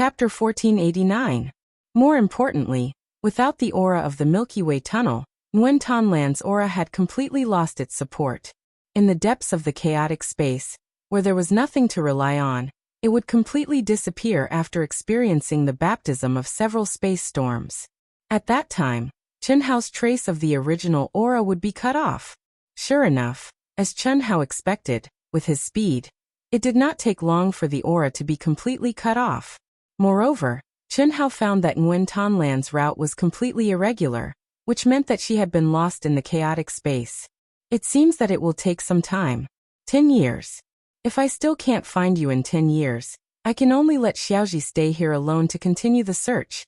Chapter 1489. More importantly, without the aura of the Milky Way tunnel, Nguyen Thanh Lan's aura had completely lost its support. In the depths of the chaotic space, where there was nothing to rely on, it would completely disappear after experiencing the baptism of several space storms. At that time, Chen Hao's trace of the original aura would be cut off. Sure enough, as Chen Hao expected, with his speed, it did not take long for the aura to be completely cut off. Moreover, Chen Hao found that Nguyen Thanh Lan's route was completely irregular, which meant that she had been lost in the chaotic space. It seems that it will take some time. 10 years. If I still can't find you in 10 years, I can only let Xiaoji stay here alone to continue the search.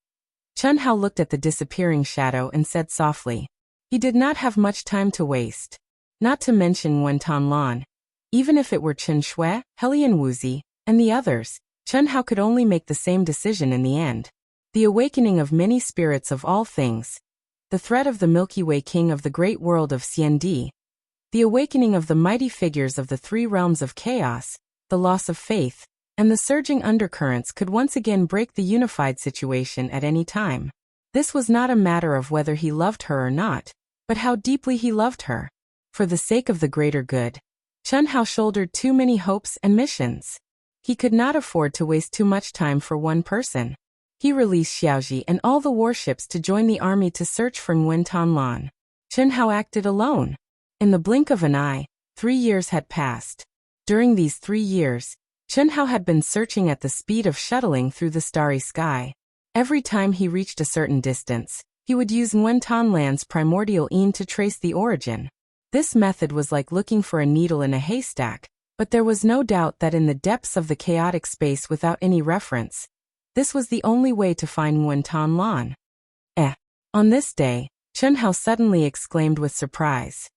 Chen Hao looked at the disappearing shadow and said softly. He did not have much time to waste. Not to mention Nguyen Thanh Lan. Even if it were Chen Shui, Helian Wuxia, and the others, Chen Hao could only make the same decision in the end. The awakening of many spirits of all things. The threat of the Milky Way king of the great world of Xiandi. The awakening of the mighty figures of the three realms of chaos, the loss of faith, and the surging undercurrents could once again break the unified situation at any time. This was not a matter of whether he loved her or not, but how deeply he loved her. For the sake of the greater good, Chen Hao shouldered too many hopes and missions. He could not afford to waste too much time for one person. He released Xiaoji and all the warships to join the army to search for Nguyen Thanh Lan. Chen Hao acted alone. In the blink of an eye, 3 years had passed. During these 3 years, Chen Hao had been searching at the speed of shuttling through the starry sky. Every time he reached a certain distance, he would use Nguyen Thanh Lan's primordial yin to trace the origin. This method was like looking for a needle in a haystack, but there was no doubt that in the depths of the chaotic space without any reference, this was the only way to find Nguyen Thanh Lan. On this day, Chen Hao suddenly exclaimed with surprise.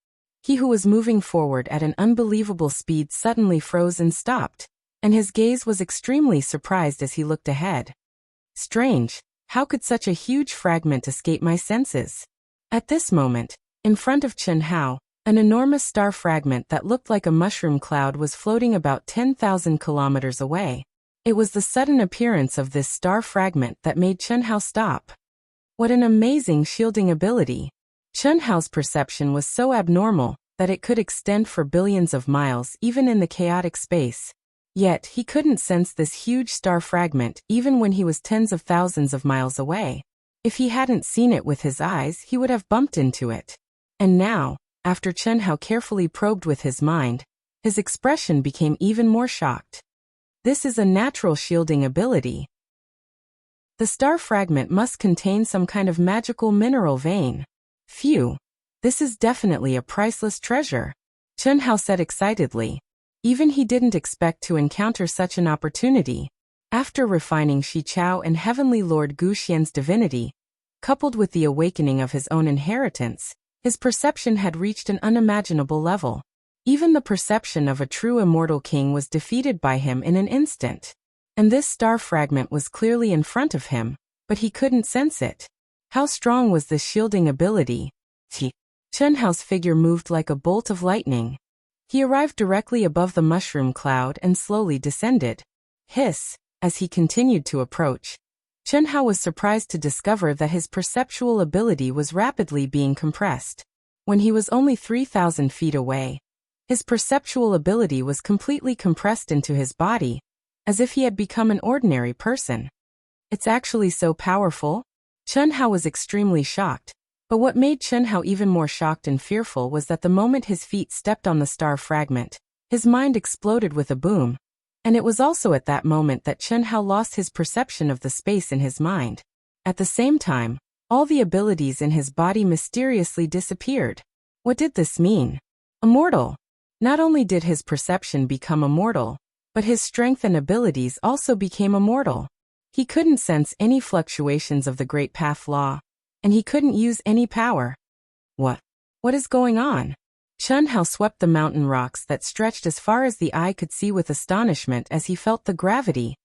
He who was moving forward at an unbelievable speed suddenly froze and stopped, and his gaze was extremely surprised as he looked ahead. Strange, how could such a huge fragment escape my senses? At this moment, in front of Chen Hao, an enormous star fragment that looked like a mushroom cloud was floating about 10,000 kilometers away. It was the sudden appearance of this star fragment that made Chen Hao stop. What an amazing shielding ability! Chen Hao's perception was so abnormal that it could extend for billions of miles even in the chaotic space. Yet he couldn't sense this huge star fragment even when he was tens of thousands of miles away. If he hadn't seen it with his eyes, he would have bumped into it. And now, after Chen Hao carefully probed with his mind, his expression became even more shocked. This is a natural shielding ability. The star fragment must contain some kind of magical mineral vein. Phew! This is definitely a priceless treasure, Chen Hao said excitedly. Even he didn't expect to encounter such an opportunity. After refining Shi Chao and Heavenly Lord Gu Xian's divinity, coupled with the awakening of his own inheritance, his perception had reached an unimaginable level. Even the perception of a true immortal king was defeated by him in an instant. And this star fragment was clearly in front of him, but he couldn't sense it. How strong was this shielding ability? Chen Hao's figure moved like a bolt of lightning. He arrived directly above the mushroom cloud and slowly descended. Hiss! As he continued to approach, Chen Hao was surprised to discover that his perceptual ability was rapidly being compressed. When he was only 3,000 feet away, his perceptual ability was completely compressed into his body, as if he had become an ordinary person. It's actually so powerful? Chen Hao was extremely shocked, but what made Chen Hao even more shocked and fearful was that the moment his feet stepped on the star fragment, his mind exploded with a boom. And it was also at that moment that Chen Hao lost his perception of the space in his mind. At the same time, all the abilities in his body mysteriously disappeared. What did this mean? Immortal! Not only did his perception become immortal, but his strength and abilities also became immortal. He couldn't sense any fluctuations of the Great Path Law, and he couldn't use any power. What is going on? Chen Hao swept the mountain rocks that stretched as far as the eye could see with astonishment as he felt the gravity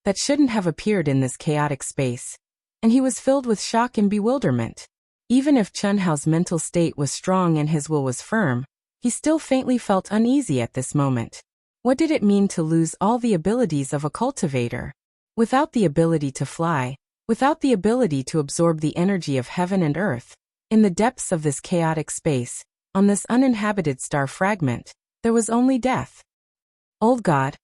that shouldn't have appeared in this chaotic space, and he was filled with shock and bewilderment. Even if Chen Hao's mental state was strong and his will was firm, he still faintly felt uneasy at this moment. What did it mean to lose all the abilities of a cultivator? Without the ability to fly, without the ability to absorb the energy of heaven and earth, in the depths of this chaotic space, on this uninhabited star fragment, there was only death. Old God,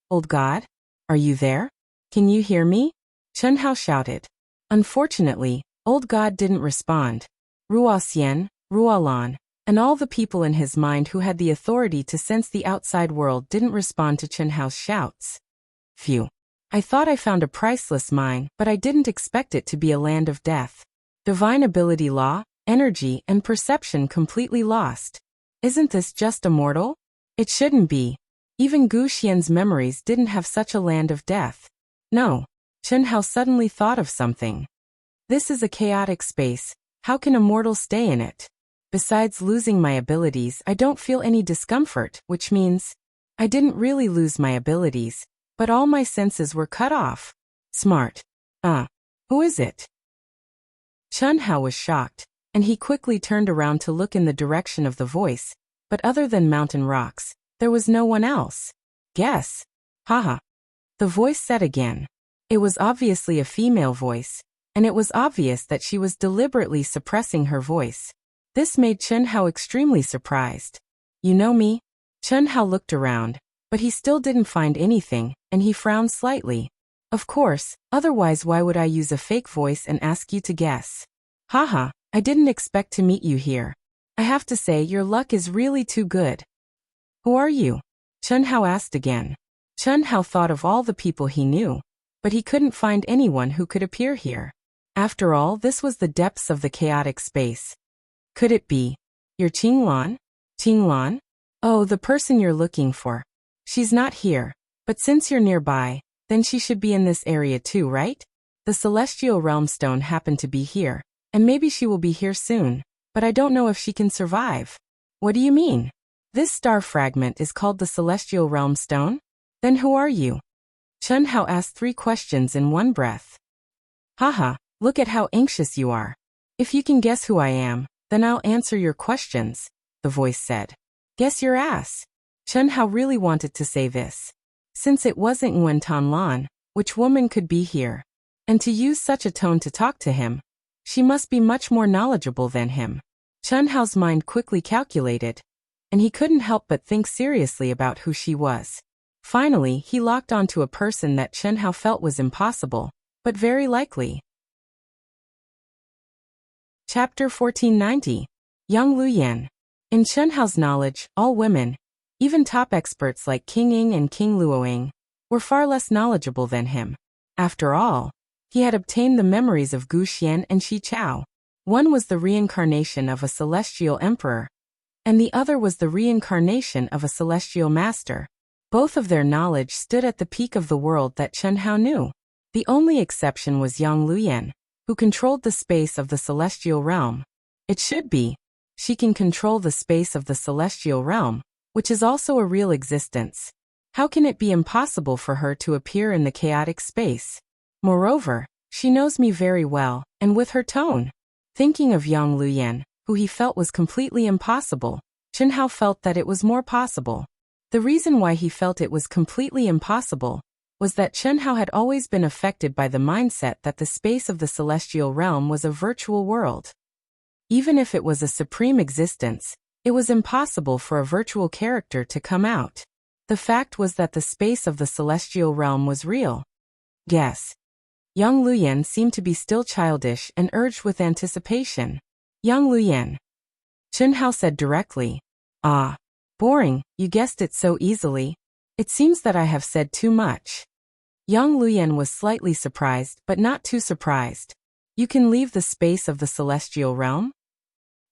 are you there? Can you hear me? Chen Hao shouted. Unfortunately, Old God didn't respond. Ruo Xian, Ruo Lan, and all the people in his mind who had the authority to sense the outside world didn't respond to Chen Hao's shouts. Phew. I thought I found a priceless mine, but I didn't expect it to be a land of death. Divine ability, law, energy, and perception completely lost. Isn't this just immortal? It shouldn't be. Even Gu Xian's memories didn't have such a land of death. No. Chen Hao suddenly thought of something. This is a chaotic space. How can a mortal stay in it? Besides losing my abilities, I don't feel any discomfort, which means I didn't really lose my abilities, but all my senses were cut off. Smart. Who is it? Chen Hao was shocked, and he quickly turned around to look in the direction of the voice, but other than mountain rocks, there was no one else. Guess. Haha. The voice said again. It was obviously a female voice, and it was obvious that she was deliberately suppressing her voice. This made Chen Hao extremely surprised. You know me? Chen Hao looked around, but he still didn't find anything, and he frowned slightly. Of course, otherwise why would I use a fake voice and ask you to guess? Haha, I didn't expect to meet you here. I have to say your luck is really too good. Who are you? Chen Hao asked again. Chen Hao thought of all the people he knew, but he couldn't find anyone who could appear here. After all, this was the depths of the chaotic space. Could it be? You're Qinglan? Qinglan? Oh, the person you're looking for. She's not here, but since you're nearby, then she should be in this area too, right? The Celestial Realm Stone happened to be here, and maybe she will be here soon, but I don't know if she can survive. What do you mean? This star fragment is called the Celestial Realm Stone? Then who are you? Chen Hao asked 3 questions in one breath. Haha, look at how anxious you are. If you can guess who I am, then I'll answer your questions, the voice said. Guess your ass. Chen Hao really wanted to say this. Since it wasn't Nguyen Tan Lan, which woman could be here? And to use such a tone to talk to him, she must be much more knowledgeable than him. Chen Hao's mind quickly calculated, and he couldn't help but think seriously about who she was. Finally, he locked onto a person that Chen Hao felt was impossible, but very likely. Chapter 1490. Yang Luyan. In Chen Hao's knowledge, all women, even top experts like King Ying and King Luoying, were far less knowledgeable than him. After all, he had obtained the memories of Gu Xian and Shi Chao. One was the reincarnation of a celestial emperor, and the other was the reincarnation of a celestial master. Both of their knowledge stood at the peak of the world that Chen Hao knew. The only exception was Yang Luyan, who controlled the space of the celestial realm. It should be. She can control the space of the celestial realm, which is also a real existence. How can it be impossible for her to appear in the chaotic space? Moreover, she knows me very well, and with her tone. Thinking of Yang Luyan, who he felt was completely impossible, Chen Hao felt that it was more possible. The reason why he felt it was completely impossible was that Chen Hao had always been affected by the mindset that the space of the celestial realm was a virtual world. Even if it was a supreme existence, it was impossible for a virtual character to come out. The fact was that the space of the celestial realm was real. Guess. Yang Luyan seemed to be still childish and urged with anticipation. Yang Luyan. Chen Hao said directly. Ah. Boring, you guessed it so easily. It seems that I have said too much. Yang Luyan was slightly surprised, but not too surprised. You can leave the space of the celestial realm?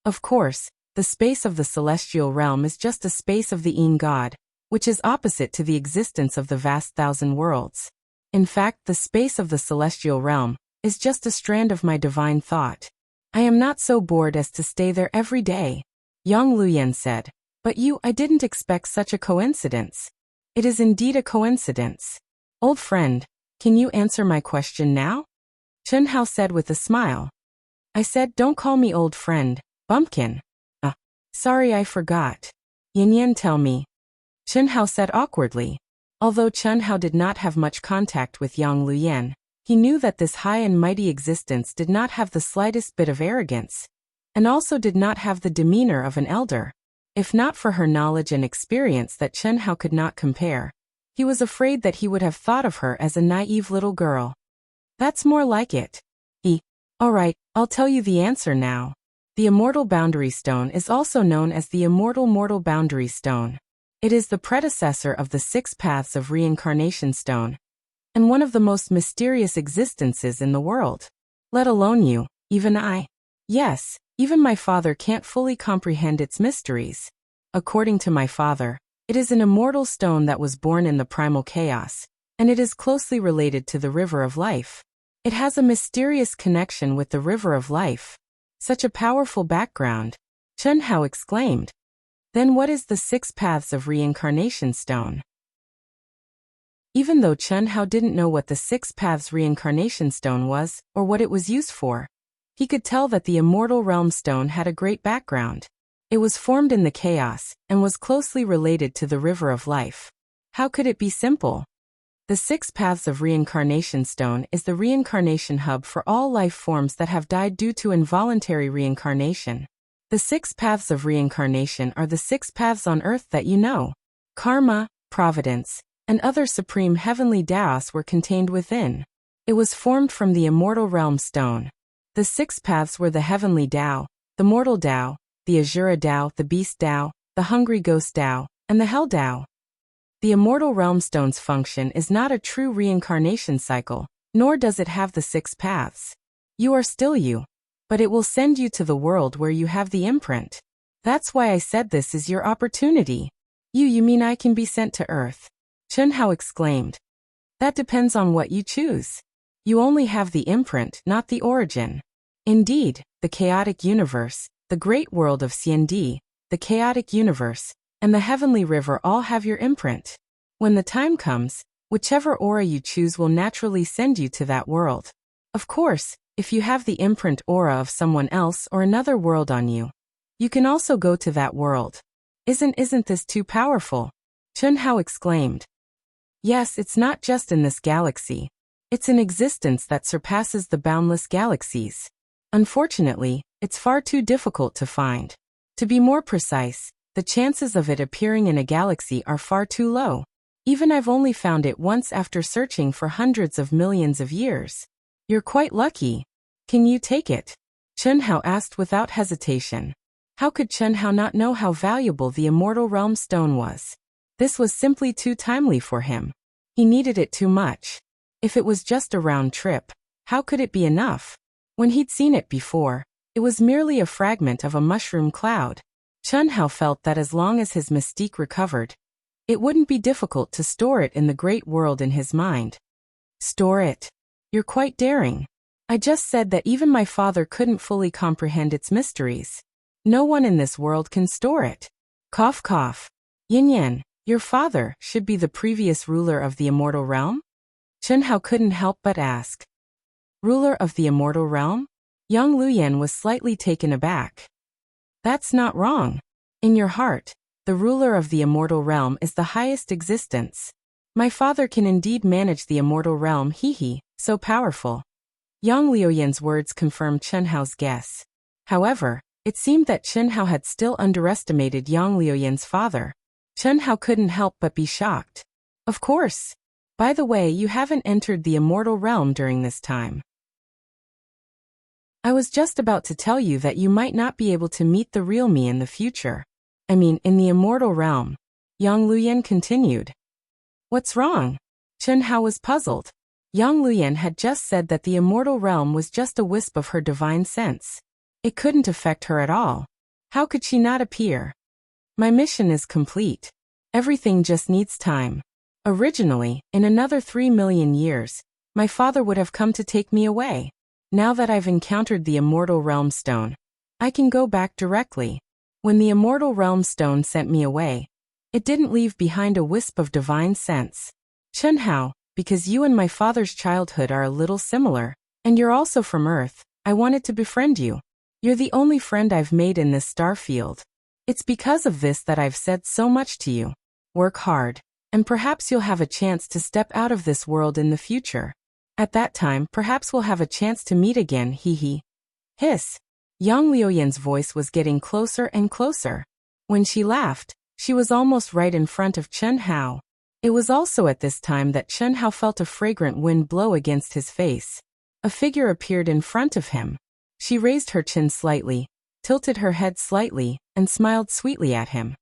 Of course, the space of the celestial realm is just a space of the Yin God, which is opposite to the existence of the vast thousand worlds. In fact, the space of the celestial realm is just a strand of my divine thought. I am not so bored as to stay there every day, Yang Luyan said. But I didn't expect such a coincidence. It is indeed a coincidence. Old friend, can you answer my question now? Chen Hao said with a smile. I said don't call me old friend, bumpkin. Sorry I forgot. Yin Yan tell me. Chen Hao said awkwardly. Although Chen Hao did not have much contact with Yang Luyan, He knew that this high and mighty existence did not have the slightest bit of arrogance, and also did not have the demeanor of an elder. If not for her knowledge and experience that Chen Hao could not compare, he was afraid that he would have thought of her as a naive little girl. That's more like it. Alright, I'll tell you the answer now. The Immortal Boundary Stone is also known as the Immortal Mortal Boundary Stone. It is the predecessor of the 6 Paths of Reincarnation Stone, and one of the most mysterious existences in the world. Let alone you, even I. Yes, even my father can't fully comprehend its mysteries. According to my father, it is an immortal stone that was born in the primal chaos, and it is closely related to the River of Life. It has a mysterious connection with the River of Life. Such a powerful background, Chen Hao exclaimed. Then what is the 6 Paths of Reincarnation Stone? Even though Chen Hao didn't know what the 6 Paths Reincarnation Stone was, or what it was used for, he could tell that the Immortal Realm Stone had a great background. It was formed in the chaos, and was closely related to the River of Life. How could it be simple? The 6 Paths of Reincarnation Stone is the reincarnation hub for all life forms that have died due to involuntary reincarnation. The 6 Paths of Reincarnation are the 6 paths on earth that you know. Karma, providence, and other supreme heavenly Daos were contained within. It was formed from the Immortal Realm Stone. The 6 paths were the Heavenly Dao, the Mortal Dao, the Azura Dao, the Beast Dao, the Hungry Ghost Dao, and the Hell Dao. The Immortal Realm Stone's function is not a true reincarnation cycle, nor does it have the 6 paths. You are still you, but it will send you to the world where you have the imprint. That's why I said this is your opportunity. You mean I can be sent to Earth? Chen Hao exclaimed. That depends on what you choose. You only have the imprint, not the origin. Indeed, the chaotic universe, the great world of Xiandi, the chaotic universe, and the heavenly river all have your imprint. When the time comes, whichever aura you choose will naturally send you to that world. Of course, if you have the imprint aura of someone else or another world on you, you can also go to that world. Isn't this too powerful? Chen Hao exclaimed. Yes, it's not just in this galaxy. It's an existence that surpasses the boundless galaxies. Unfortunately, it's far too difficult to find. To be more precise, the chances of it appearing in a galaxy are far too low. Even I've only found it once after searching for hundreds of millions of years. You're quite lucky. Can you take it? Chen Hao asked without hesitation. How could Chen Hao not know how valuable the Immortal Realm Stone was? This was simply too timely for him. He needed it too much. If it was just a round trip, how could it be enough? When he'd seen it before, it was merely a fragment of a mushroom cloud. Chen Hao felt that as long as his mystique recovered, it wouldn't be difficult to store it in the great world in his mind. Store it? You're quite daring. I just said that even my father couldn't fully comprehend its mysteries. No one in this world can store it. Cough cough. Yin Yan, your father should be the previous ruler of the Immortal Realm? Chen Hao couldn't help but ask. Ruler of the Immortal Realm? Yang Luyan was slightly taken aback. That's not wrong. In your heart, the ruler of the Immortal Realm is the highest existence. My father can indeed manage the Immortal Realm, so powerful. Yang Luoyan's words confirmed Chen Hao's guess. However, it seemed that Chen Hao had still underestimated Yang Luoyan's father. Chen Hao couldn't help but be shocked. Of course. By the way, you haven't entered the Immortal Realm during this time. I was just about to tell you that you might not be able to meet the real me in the future. I mean, in the Immortal Realm. Yang Luoyan continued. What's wrong? Chen Hao was puzzled. Yang Luoyan had just said that the Immortal Realm was just a wisp of her divine sense. It couldn't affect her at all. How could she not appear? My mission is complete. Everything just needs time. Originally, in another 3 million years, my father would have come to take me away. Now that I've encountered the Immortal Realm Stone, I can go back directly. When the Immortal Realm Stone sent me away, it didn't leave behind a wisp of divine sense. Chen Hao, because you and my father's childhood are a little similar, and you're also from Earth, I wanted to befriend you. You're the only friend I've made in this star field. It's because of this that I've said so much to you. Work hard, and perhaps you'll have a chance to step out of this world in the future. At that time, perhaps we'll have a chance to meet again, hee. Hiss. Yang Liuyan's voice was getting closer and closer. When she laughed, she was almost right in front of Chen Hao. It was also at this time that Chen Hao felt a fragrant wind blow against his face. A figure appeared in front of him. She raised her chin slightly, tilted her head slightly, and smiled sweetly at him.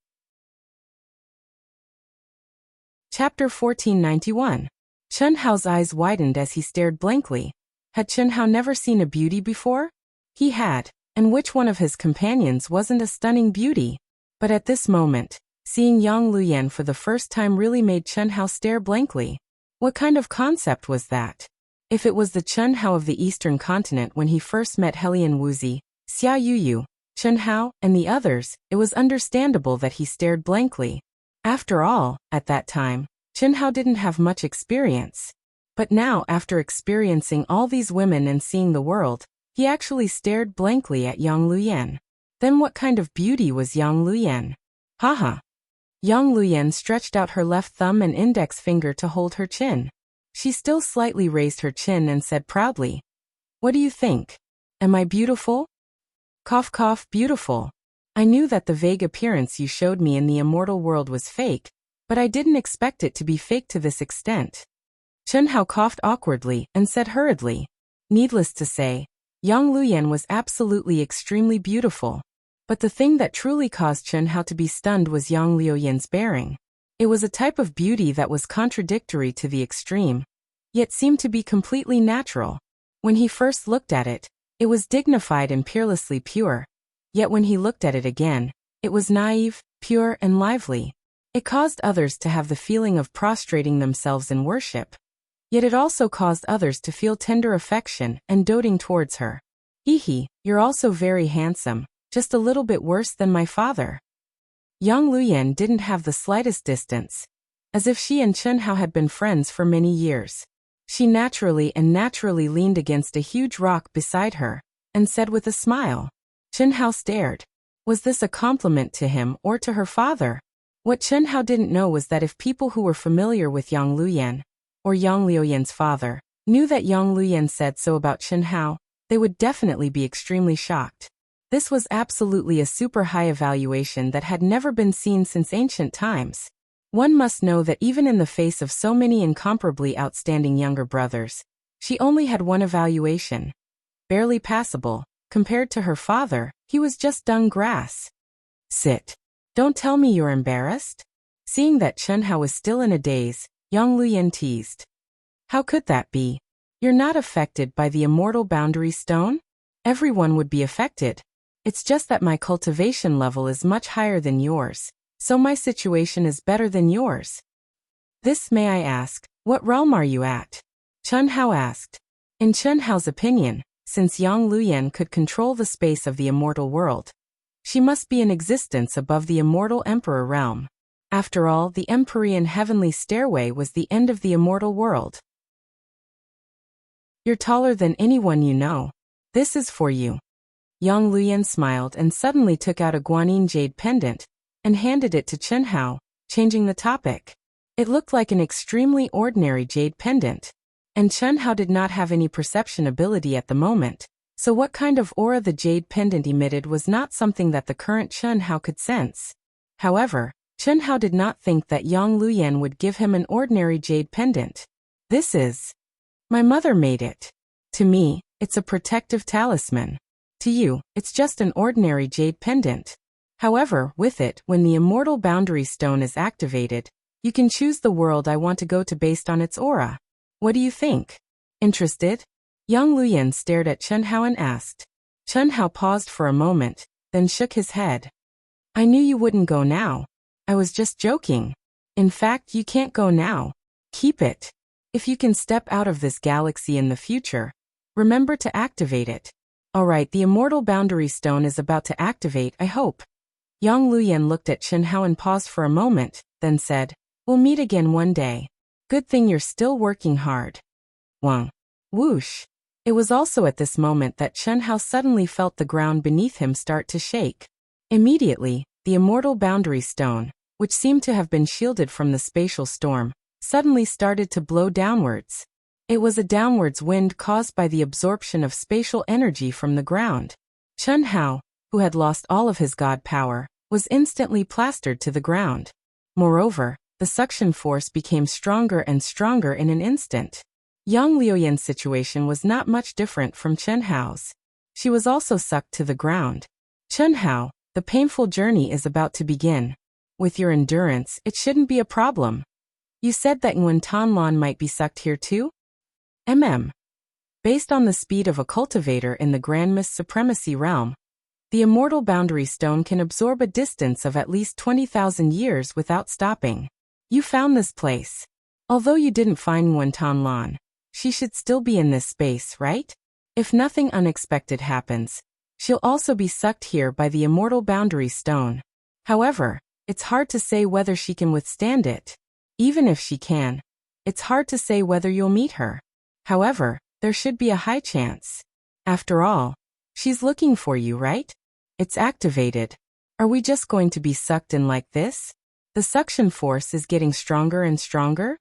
Chapter 1491. Chen Hao's eyes widened as he stared blankly. Had Chen Hao never seen a beauty before? He had, and which one of his companions wasn't a stunning beauty? But at this moment, seeing Yang Liuyan for the first time really made Chen Hao stare blankly. What kind of concept was that? If it was the Chen Hao of the Eastern continent when he first met Helian Wuxia, Xia Yuyu, Chen Hao, and the others, it was understandable that he stared blankly. After all, at that time, Chen Hao didn't have much experience. But now, after experiencing all these women and seeing the world, he actually stared blankly at Yang Liuyan. Then what kind of beauty was Yang Liuyan? Haha. Yang Liuyan stretched out her left thumb and index finger to hold her chin. She still slightly raised her chin and said proudly, "What do you think? Am I beautiful?" Cough cough, beautiful. I knew that the vague appearance you showed me in the immortal world was fake, but I didn't expect it to be fake to this extent. Chen Hao coughed awkwardly and said hurriedly. Needless to say, Yang Liuyan was absolutely extremely beautiful. But the thing that truly caused Chen Hao to be stunned was Yang Liuyan's bearing. It was a type of beauty that was contradictory to the extreme, yet seemed to be completely natural. When he first looked at it, it was dignified and peerlessly pure. Yet when he looked at it again, it was naive, pure, and lively. It caused others to have the feeling of prostrating themselves in worship. Yet it also caused others to feel tender affection and doting towards her. Hee, you're also very handsome, just a little bit worse than my father. Yang Liuyan didn't have the slightest distance, as if she and Chen Hao had been friends for many years. She naturally leaned against a huge rock beside her, and said with a smile. Chen Hao stared. Was this a compliment to him or to her father? What Chen Hao didn't know was that if people who were familiar with Yang Liuyan, or Yang Liuyan's father, knew that Yang Liuyan said so about Chen Hao, they would definitely be extremely shocked. This was absolutely a super high evaluation that had never been seen since ancient times. One must know that even in the face of so many incomparably outstanding younger brothers, she only had one evaluation. Barely passable. Compared to her father, he was just dung grass. Sit. Don't tell me you're embarrassed. Seeing that Chen Hao was still in a daze, Yang Liuyan teased. How could that be? You're not affected by the immortal boundary stone? Everyone would be affected. It's just that my cultivation level is much higher than yours, so my situation is better than yours. This, may I ask, what realm are you at? Chen Hao asked. In Chen Hao's opinion, since Yang Liuyan could control the space of the immortal world, she must be in existence above the immortal emperor realm. After all, the Empyrean heavenly stairway was the end of the immortal world. You're taller than anyone you know. This is for you. Yang Liuyan smiled and suddenly took out a guanine jade pendant and handed it to Chen Hao, changing the topic. It looked like an extremely ordinary jade pendant, and Chen Hao did not have any perception ability at the moment, so what kind of aura the jade pendant emitted was not something that the current Chen Hao could sense. However, Chen Hao did not think that Yang Liuyan would give him an ordinary jade pendant. This is... My mother made it. To me, it's a protective talisman. To you, it's just an ordinary jade pendant. However, with it, when the immortal boundary stone is activated, you can choose the world I want to go to based on its aura. What do you think? Interested? Yang Liuyan stared at Chen Hao and asked. Chen Hao paused for a moment, then shook his head. I knew you wouldn't go now. I was just joking. In fact, you can't go now. Keep it. If you can step out of this galaxy in the future, remember to activate it. Alright, the immortal boundary stone is about to activate, I hope. Yang Liuyan looked at Chen Hao and paused for a moment, then said, We'll meet again one day. Good thing you're still working hard. Wang. Whoosh. It was also at this moment that Chen Hao suddenly felt the ground beneath him start to shake. Immediately, the immortal boundary stone, which seemed to have been shielded from the spatial storm, suddenly started to blow downwards. It was a downwards wind caused by the absorption of spatial energy from the ground. Chen Hao, who had lost all of his god power, was instantly plastered to the ground. Moreover, the suction force became stronger and stronger in an instant. Yang Liuyan's situation was not much different from Chen Hao's. She was also sucked to the ground. Chen Hao, the painful journey is about to begin. With your endurance, it shouldn't be a problem. You said that Nguyen Tan Lan might be sucked here too? Based on the speed of a cultivator in the Grand Mist Supremacy realm, the immortal boundary stone can absorb a distance of at least 20,000 years without stopping. You found this place. Although you didn't find Nguyen Tan Lan, she should still be in this space, right? If nothing unexpected happens, she'll also be sucked here by the immortal boundary stone. However, it's hard to say whether she can withstand it. Even if she can, it's hard to say whether you'll meet her. However, there should be a high chance. After all, she's looking for you, right? It's activated. Are we just going to be sucked in like this? The suction force is getting stronger and stronger?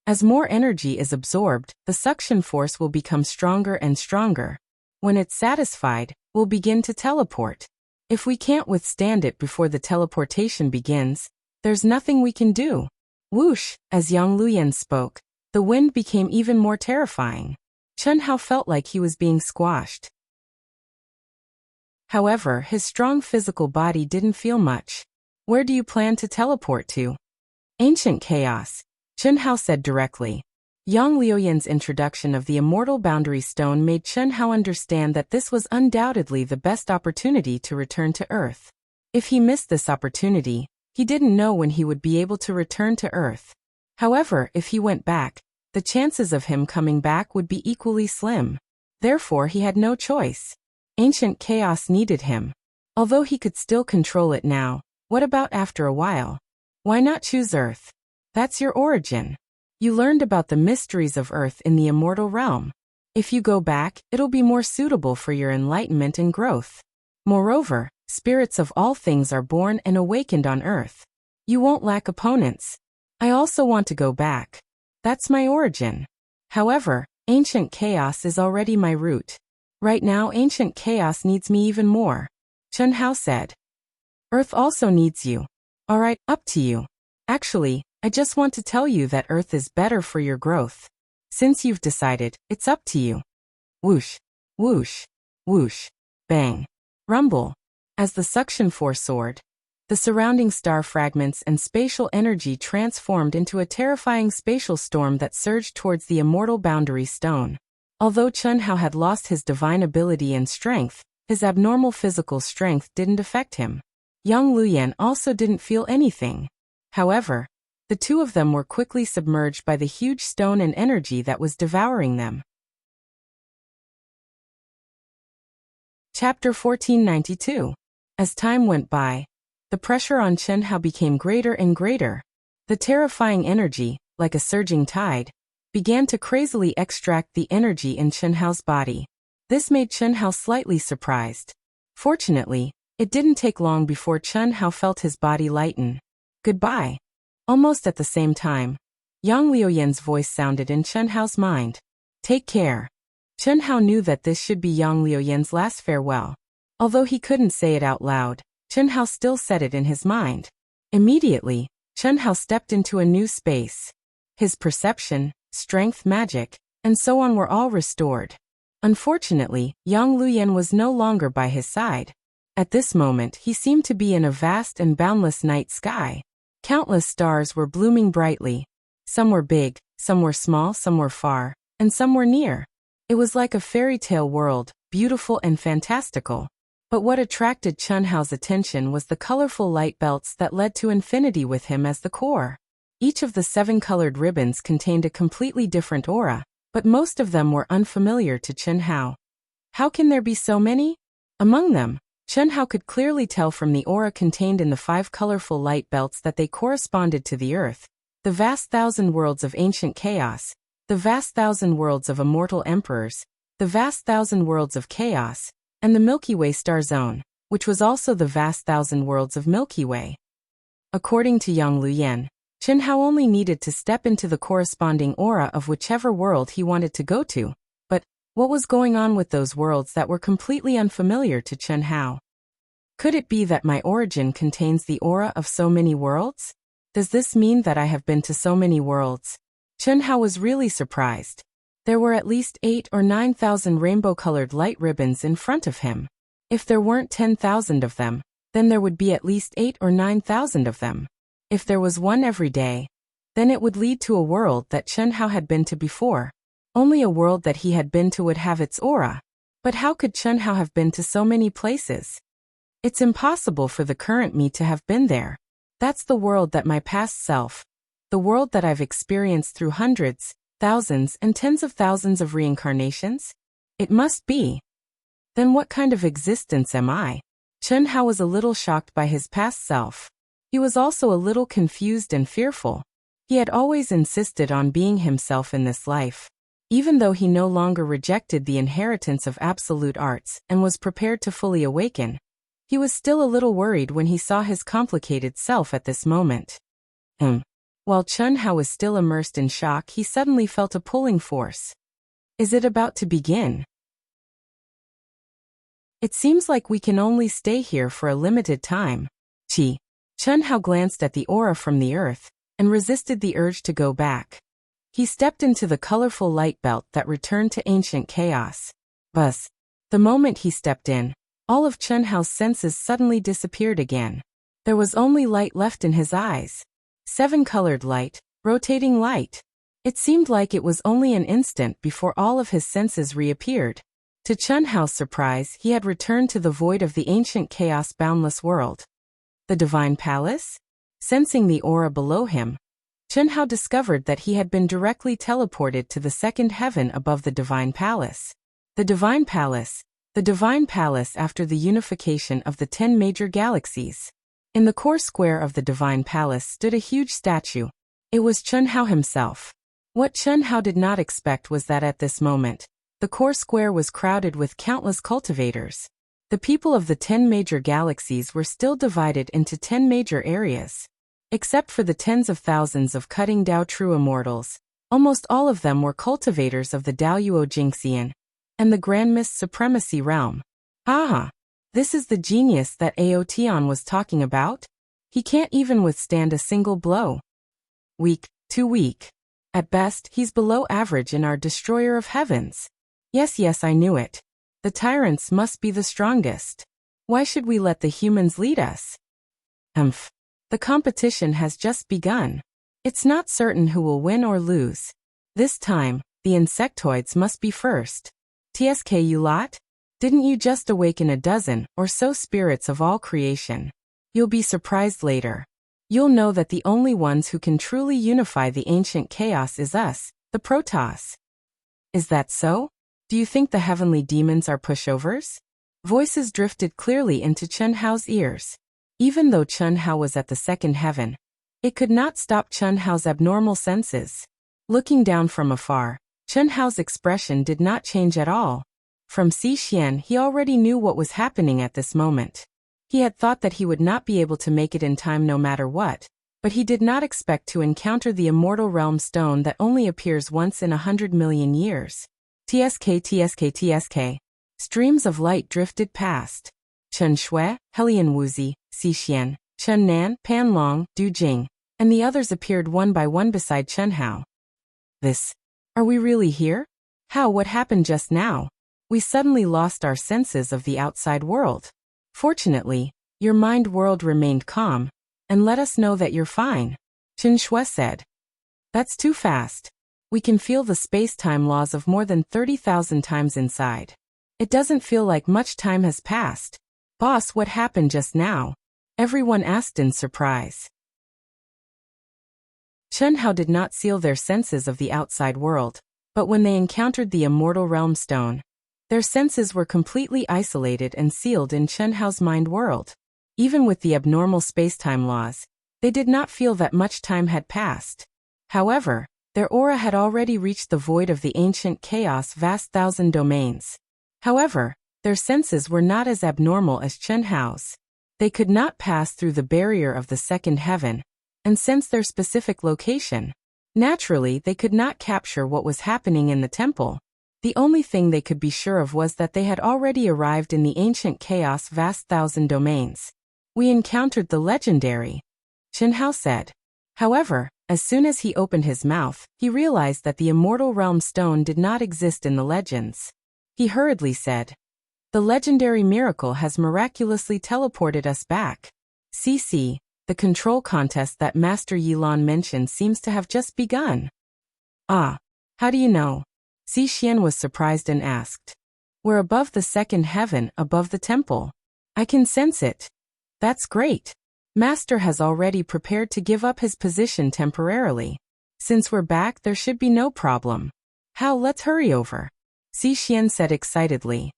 As more energy is absorbed, the suction force will become stronger and stronger. When it's satisfied, we'll begin to teleport. If we can't withstand it before the teleportation begins, there's nothing we can do. Whoosh! As Yang Luyan spoke, the wind became even more terrifying. Chen Hao felt like he was being squashed. However, his strong physical body didn't feel much. Where do you plan to teleport to? Ancient chaos, Chen Hao said directly. Yang Liuyan's introduction of the immortal boundary stone made Chen Hao understand that this was undoubtedly the best opportunity to return to Earth. If he missed this opportunity, he didn't know when he would be able to return to Earth. However, if he went back, the chances of him coming back would be equally slim. Therefore, he had no choice. Ancient chaos needed him. Although he could still control it now, what about after a while? Why not choose Earth? That's your origin. You learned about the mysteries of Earth in the immortal realm. If you go back, it'll be more suitable for your enlightenment and growth. Moreover, spirits of all things are born and awakened on Earth. You won't lack opponents. I also want to go back. That's my origin. However, ancient chaos is already my root. Right now, ancient chaos needs me even more. Chen Hao said. Earth also needs you. Alright, up to you. Actually, I just want to tell you that Earth is better for your growth. Since you've decided, it's up to you. Whoosh, whoosh, whoosh, bang, rumble. As the suction force soared, the surrounding star fragments and spatial energy transformed into a terrifying spatial storm that surged towards the immortal boundary stone. Although Chen Hao had lost his divine ability and strength, his abnormal physical strength didn't affect him. Yang Luyan also didn't feel anything. However, the two of them were quickly submerged by the huge stone and energy that was devouring them. Chapter 1492. As time went by, the pressure on Chen Hao became greater and greater. The terrifying energy, like a surging tide, began to crazily extract the energy in Chen Hao's body. This made Chen Hao slightly surprised. Fortunately, it didn't take long before Chen Hao felt his body lighten. Goodbye. Almost at the same time, Yang Liuyan's voice sounded in Chen Hao's mind. Take care. Chen Hao knew that this should be Yang Liuyan's last farewell. Although he couldn't say it out loud, Chen Hao still said it in his mind. Immediately, Chen Hao stepped into a new space. His perception, strength, magic, and so on were all restored. Unfortunately, Yang Luyan was no longer by his side. At this moment, he seemed to be in a vast and boundless night sky. Countless stars were blooming brightly. Some were big, some were small, some were far, and some were near. It was like a fairy tale world, beautiful and fantastical. But what attracted Chen Hao's attention was the colorful light belts that led to infinity with him as the core. Each of the 7 colored ribbons contained a completely different aura, but most of them were unfamiliar to Chen Hao. How can there be so many? Among them, Chen Hao could clearly tell from the aura contained in the 5 colorful light belts that they corresponded to the Earth, the vast 1,000 worlds of ancient chaos, the vast 1,000 worlds of immortal emperors, the vast 1,000 worlds of chaos, and the Milky Way star zone, which was also the vast 1,000 worlds of Milky Way. According to Yang Luyan, Chen Hao only needed to step into the corresponding aura of whichever world he wanted to go to. But what was going on with those worlds that were completely unfamiliar to Chen Hao? Could it be that my origin contains the aura of so many worlds? Does this mean that I have been to so many worlds? Chen Hao was really surprised. There were at least 8 or 9,000 rainbow-colored light ribbons in front of him. If there weren't 10,000 of them, then there would be at least 8 or 9,000 of them. If there was one every day, then it would lead to a world that Chen Hao had been to before. Only a world that he had been to would have its aura. But how could Chen Hao have been to so many places? It's impossible for the current me to have been there. That's the world that my past self, the world that I've experienced through hundreds, thousands, and tens of thousands of reincarnations? It must be. Then what kind of existence am I? Chen Hao was a little shocked by his past self. He was also a little confused and fearful. He had always insisted on being himself in this life. Even though he no longer rejected the inheritance of absolute arts and was prepared to fully awaken, he was still a little worried when he saw his complicated self at this moment. While Chen Hao was still immersed in shock, he suddenly felt a pulling force. Is it about to begin? It seems like we can only stay here for a limited time. Chen Hao glanced at the aura from the earth and resisted the urge to go back. He stepped into the colorful light belt that returned to ancient chaos. Buzz. The moment he stepped in, all of Chen Hao's senses suddenly disappeared again. There was only light left in his eyes. 7-colored light, rotating light. It seemed like it was only an instant before all of his senses reappeared. To Chen Hao's surprise, he had returned to the void of the ancient chaos boundless world. The Divine Palace? Sensing the aura below him, Chen Hao discovered that he had been directly teleported to the second heaven above the Divine Palace. The Divine Palace. The Divine Palace after the unification of the 10 major galaxies. In the core square of the Divine Palace stood a huge statue. It was Chen Hao himself. What Chen Hao did not expect was that at this moment, the core square was crowded with countless cultivators. The people of the 10 major galaxies were still divided into 10 major areas. Except for the tens of thousands of cutting Dao true immortals, almost all of them were cultivators of the Dao Yuo Jingxian and the Grand Mist Supremacy realm. Aha! This is the genius that Aotian was talking about? He can't even withstand a single blow. Weak, too weak. At best, he's below average in our Destroyer of Heavens. Yes, I knew it. The tyrants must be the strongest. Why should we let the humans lead us? The competition has just begun. It's not certain who will win or lose. This time, the insectoids must be first. TSK you lot? Didn't you just awaken a dozen or so spirits of all creation? You'll be surprised later. You'll know that the only ones who can truly unify the ancient chaos is us, the Protoss. Is that so? Do you think the heavenly demons are pushovers? Voices drifted clearly into Chen Hao's ears. Even though Chen Hao was at the second heaven, it could not stop Chen Hao's abnormal senses. Looking down from afar, Chen Hao's expression did not change at all. From Xixian, he already knew what was happening at this moment. He had thought that he would not be able to make it in time no matter what, but he did not expect to encounter the immortal realm stone that only appears once in 100 million years. TSK. Streams of light drifted past. Chen Shui, Helian Wuzi, Xixian, Chen Nan, Pan Long, Du Jing, and the others appeared one by one beside Chen Hao. Are we really here? How, what happened just now? We suddenly lost our senses of the outside world. Fortunately, your mind world remained calm, and let us know that you're fine. Chen Shui said. That's too fast. We can feel the space-time laws of more than 30,000 times inside. It doesn't feel like much time has passed. Boss, what happened just now? Everyone asked in surprise. Chen Hao did not seal their senses of the outside world, but when they encountered the immortal realm stone, their senses were completely isolated and sealed in Chen Hao's mind world. Even with the abnormal space-time laws, they did not feel that much time had passed. However, their aura had already reached the void of the ancient chaos vast thousand domains. However, their senses were not as abnormal as Chen Hao's. They could not pass through the barrier of the second heaven, and sense their specific location. Naturally, they could not capture what was happening in the temple. The only thing they could be sure of was that they had already arrived in the ancient chaos vast thousand domains. We encountered the legendary, Chen Hao said. However, as soon as he opened his mouth, he realized that the immortal realm stone did not exist in the legends. He hurriedly said, "The legendary miracle has miraculously teleported us back. CC, the control contest that Master Yilan mentioned seems to have just begun." "Ah, how do you know?" Xi Xian was surprised and asked. "We're above the second heaven, above the temple. I can sense it." "That's great. Master has already prepared to give up his position temporarily. Since we're back, there should be no problem. How, let's hurry over," Xi Xian said excitedly.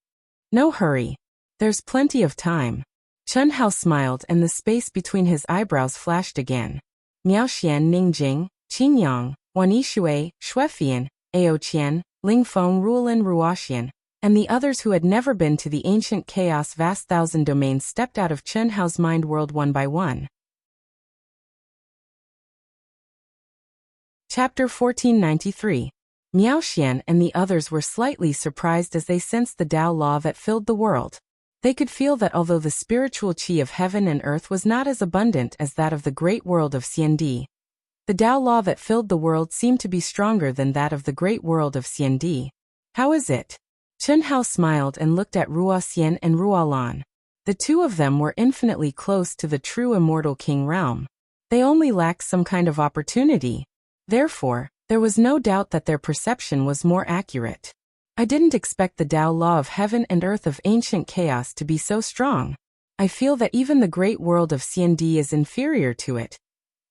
"No hurry. There's plenty of time." Chen Hao smiled and the space between his eyebrows flashed again. Miao Xian Ningjing, Qin Yang, Wan Yishui, Shuefian, Ao Qian, Ling Feng Ruolin Ruoxian, and the others who had never been to the ancient chaos vast thousand domains stepped out of Chen Hao's mind world one by one. Chapter 1493. Miao Xian and the others were slightly surprised as they sensed the Tao law that filled the world. They could feel that although the spiritual qi of heaven and earth was not as abundant as that of the great world of Xiandi, the Tao law that filled the world seemed to be stronger than that of the great world of Xiandi. "How is it?" Chen Hao smiled and looked at Ruoxian and Ruolan. The two of them were infinitely close to the true immortal king realm. They only lacked some kind of opportunity. Therefore, there was no doubt that their perception was more accurate. "I didn't expect the Tao law of heaven and earth of ancient chaos to be so strong. I feel that even the great world of Xiandi is inferior to it.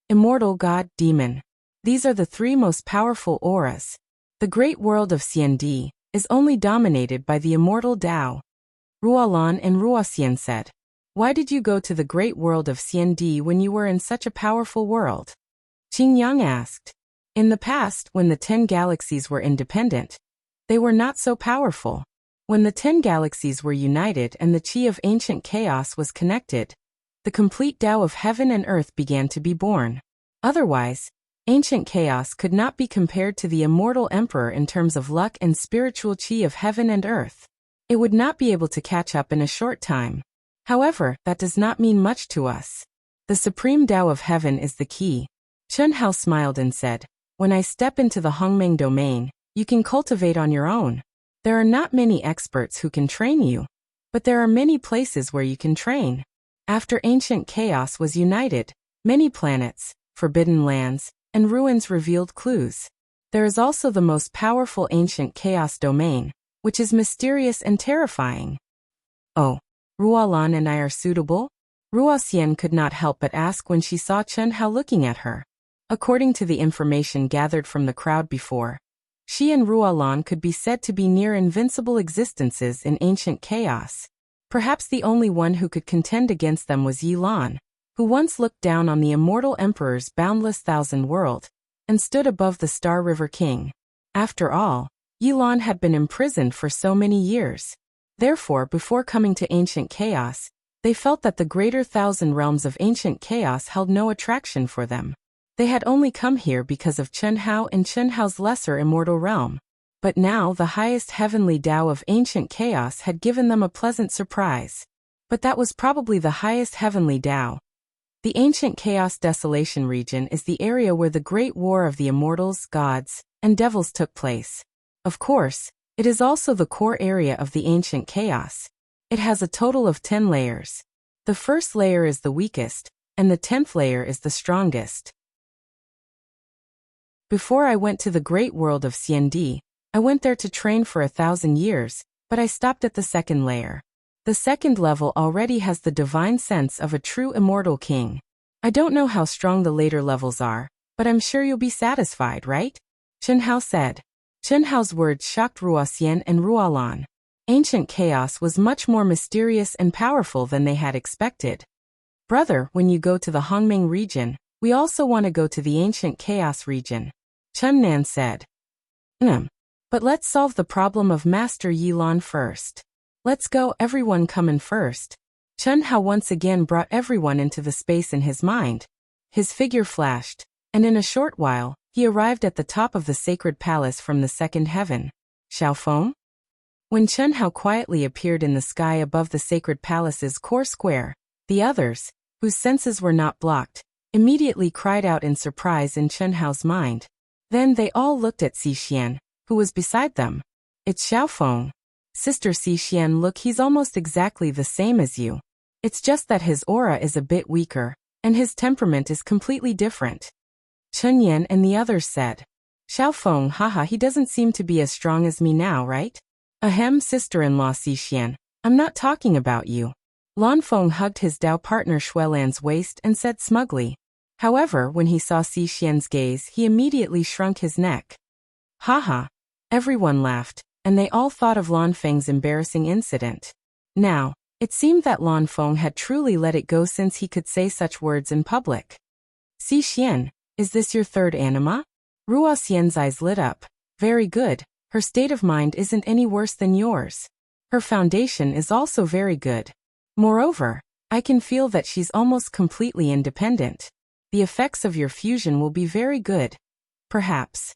Immortal, God, demon. These are the three most powerful auras. The great world of Xiandi is only dominated by the immortal Tao." Ruolan and Ruoxian said, "Why did you go to the great world of Xiandi when you were in such a powerful world?" Qin Yang asked. "In the past, when the 10 galaxies were independent, they were not so powerful. When the 10 galaxies were united and the qi of ancient chaos was connected, the complete Tao of heaven and earth began to be born. Otherwise, ancient chaos could not be compared to the immortal emperor in terms of luck and spiritual qi of heaven and earth. It would not be able to catch up in a short time. However, that does not mean much to us. The supreme Tao of heaven is the key." Chen Hao smiled and said, "When I step into the Hongmeng domain, you can cultivate on your own. There are not many experts who can train you, but there are many places where you can train. After ancient chaos was united, many planets, forbidden lands, and ruins revealed clues. There is also the most powerful ancient chaos domain, which is mysterious and terrifying." "Oh, Ruolan and I are suitable?" Ruoxian could not help but ask when she saw Chen Hao looking at her. According to the information gathered from the crowd before, she and Ruolan could be said to be near invincible existences in ancient chaos. Perhaps the only one who could contend against them was Yilan, who once looked down on the immortal emperor's boundless thousand world, and stood above the Star River King. After all, Yilan had been imprisoned for so many years. Therefore, before coming to ancient chaos, they felt that the greater thousand realms of ancient chaos held no attraction for them. They had only come here because of Chen Hao and Chen Hao's lesser immortal realm. But now the highest heavenly Tao of ancient chaos had given them a pleasant surprise. But that was probably the highest heavenly Tao. The ancient chaos desolation region is the area where the great war of the immortals, gods, and devils took place. Of course, it is also the core area of the ancient chaos. It has a total of 10 layers. The first layer is the weakest, and the 10th layer is the strongest. Before I went to the great world of Xiandi, I went there to train for 1,000 years, but I stopped at the second layer. The second level already has the divine sense of a true immortal king. I don't know how strong the later levels are, but I'm sure you'll be satisfied, right?" Chen Hao said. Chen Hao's words shocked Ruoxian and Ruolan. Ancient chaos was much more mysterious and powerful than they had expected. "Brother, when you go to the Hongmeng region, we also want to go to the ancient chaos region," Chen Nan said. But let's solve the problem of Master Yilan first. Let's go, everyone come in first." Chen Hao once again brought everyone into the space in his mind. His figure flashed, and in a short while, he arrived at the top of the sacred palace from the second heaven. Xiaofeng? When Chen Hao quietly appeared in the sky above the sacred palace's core square, the others, whose senses were not blocked, immediately cried out in surprise in Chen Hao's mind. Then they all looked at Xixian, who was beside them. It's Xiaofeng. Sister Xixian, look, he's almost exactly the same as you. It's just that his aura is a bit weaker, and his temperament is completely different. Chen Yan and the others said. Xiaofeng, haha, he doesn't seem to be as strong as me now, right? Ahem, sister-in-law Xixian, I'm not talking about you. Lanfeng hugged his Dao partner Xuelan's waist and said smugly. However, when he saw Xixian's gaze, he immediately shrunk his neck. Haha. Everyone laughed, and they all thought of Lanfeng's embarrassing incident. Now, it seemed that Lanfeng had truly let it go since he could say such words in public. Xixian, is this your third anima? Ruoxian's eyes lit up. Very good. Her state of mind isn't any worse than yours. Her foundation is also very good. Moreover, I can feel that she's almost completely independent. The effects of your fusion will be very good. Perhaps.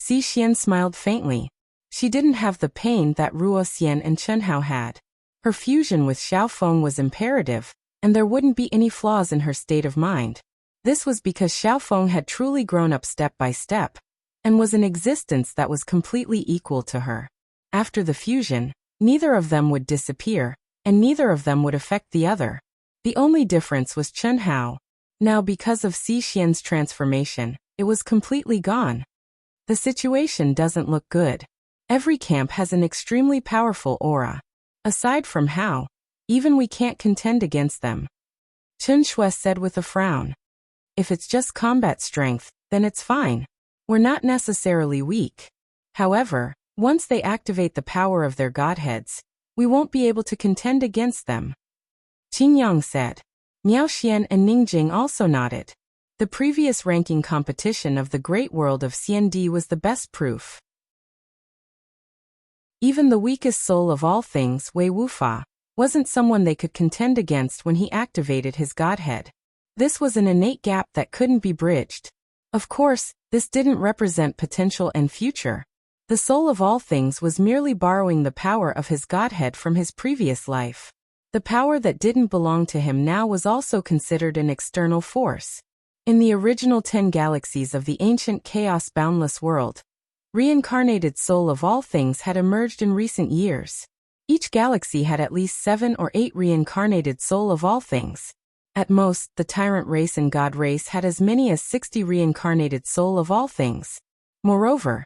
Xixian smiled faintly. She didn't have the pain that Ruoxian and Chen Hao had. Her fusion with Xiaofeng was imperative, and there wouldn't be any flaws in her state of mind. This was because Xiaofeng had truly grown up step by step, and was an existence that was completely equal to her. After the fusion, neither of them would disappear, and neither of them would affect the other. The only difference was Chen Hao. Now because of Xixian's transformation, it was completely gone. The situation doesn't look good. Every camp has an extremely powerful aura. Aside from Hao, even we can't contend against them. Chen Shui said with a frown. If it's just combat strength, then it's fine. We're not necessarily weak. However, once they activate the power of their godheads, we won't be able to contend against them. Qingyang said. Miao Xian and Ningjing also nodded. The previous ranking competition of the great world of CND was the best proof. Even the weakest soul of all things, Wei Wufa, wasn't someone they could contend against when he activated his godhead. This was an innate gap that couldn't be bridged. Of course, this didn't represent potential and future. The soul of all things was merely borrowing the power of his godhead from his previous life. The power that didn't belong to him now was also considered an external force. In the original 10 galaxies of the ancient chaos-boundless world, reincarnated soul of all things had emerged in recent years. Each galaxy had at least 7 or 8 reincarnated soul of all things. At most, the tyrant race and god race had as many as 60 reincarnated soul of all things. Moreover,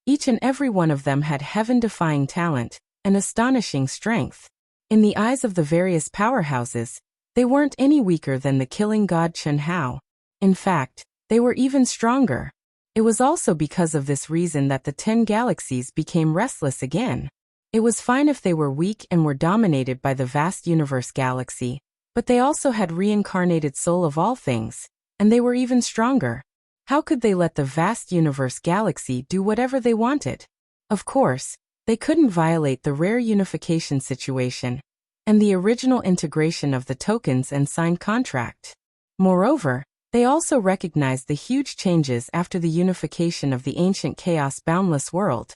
each and every one of them had heaven-defying talent and astonishing strength. In the eyes of the various powerhouses, they weren't any weaker than the killing god Chen Hao. In fact, they were even stronger. It was also because of this reason that the 10 galaxies became restless again. It was fine if they were weak and were dominated by the vast universe galaxy, but they also had reincarnated soul of all things, and they were even stronger. How could they let the vast universe galaxy do whatever they wanted? Of course, they couldn't violate the rare unification situation and the original integration of the tokens and signed contract. Moreover, they also recognized the huge changes after the unification of the ancient chaos-boundless world.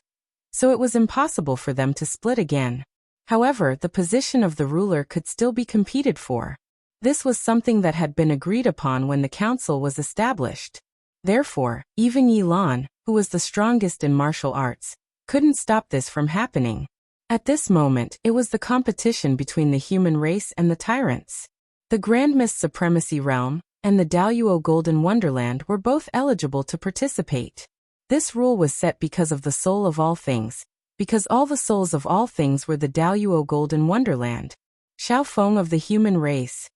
So it was impossible for them to split again. However, the position of the ruler could still be competed for. This was something that had been agreed upon when the council was established. Therefore, even Yi Lan, who was the strongest in martial arts, couldn't stop this from happening. At this moment, it was the competition between the human race and the tyrants. The Grand Mist Supremacy Realm and the Daoyuo Golden Wonderland were both eligible to participate. This rule was set because of the soul of all things, because all the souls of all things were the Daoyuo Golden Wonderland. Xiaofeng of the human race.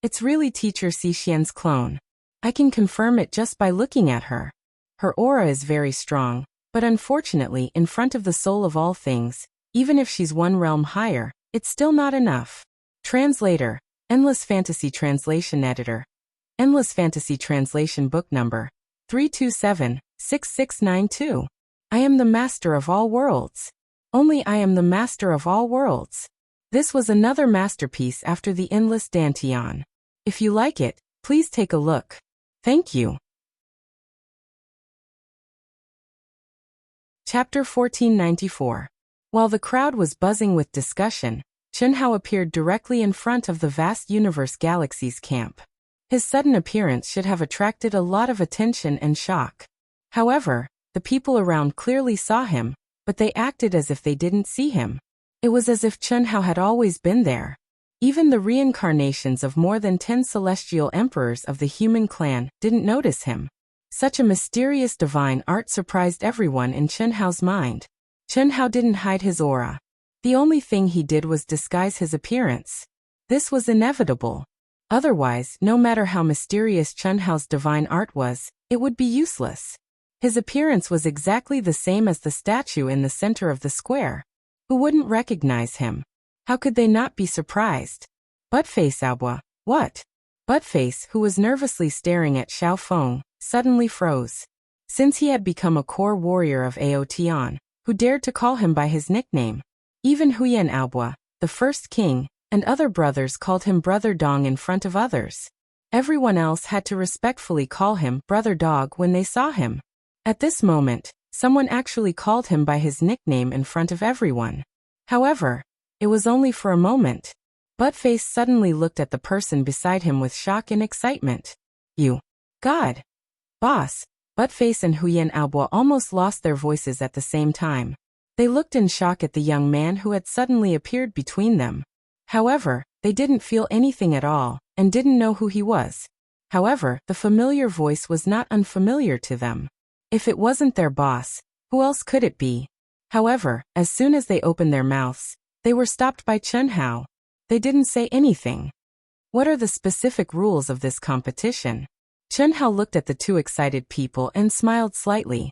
It's really teacher Xixian's clone. I can confirm it just by looking at her. Her aura is very strong, but unfortunately in front of the soul of all things, even if she's one realm higher, it's still not enough. Translator, Endless Fantasy Translation Editor. Endless Fantasy Translation Book Number 327-6692. I am the master of all worlds. Only I am the master of all worlds. This was another masterpiece after the Endless Dantian. If you like it, please take a look. Thank you. Chapter 1494. While the crowd was buzzing with discussion, Chunhao appeared directly in front of the vast universe galaxy's camp. His sudden appearance should have attracted a lot of attention and shock. However, the people around clearly saw him, but they acted as if they didn't see him. It was as if Chunhao had always been there. Even the reincarnations of more than 10 celestial emperors of the human clan didn't notice him. Such a mysterious divine art surprised everyone in Chunhao's mind. Chunhao didn't hide his aura. The only thing he did was disguise his appearance. This was inevitable. Otherwise, no matter how mysterious Chunhao's divine art was, it would be useless. His appearance was exactly the same as the statue in the center of the square. Who wouldn't recognize him? How could they not be surprised? Buttface Aobua, what? Buttface, who was nervously staring at Xiao Feng, suddenly froze. Since he had become a core warrior of Aotian, who dared to call him by his nickname. Even Huyan Aobua, the first king, and other brothers called him Brother Dong in front of others. Everyone else had to respectfully call him Brother Dog when they saw him. At this moment, someone actually called him by his nickname in front of everyone. However, it was only for a moment. Buttface suddenly looked at the person beside him with shock and excitement. You. God. Boss. Buttface and Huyan Aobua almost lost their voices at the same time. They looked in shock at the young man who had suddenly appeared between them. However, they didn't feel anything at all, and didn't know who he was. However, the familiar voice was not unfamiliar to them. If it wasn't their boss, who else could it be? However, as soon as they opened their mouths, they were stopped by Chunhao. They didn't say anything. What are the specific rules of this competition? Chunhao looked at the two excited people and smiled slightly.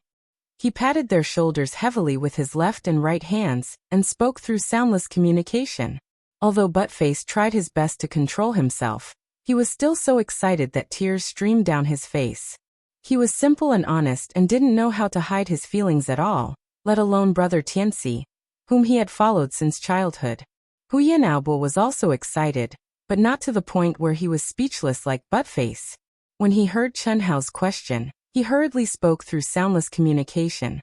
He patted their shoulders heavily with his left and right hands, and spoke through soundless communication. Although Buttface tried his best to control himself, he was still so excited that tears streamed down his face. He was simple and honest and didn't know how to hide his feelings at all, let alone Brother Tianxi, whom he had followed since childhood. Huyan Aobua was also excited, but not to the point where he was speechless like Buttface. When he heard Chunhao's question, he hurriedly spoke through soundless communication.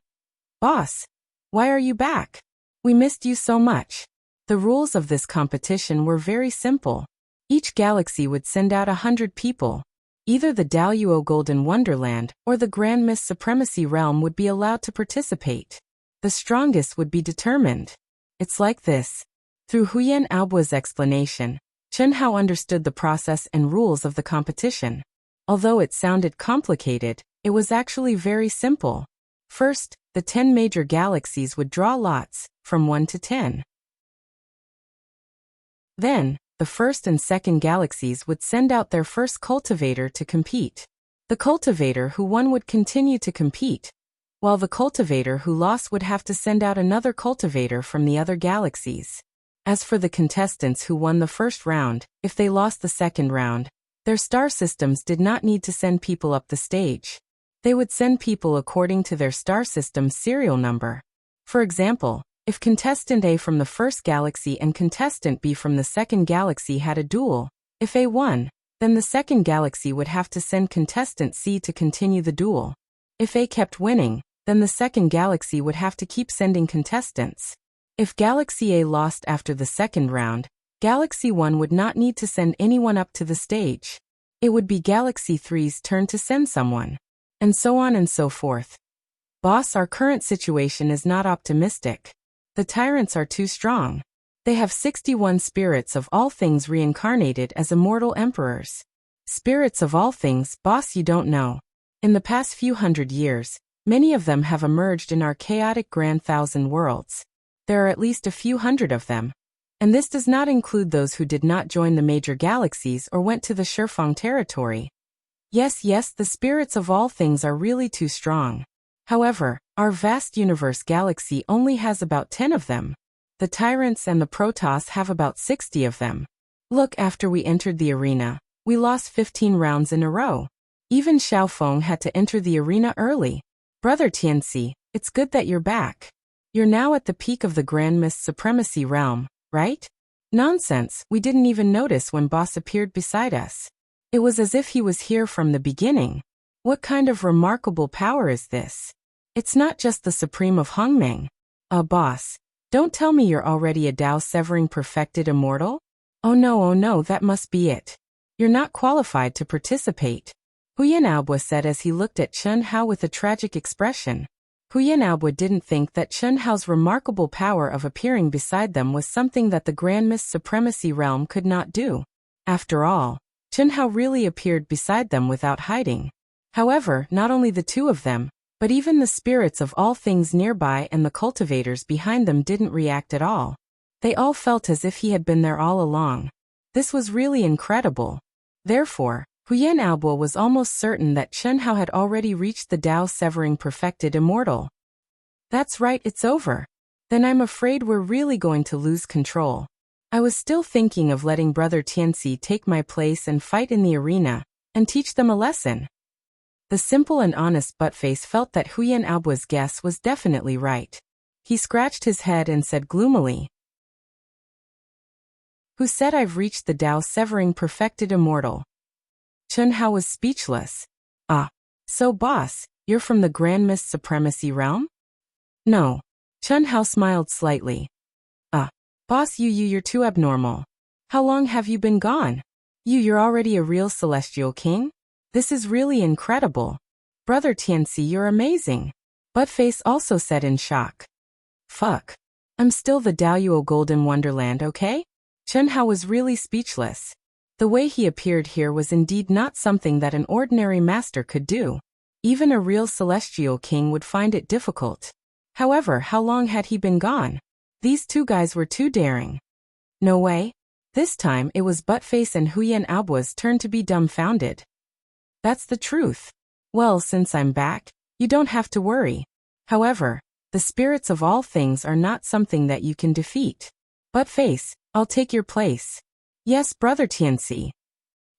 Boss, why are you back? We missed you so much. The rules of this competition were very simple. Each galaxy would send out 100 people. Either the Daluo Golden Wonderland or the Grand Miss Supremacy Realm would be allowed to participate. The strongest would be determined. It's like this. Through Huyan Aobua's explanation, Chunhao understood the process and rules of the competition. Although it sounded complicated, it was actually very simple. First, the 10 major galaxies would draw lots, from 1 to 10. Then, the first and second galaxies would send out their first cultivator to compete. The cultivator who won would continue to compete, while the cultivator who lost would have to send out another cultivator from the other galaxies. As for the contestants who won the first round, if they lost the second round, their star systems did not need to send people up the stage. They would send people according to their star system's serial number. For example, if contestant A from the first galaxy and contestant B from the second galaxy had a duel, if A won, then the second galaxy would have to send contestant C to continue the duel. If A kept winning, then the second galaxy would have to keep sending contestants. If Galaxy A lost after the second round, Galaxy 1 would not need to send anyone up to the stage. It would be Galaxy 3's turn to send someone. And so on and so forth. Boss, our current situation is not optimistic. The tyrants are too strong. They have 61 spirits of all things reincarnated as immortal emperors. Spirits of all things, boss, you don't know. In the past few hundred years, many of them have emerged in our chaotic grand thousand worlds. There are at least a few hundred of them. And this does not include those who did not join the major galaxies or went to the Shifeng territory. Yes, the spirits of all things are really too strong. However, our vast universe galaxy only has about 10 of them. The tyrants and the Protoss have about 60 of them. Look, after we entered the arena, we lost 15 rounds in a row. Even Xiao Feng had to enter the arena early. Brother Tianxi, it's good that you're back. You're now at the peak of the Grand Miss Supremacy Realm, right? Nonsense, we didn't even notice when boss appeared beside us. It was as if he was here from the beginning. What kind of remarkable power is this? It's not just the supreme of Hongmeng. Boss, don't tell me you're already a Dao-severing perfected immortal? Oh no, that must be it. You're not qualified to participate. Huyan Aobo said as he looked at Chen Hao with a tragic expression. Huyan Aobo didn't think that Chen Hao's remarkable power of appearing beside them was something that the Grand Mist Supremacy realm could not do. After all, Chen Hao really appeared beside them without hiding. However, not only the two of them, but even the spirits of all things nearby and the cultivators behind them didn't react at all. They all felt as if he had been there all along. This was really incredible. Therefore, Huyan Aobo was almost certain that Chen Hao had already reached the Dao-severing perfected immortal. That's right, it's over. Then I'm afraid we're really going to lose control. I was still thinking of letting Brother Tianxi take my place and fight in the arena, and teach them a lesson. The simple and honest Buttface felt that Huyan Aobo's guess was definitely right. He scratched his head and said gloomily, "Who said I've reached the Dao-severing perfected immortal?" Chen Hao was speechless. So boss, you're from the Grand Mist Supremacy realm? No. Chen Hao smiled slightly. Boss, you're too abnormal. How long have you been gone? You're already a real celestial king? This is really incredible. Brother Tianxi, you're amazing. Buttface also said in shock. Fuck. I'm still the Daoyuo Golden Wonderland, okay? Chen Hao was really speechless. The way he appeared here was indeed not something that an ordinary master could do. Even a real celestial king would find it difficult. However, how long had he been gone? These two guys were too daring. No way. This time it was Buttface and Huyan Aobo's turn to be dumbfounded. That's the truth. Well, since I'm back, you don't have to worry. However, the spirits of all things are not something that you can defeat. Buttface, I'll take your place. Yes, Brother Tianxi.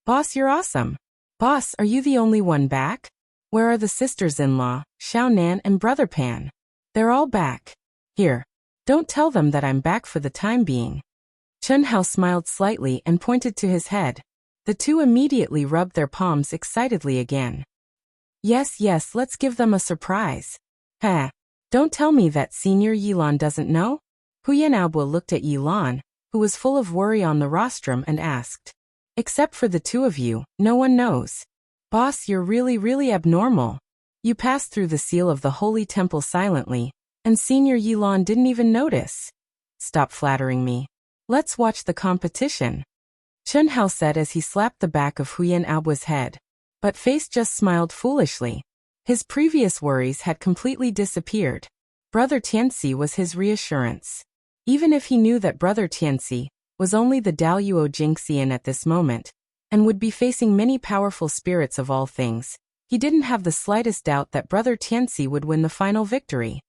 Boss, you're awesome. Boss, are you the only one back? Where are the sisters-in-law, Xiao Nan and Brother Pan? They're all back. Here. Don't tell them that I'm back for the time being. Chen Hao smiled slightly and pointed to his head. The two immediately rubbed their palms excitedly again. Yes, let's give them a surprise. Don't tell me that Senior Yilan doesn't know? Huyan Aobo looked at Yilan, who was full of worry on the rostrum, and asked. Except for the two of you, no one knows. Boss, you're really abnormal. You passed through the seal of the holy temple silently, and Senior Yilan didn't even notice. Stop flattering me. Let's watch the competition. Chen Hao said as he slapped the back of Huyan Aobo's head. But Face just smiled foolishly. His previous worries had completely disappeared. Brother Tianxi was his reassurance. Even if he knew that Brother Tianxi was only the Daoyuo Jingxian at this moment, and would be facing many powerful spirits of all things, he didn't have the slightest doubt that Brother Tianxi would win the final victory.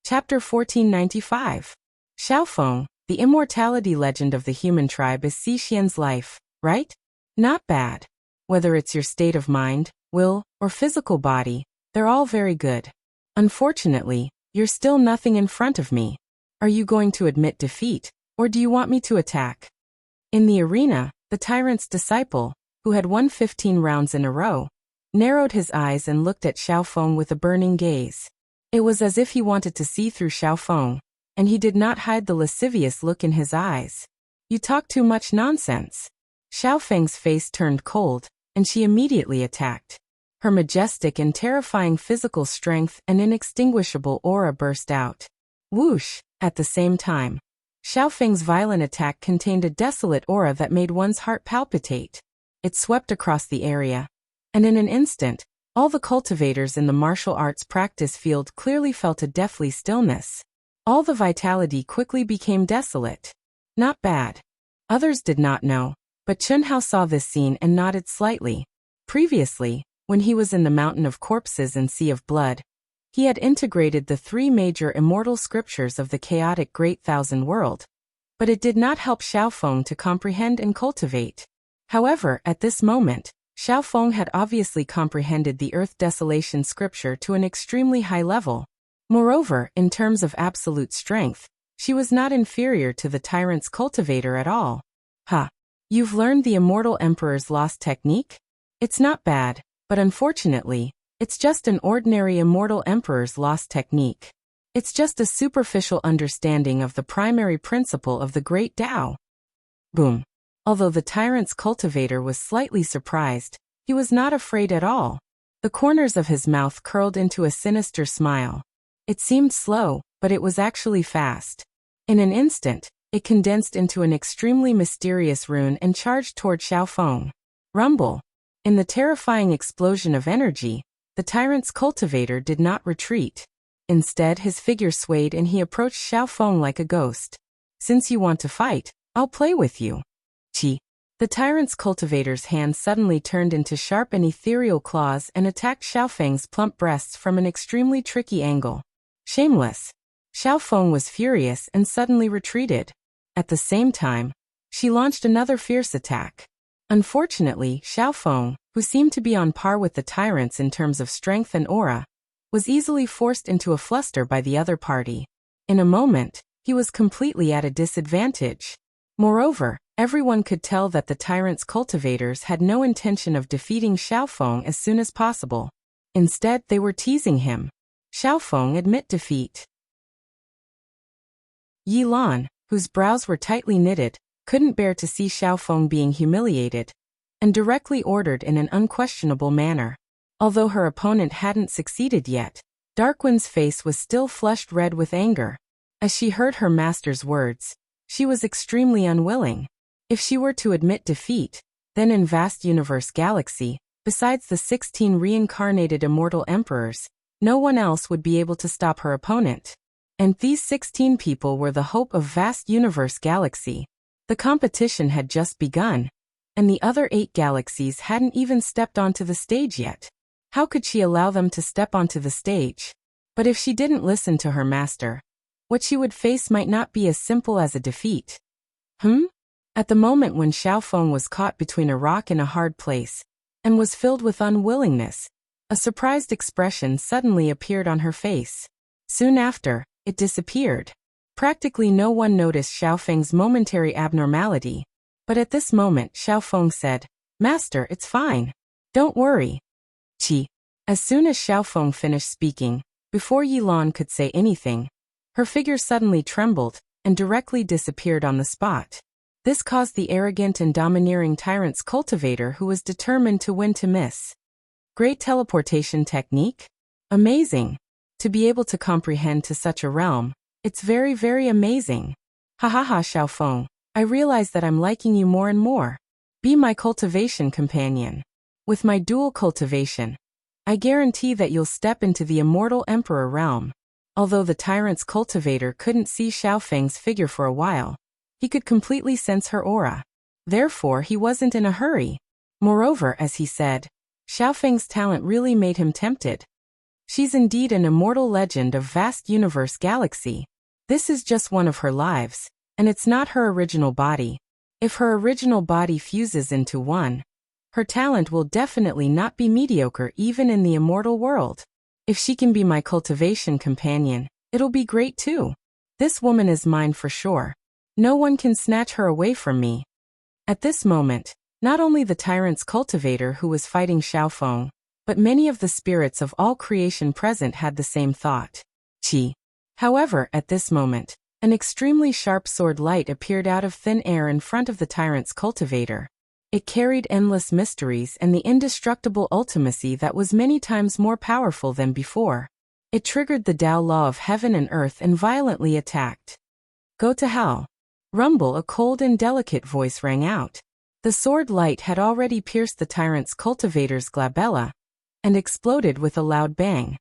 Chapter 1495. Xiaofeng, the immortality legend of the human tribe, is Xixian's life, right? Not bad. Whether it's your state of mind, will, or physical body, they're all very good. Unfortunately, you're still nothing in front of me. Are you going to admit defeat, or do you want me to attack? In the arena, the tyrant's disciple, who had won 15 rounds in a row, narrowed his eyes and looked at Xiaofeng with a burning gaze. It was as if he wanted to see through Xiaofeng, and he did not hide the lascivious look in his eyes. You talk too much nonsense. Xiaofeng's face turned cold, and she immediately attacked. Her majestic and terrifying physical strength and inextinguishable aura burst out. Whoosh! At the same time, Xiaofeng's violent attack contained a desolate aura that made one's heart palpitate. It swept across the area, and in an instant, all the cultivators in the martial arts practice field clearly felt a deathly stillness. All the vitality quickly became desolate. Not bad. Others did not know, but Chen Hao saw this scene and nodded slightly. Previously, when he was in the Mountain of Corpses and Sea of Blood, he had integrated the 3 major immortal scriptures of the chaotic Great Thousand World, but it did not help Xiaofeng to comprehend and cultivate. However, at this moment, Xiaofeng had obviously comprehended the Earth Desolation scripture to an extremely high level. Moreover, in terms of absolute strength, She was not inferior to the tyrant's cultivator at all. Ha! You've learned the immortal emperor's lost technique? It's not bad, but unfortunately, it's just an ordinary immortal emperor's lost technique. It's just a superficial understanding of the primary principle of the great Tao. Boom. Although the tyrant's cultivator was slightly surprised, he was not afraid at all. The corners of his mouth curled into a sinister smile. It seemed slow, but it was actually fast. In an instant, it condensed into an extremely mysterious rune and charged toward Xiaofeng. Rumble. In the terrifying explosion of energy, the tyrant's cultivator did not retreat. Instead, his figure swayed and he approached Xiaofeng like a ghost. Since you want to fight, I'll play with you. Chi. The tyrant's cultivator's hand suddenly turned into sharp and ethereal claws and attacked Xiaofeng's plump breasts from an extremely tricky angle. Shameless. Xiaofeng was furious and suddenly retreated. At the same time, she launched another fierce attack. Unfortunately, Xiaofeng, who seemed to be on par with the tyrants in terms of strength and aura, was easily forced into a fluster by the other party. In a moment, he was completely at a disadvantage. Moreover, everyone could tell that the tyrant's cultivators had no intention of defeating Xiaofeng as soon as possible. Instead, they were teasing him. Xiaofeng admit defeat. Yi Lan, whose brows were tightly knitted, couldn't bear to see Xiaofeng being humiliated, and directly ordered in an unquestionable manner. Although her opponent hadn't succeeded yet, Darkwind's face was still flushed red with anger. As she heard her master's words, she was extremely unwilling. If she were to admit defeat, then in vast universe galaxy, besides the 16 reincarnated immortal emperors, no one else would be able to stop her opponent. And these 16 people were the hope of vast universe galaxy. The competition had just begun, and the other 8 galaxies hadn't even stepped onto the stage yet. How could she allow them to step onto the stage? But if she didn't listen to her master, what she would face might not be as simple as a defeat. At the moment when Xiaofeng was caught between a rock and a hard place, and was filled with unwillingness, a surprised expression suddenly appeared on her face. Soon after, it disappeared. Practically no one noticed Xiaofeng's momentary abnormality, but at this moment Xiaofeng said, "Master, it's fine. Don't worry." Chi. As soon as Xiaofeng finished speaking, before Yi Lan could say anything, her figure suddenly trembled and directly disappeared on the spot. This caused the arrogant and domineering tyrant's cultivator, who was determined to win, to miss. Great teleportation technique? Amazing. To be able to comprehend to such a realm, it's very, very amazing. Ha ha ha, Xiaofeng, I realize that I'm liking you more and more. Be my cultivation companion. With my dual cultivation, I guarantee that you'll step into the immortal emperor realm. Although the tyrant's cultivator couldn't see Xiaofeng's figure for a while, he could completely sense her aura. Therefore, he wasn't in a hurry. Moreover, as he said, Xiaofeng's talent really made him tempted. She's indeed an immortal legend of vast universe galaxy. This is just one of her lives, and it's not her original body. If her original body fuses into one, her talent will definitely not be mediocre even in the immortal world. If she can be my cultivation companion, it'll be great too. This woman is mine for sure. No one can snatch her away from me. At this moment, not only the tyrant's cultivator who was fighting Xiaofeng, but many of the spirits of all creation present had the same thought. Chi. However, at this moment, an extremely sharp sword light appeared out of thin air in front of the tyrant's cultivator. It carried endless mysteries and the indestructible ultimacy that was many times more powerful than before. It triggered the Tao law of heaven and earth and violently attacked. Go to hell. Rumble, a cold and delicate voice rang out. The sword light had already pierced the tyrant's cultivator's glabella, and exploded with a loud bang.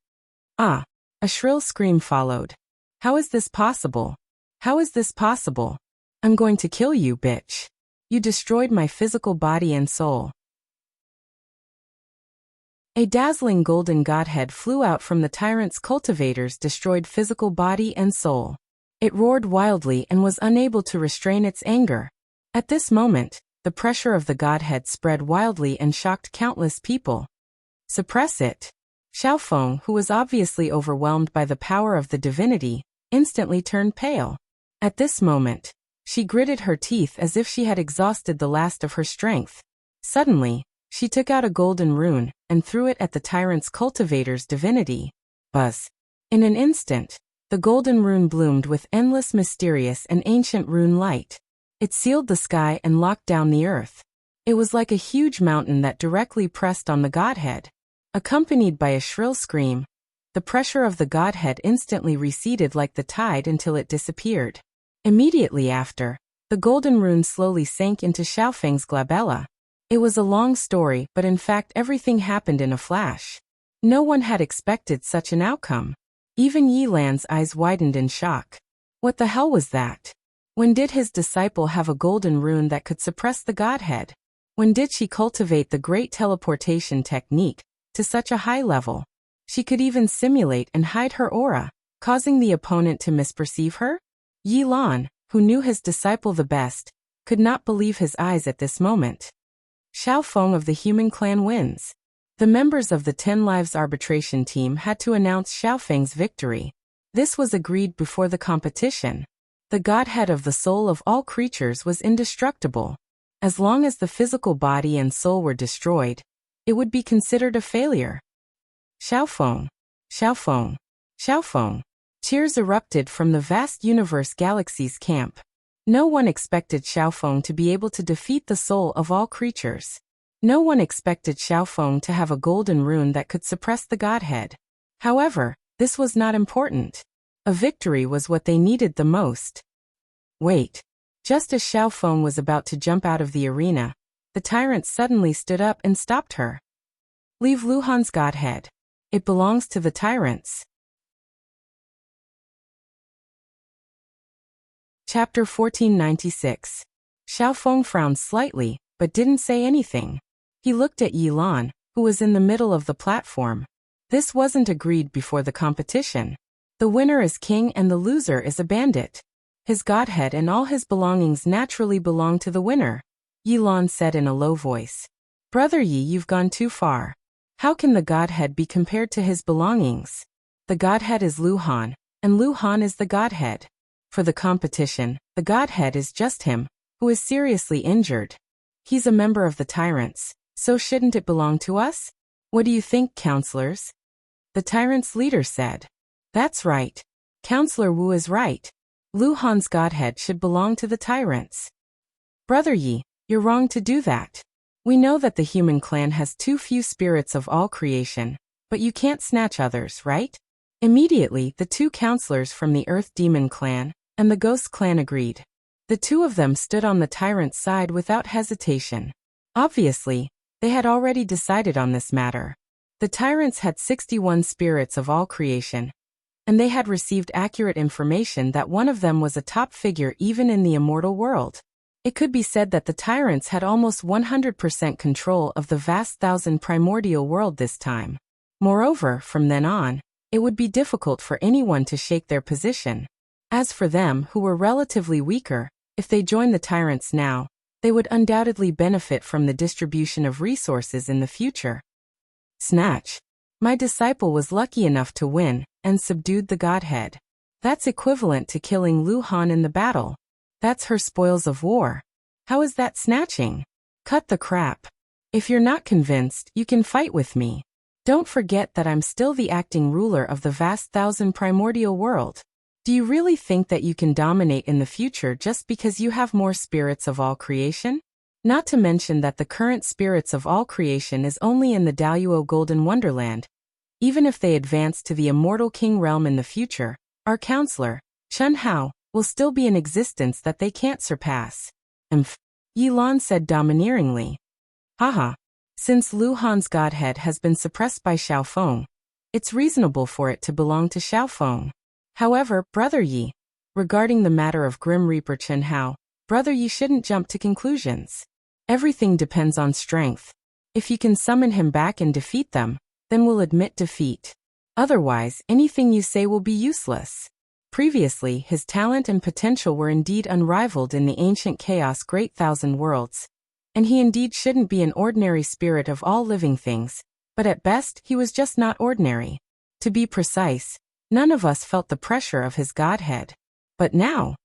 Ah! A shrill scream followed. How is this possible? How is this possible? I'm going to kill you, bitch. You destroyed my physical body and soul. A dazzling golden godhead flew out from the tyrant's cultivator's destroyed physical body and soul. It roared wildly and was unable to restrain its anger. At this moment, the pressure of the godhead spread wildly and shocked countless people. Suppress it. Xiaofeng, who was obviously overwhelmed by the power of the divinity, instantly turned pale. At this moment, she gritted her teeth as if she had exhausted the last of her strength. Suddenly, she took out a golden rune and threw it at the tyrant's cultivator's divinity. Buzz. In an instant, the golden rune bloomed with endless mysterious and ancient rune light. It sealed the sky and locked down the earth. It was like a huge mountain that directly pressed on the godhead. Accompanied by a shrill scream, the pressure of the godhead instantly receded like the tide until it disappeared. Immediately after, the golden rune slowly sank into Xiaofeng's glabella. It was a long story, but in fact everything happened in a flash. No one had expected such an outcome. Even Yi Lan's eyes widened in shock. What the hell was that? When did his disciple have a golden rune that could suppress the godhead? When did she cultivate the great teleportation technique to such a high level? She could even simulate and hide her aura, causing the opponent to misperceive her? Yi Lan, who knew his disciple the best, could not believe his eyes at this moment. Xiaofeng of the human clan wins. The members of the 10 Lives arbitration team had to announce Xiaofeng's victory. This was agreed before the competition. The godhead of the soul of all creatures was indestructible. As long as the physical body and soul were destroyed, it would be considered a failure. Xiaofeng, Xiaofeng, Xiaofeng. Cheers erupted from the vast universe galaxy's camp. No one expected Xiaofeng to be able to defeat the soul of all creatures. No one expected Xiaofeng to have a golden rune that could suppress the godhead. However, this was not important. A victory was what they needed the most. Wait. Just as Xiaofeng was about to jump out of the arena, the tyrant suddenly stood up and stopped her. Leave Luhan's godhead. It belongs to the tyrants. Chapter 1496. Xiaofeng frowned slightly, but didn't say anything. He looked at Yi Lan, who was in the middle of the platform. This wasn't agreed before the competition. The winner is king and the loser is a bandit. His godhead and all his belongings naturally belong to the winner. Yi Lan said in a low voice. Brother Yi, you've gone too far. How can the godhead be compared to his belongings? The godhead is Luhan, and Luhan is the godhead. For the competition, the godhead is just him, who is seriously injured. He's a member of the tyrants, so shouldn't it belong to us? What do you think, counselors? The tyrant's leader said. That's right. Counselor Wu is right. Luhan's godhead should belong to the tyrants. Brother Yi, you're wrong to do that. We know that the human clan has too few spirits of all creation, but you can't snatch others, right? Immediately, the 2 counselors from the Earth Demon clan and the Ghost clan agreed. The 2 of them stood on the tyrant's side without hesitation. Obviously, they had already decided on this matter. The tyrants had 61 spirits of all creation, and they had received accurate information that one of them was a top figure even in the immortal world. It could be said that the tyrants had almost 100% control of the vast thousand primordial world this time. Moreover, from then on, it would be difficult for anyone to shake their position. As for them who were relatively weaker, if they joined the tyrants now, they would undoubtedly benefit from the distribution of resources in the future. Snatch. My disciple was lucky enough to win and subdued the godhead. That's equivalent to killing Luhan in the battle. That's her spoils of war. How is that snatching? Cut the crap. If you're not convinced, you can fight with me. Don't forget that I'm still the acting ruler of the vast thousand primordial world. Do you really think that you can dominate in the future just because you have more spirits of all creation? Not to mention that the current spirits of all creation is only in the Daluo Golden Wonderland. Even if they advance to the Immortal King realm in the future, our counselor, Chun Hao, will still be in existence that they can't surpass. Yi Lan said domineeringly. Haha. Since Luhan's godhead has been suppressed by Xiaofeng, it's reasonable for it to belong to Xiaofeng. However, Brother Yi, regarding the matter of Grim Reaper Chun Hao, Brother Yi shouldn't jump to conclusions. Everything depends on strength. If you can summon him back and defeat them, then we'll admit defeat. Otherwise, anything you say will be useless. Previously, his talent and potential were indeed unrivaled in the ancient chaos Great Thousand Worlds, and he indeed shouldn't be an ordinary spirit of all living things, but at best he was just not ordinary. To be precise, none of us felt the pressure of his godhead. But now,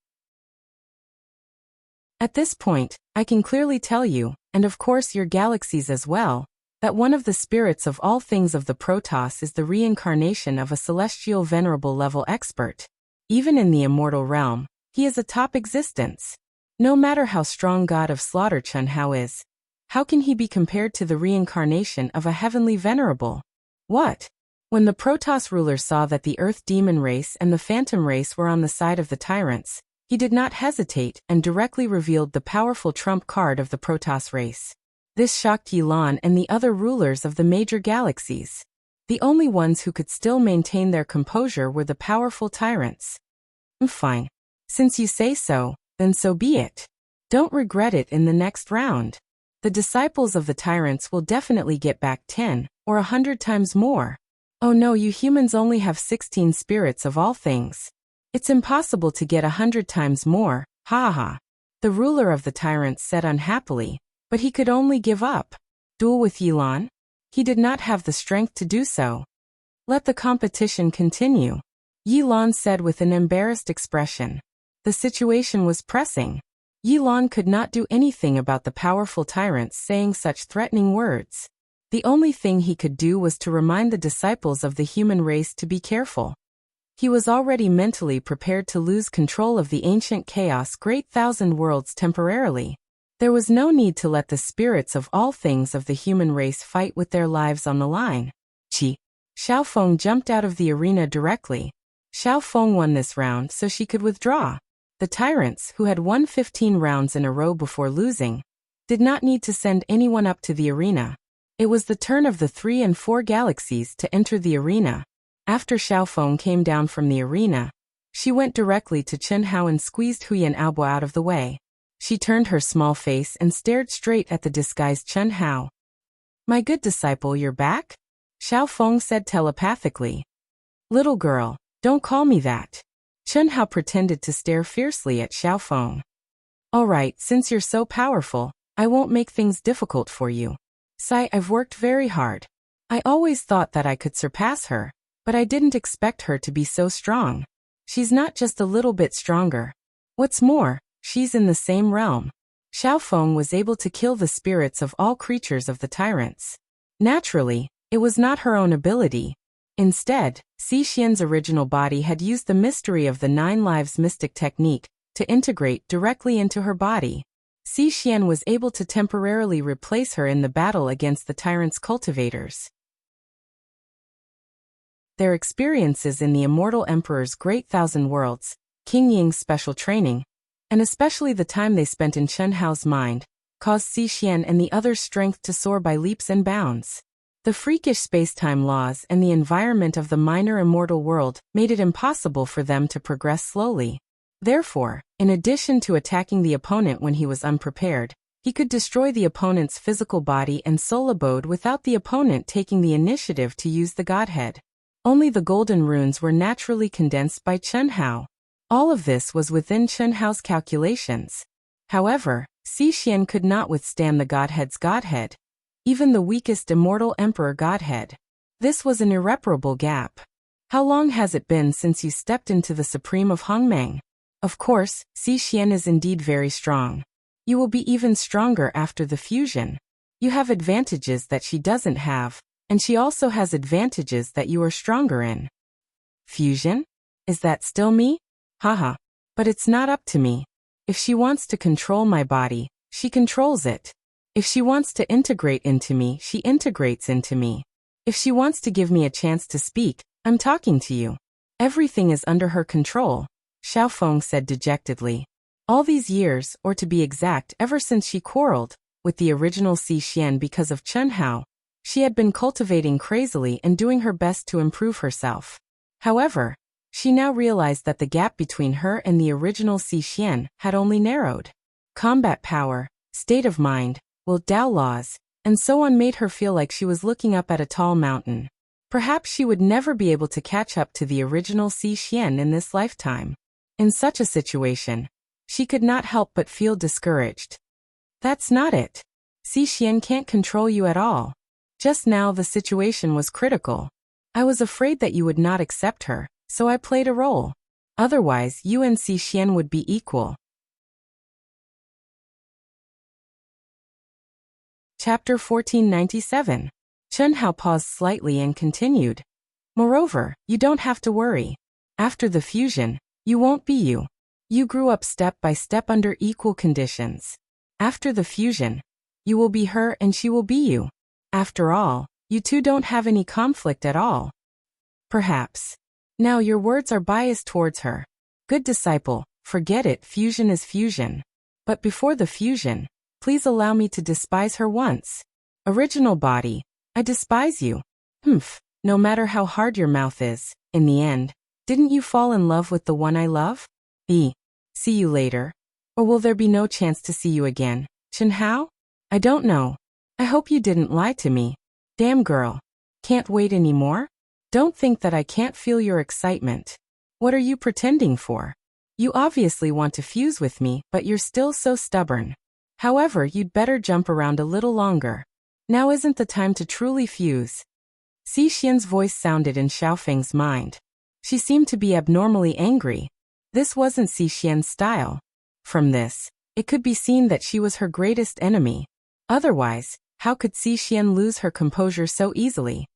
At this point, I can clearly tell you, and of course your galaxies as well, that one of the spirits of all things of the Protoss is the reincarnation of a celestial venerable level expert. Even in the immortal realm, he is a top existence. No matter how strong God of Slaughter Chun Hao is, how can he be compared to the reincarnation of a heavenly venerable? What? When the Protoss ruler saw that the Earth demon race and the Phantom race were on the side of the tyrants, he did not hesitate and directly revealed the powerful trump card of the Protoss race. This shocked Yilan and the other rulers of the major galaxies. The only ones who could still maintain their composure were the powerful tyrants. Fine. Since you say so, then so be it. Don't regret it in the next round. The disciples of the tyrants will definitely get back 10 or 100 times more. Oh no, you humans only have 16 spirits of all things. It's impossible to get 100 times more, ha ha. The ruler of the tyrants said unhappily, but he could only give up. Duel with Yilan? He did not have the strength to do so. Let the competition continue, Yilan said with an embarrassed expression. The situation was pressing. Yilan could not do anything about the powerful tyrants saying such threatening words. The only thing he could do was to remind the disciples of the human race to be careful. He was already mentally prepared to lose control of the ancient chaos Great Thousand Worlds temporarily. There was no need to let the spirits of all things of the human race fight with their lives on the line. Chi. Xiaofeng jumped out of the arena directly. Xiaofeng won this round so she could withdraw. The tyrants, who had won 15 rounds in a row before losing, did not need to send anyone up to the arena. It was the turn of the 3 and 4 galaxies to enter the arena. After Xiaofeng came down from the arena, she went directly to Chen Hao and squeezed Huyan Aobo out of the way. She turned her small face and stared straight at the disguised Chen Hao. My good disciple, you're back? Xiaofeng said telepathically. Little girl, don't call me that. Chen Hao pretended to stare fiercely at Xiaofeng. All right, since you're so powerful, I won't make things difficult for you. Sai, I've worked very hard. I always thought that I could surpass her, but I didn't expect her to be so strong. She's not just a little bit stronger. What's more, she's in the same realm. Xiaofeng was able to kill the spirits of all creatures of the tyrants. Naturally, it was not her own ability. Instead, Xixian's original body had used the mystery of the 9 lives mystic technique to integrate directly into her body. Xixian was able to temporarily replace her in the battle against the tyrant's cultivators. Their experiences in the Immortal Emperor's Great Thousand Worlds, King Ying's special training, and especially the time they spent in Chen Hao's mind, caused Xixian and the others' strength to soar by leaps and bounds. The freakish space-time laws and the environment of the minor immortal world made it impossible for them to progress slowly. Therefore, in addition to attacking the opponent when he was unprepared, he could destroy the opponent's physical body and soul abode without the opponent taking the initiative to use the godhead. Only the golden runes were naturally condensed by Chen Hao. All of this was within Chen Hao's calculations. However, Xixian could not withstand the godhead's godhead, even the weakest immortal emperor godhead. This was an irreparable gap. How long has it been since you stepped into the supreme of Hongmeng? Of course, Xixian is indeed very strong. You will be even stronger after the fusion. You have advantages that she doesn't have, and she also has advantages that you are stronger in. Fusion? Is that still me? Haha. But it's not up to me. If she wants to control my body, she controls it. If she wants to integrate into me, she integrates into me. If she wants to give me a chance to speak, I'm talking to you. Everything is under her control, Xiaofeng said dejectedly. All these years, or to be exact, ever since she quarreled with the original Xixian because of Chen Hao, she had been cultivating crazily and doing her best to improve herself. However, she now realized that the gap between her and the original Xixian had only narrowed. Combat power, state of mind, will Tao laws, and so on made her feel like she was looking up at a tall mountain. Perhaps she would never be able to catch up to the original Xixian in this lifetime. In such a situation, she could not help but feel discouraged. That's not it. Xixian can't control you at all. Just now the situation was critical. I was afraid that you would not accept her, so I played a role. Otherwise, you and Xixian would be equal. Chapter 1497. Chen Hao paused slightly and continued. Moreover, you don't have to worry. After the fusion, you won't be you. You grew up step by step under equal conditions. After the fusion, you will be her and she will be you. After all, you two don't have any conflict at all. Perhaps. Now your words are biased towards her. Good disciple, forget it, fusion is fusion. But before the fusion, please allow me to despise her once. Original body, I despise you. Humph, no matter how hard your mouth is, in the end, didn't you fall in love with the one I love? See you later. Or will there be no chance to see you again, Chen Hao? I don't know. I hope you didn't lie to me. Damn girl. Can't wait anymore? Don't think that I can't feel your excitement. What are you pretending for? You obviously want to fuse with me, but you're still so stubborn. However, you'd better jump around a little longer. Now isn't the time to truly fuse. Xi Xian's voice sounded in Xiaofeng's mind. She seemed to be abnormally angry. This wasn't Xi Xian's style. From this, it could be seen that she was her greatest enemy. Otherwise, how could Xi Xian lose her composure so easily?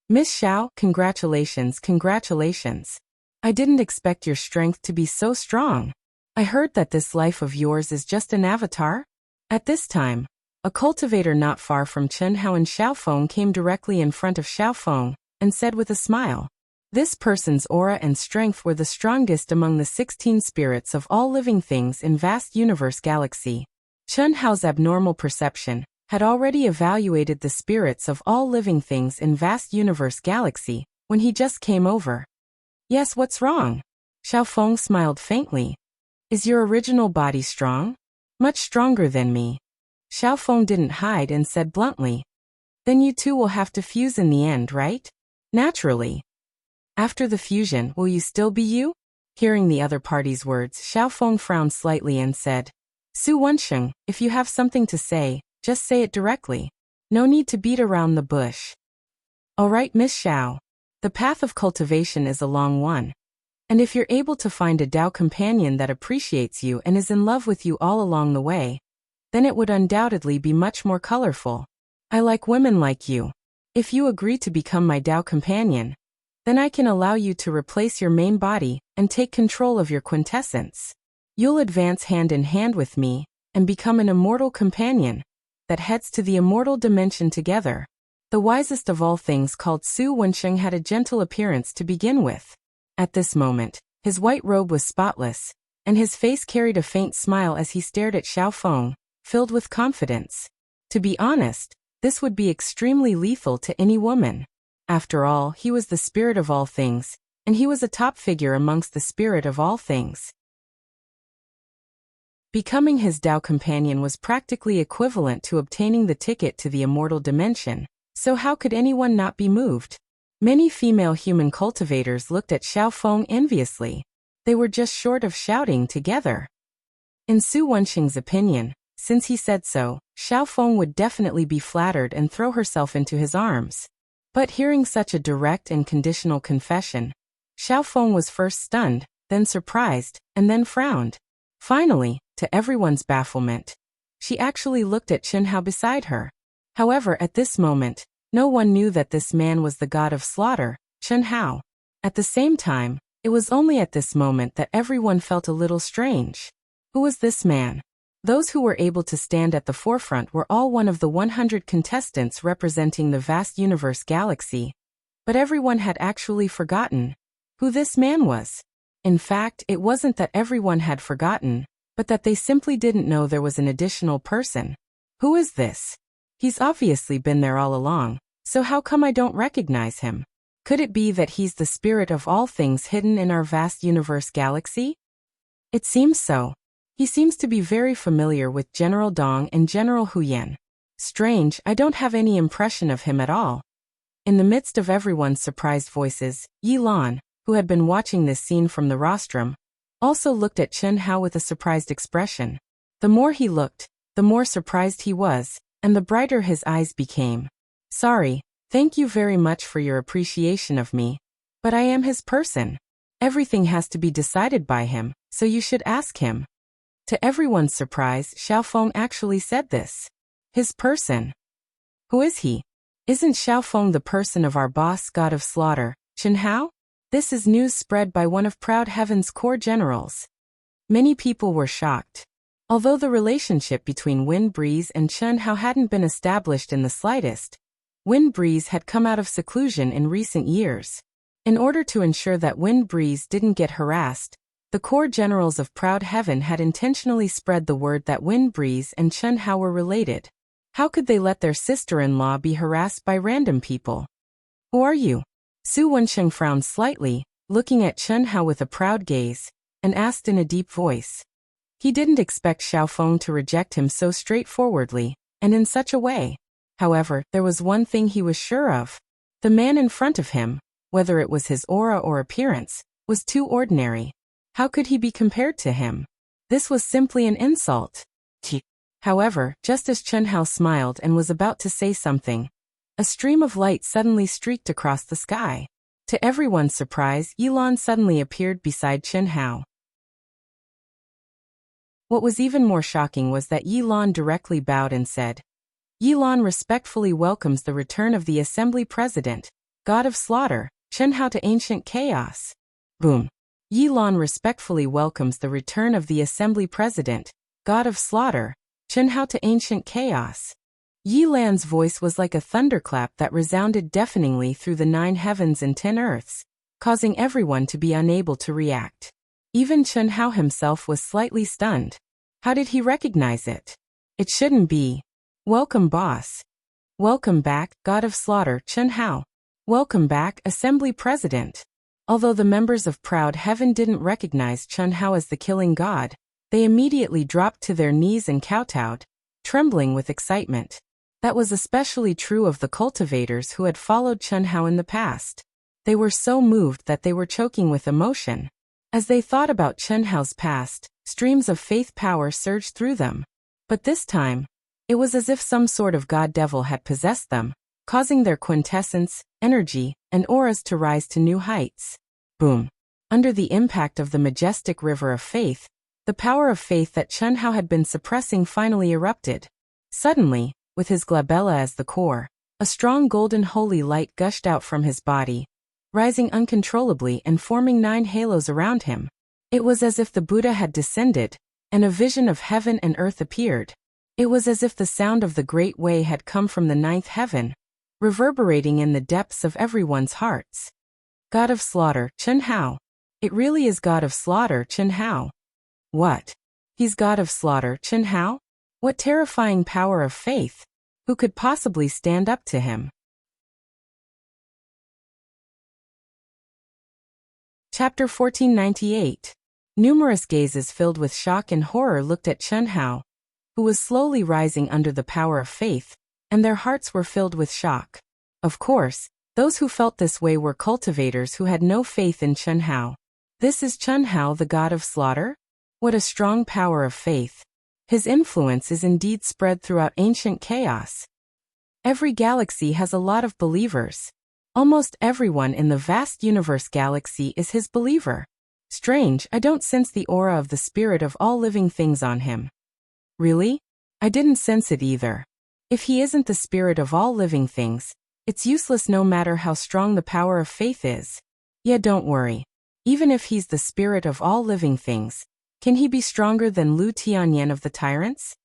Miss Xiao, congratulations, congratulations. I didn't expect your strength to be so strong. I heard that this life of yours is just an avatar? At this time, a cultivator not far from Chen Hao and Xiaofeng came directly in front of Xiaofeng and said with a smile, this person's aura and strength were the strongest among the 16 spirits of all living things in vast universe galaxy. Chen Hao's abnormal perception had already evaluated the spirits of all living things in vast universe galaxy when he just came over. Yes, what's wrong? Xiaofeng smiled faintly. Is your original body strong? Much stronger than me. Xiaofeng didn't hide and said bluntly. Then you two will have to fuse in the end, right? Naturally. After the fusion, will you still be you? Hearing the other party's words, Xiaofeng frowned slightly and said, Su Wensheng, if you have something to say, just say it directly. No need to beat around the bush. All right, Miss Xiao. The path of cultivation is a long one. And if you're able to find a Dao companion that appreciates you and is in love with you all along the way, then it would undoubtedly be much more colorful. I like women like you. If you agree to become my Dao companion, then I can allow you to replace your main body and take control of your quintessence. You'll advance hand in hand with me and become an immortal companion that heads to the immortal dimension together. The wisest of all things called Su Wensheng had a gentle appearance to begin with. At this moment, his white robe was spotless, and his face carried a faint smile as he stared at Xiaofeng, filled with confidence. To be honest, this would be extremely lethal to any woman. After all, he was the spirit of all things, and he was a top figure amongst the spirit of all things. Becoming his Dao companion was practically equivalent to obtaining the ticket to the immortal dimension, so how could anyone not be moved? Many female human cultivators looked at Xiaofeng enviously. They were just short of shouting together. In Su Wensheng's opinion, since he said so, Xiaofeng would definitely be flattered and throw herself into his arms. But hearing such a direct and conditional confession, Xiaofeng was first stunned, then surprised, and then frowned. Finally, to everyone's bafflement, she actually looked at Chen Hao beside her. However, at this moment, no one knew that this man was the god of slaughter, Chen Hao. At the same time, it was only at this moment that everyone felt a little strange. Who was this man? Those who were able to stand at the forefront were all one of the 100 contestants representing the vast universe galaxy. But everyone had actually forgotten who this man was. In fact, it wasn't that everyone had forgotten, but that they simply didn't know there was an additional person. Who is this? He's obviously been there all along, so how come I don't recognize him? Could it be that he's the spirit of all things hidden in our vast universe galaxy? It seems so. He seems to be very familiar with General Dong and General Huyan. Strange, I don't have any impression of him at all. In the midst of everyone's surprised voices, Yi Lan, who had been watching this scene from the rostrum, also looked at Chen Hao with a surprised expression. The more he looked, the more surprised he was, and the brighter his eyes became. Sorry, thank you very much for your appreciation of me, but I am his person. Everything has to be decided by him, so you should ask him. To everyone's surprise, Xiaofeng actually said this. His person. Who is he? Isn't Xiaofeng the person of our boss, god of slaughter, Chen Hao? This is news spread by one of Proud Heaven's core generals. Many people were shocked. Although the relationship between Wind Breeze and Chen Hao hadn't been established in the slightest, Wind Breeze had come out of seclusion in recent years. In order to ensure that Wind Breeze didn't get harassed, the core generals of Proud Heaven had intentionally spread the word that Wind Breeze and Chen Hao were related. How could they let their sister-in-law be harassed by random people? Who are you? Su Wensheng frowned slightly, looking at Chen Hao with a proud gaze, and asked in a deep voice. He didn't expect Xiaofeng to reject him so straightforwardly, and in such a way. However, there was one thing he was sure of. The man in front of him, whether it was his aura or appearance, was too ordinary. How could he be compared to him? This was simply an insult. However, just as Chen Hao smiled and was about to say something, a stream of light suddenly streaked across the sky. To everyone's surprise, Yilan suddenly appeared beside Chen Hao. What was even more shocking was that Yilan directly bowed and said, Yilan respectfully welcomes the return of the Assembly President, God of Slaughter, Chen Hao to Ancient Chaos. Boom. Yilan respectfully welcomes the return of the Assembly President, God of Slaughter, Chen Hao to Ancient Chaos. Yilan's voice was like a thunderclap that resounded deafeningly through the 9 heavens and 10 earths, causing everyone to be unable to react. Even Chen Hao himself was slightly stunned. How did he recognize it? It shouldn't be. Welcome, boss. Welcome back, God of Slaughter, Chen Hao. Welcome back, Assembly President. Although the members of Proud Heaven didn't recognize Chen Hao as the killing god, they immediately dropped to their knees and kowtowed, trembling with excitement. That was especially true of the cultivators who had followed Chen Hao in the past. They were so moved that they were choking with emotion. As they thought about Chen Hao's past, streams of faith power surged through them. But this time, it was as if some sort of god-devil had possessed them, causing their quintessence, energy, and auras to rise to new heights. Boom. Under the impact of the majestic river of faith, the power of faith that Chen Hao had been suppressing finally erupted. Suddenly, with his glabella as the core, a strong golden holy light gushed out from his body, rising uncontrollably and forming 9 halos around him. It was as if the Buddha had descended, and a vision of heaven and earth appeared. It was as if the sound of the Great Way had come from the 9th heaven, reverberating in the depths of everyone's hearts. God of Slaughter, Chen Hao. It really is God of Slaughter, Chen Hao. What? He's God of Slaughter, Chen Hao? What terrifying power of faith! Who could possibly stand up to him? Chapter 1498. Numerous gazes filled with shock and horror looked at Chen Hao, who was slowly rising under the power of faith, and their hearts were filled with shock. Of course, those who felt this way were cultivators who had no faith in Chen Hao. This is Chen Hao, the god of slaughter? What a strong power of faith. His influence is indeed spread throughout ancient chaos. Every galaxy has a lot of believers. Almost everyone in the vast universe galaxy is his believer. Strange, I don't sense the aura of the spirit of all living things on him. Really? I didn't sense it either. If he isn't the spirit of all living things, it's useless no matter how strong the power of faith is. Yeah, don't worry. Even if he's the spirit of all living things, can he be stronger than Lu Tianyan of the Tyrants?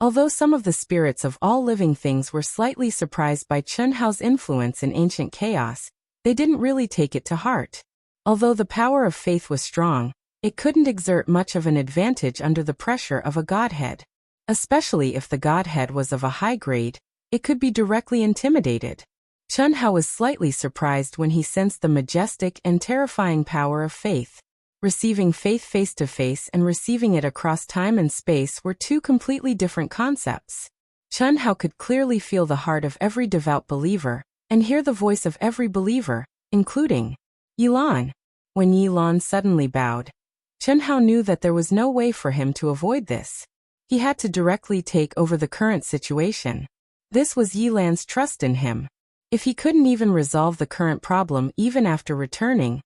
Although some of the spirits of all living things were slightly surprised by Chen Hao's influence in ancient chaos, they didn't really take it to heart. Although the power of faith was strong, it couldn't exert much of an advantage under the pressure of a godhead. Especially if the godhead was of a high grade, it could be directly intimidated. Chen Hao was slightly surprised when he sensed the majestic and terrifying power of faith. Receiving faith face-to-face and receiving it across time and space were two completely different concepts. Chen Hao could clearly feel the heart of every devout believer, and hear the voice of every believer, including Yilan. When Yilan suddenly bowed, Chen Hao knew that there was no way for him to avoid this. He had to directly take over the current situation. This was Yilan's trust in him. If he couldn't even resolve the current problem even after returning,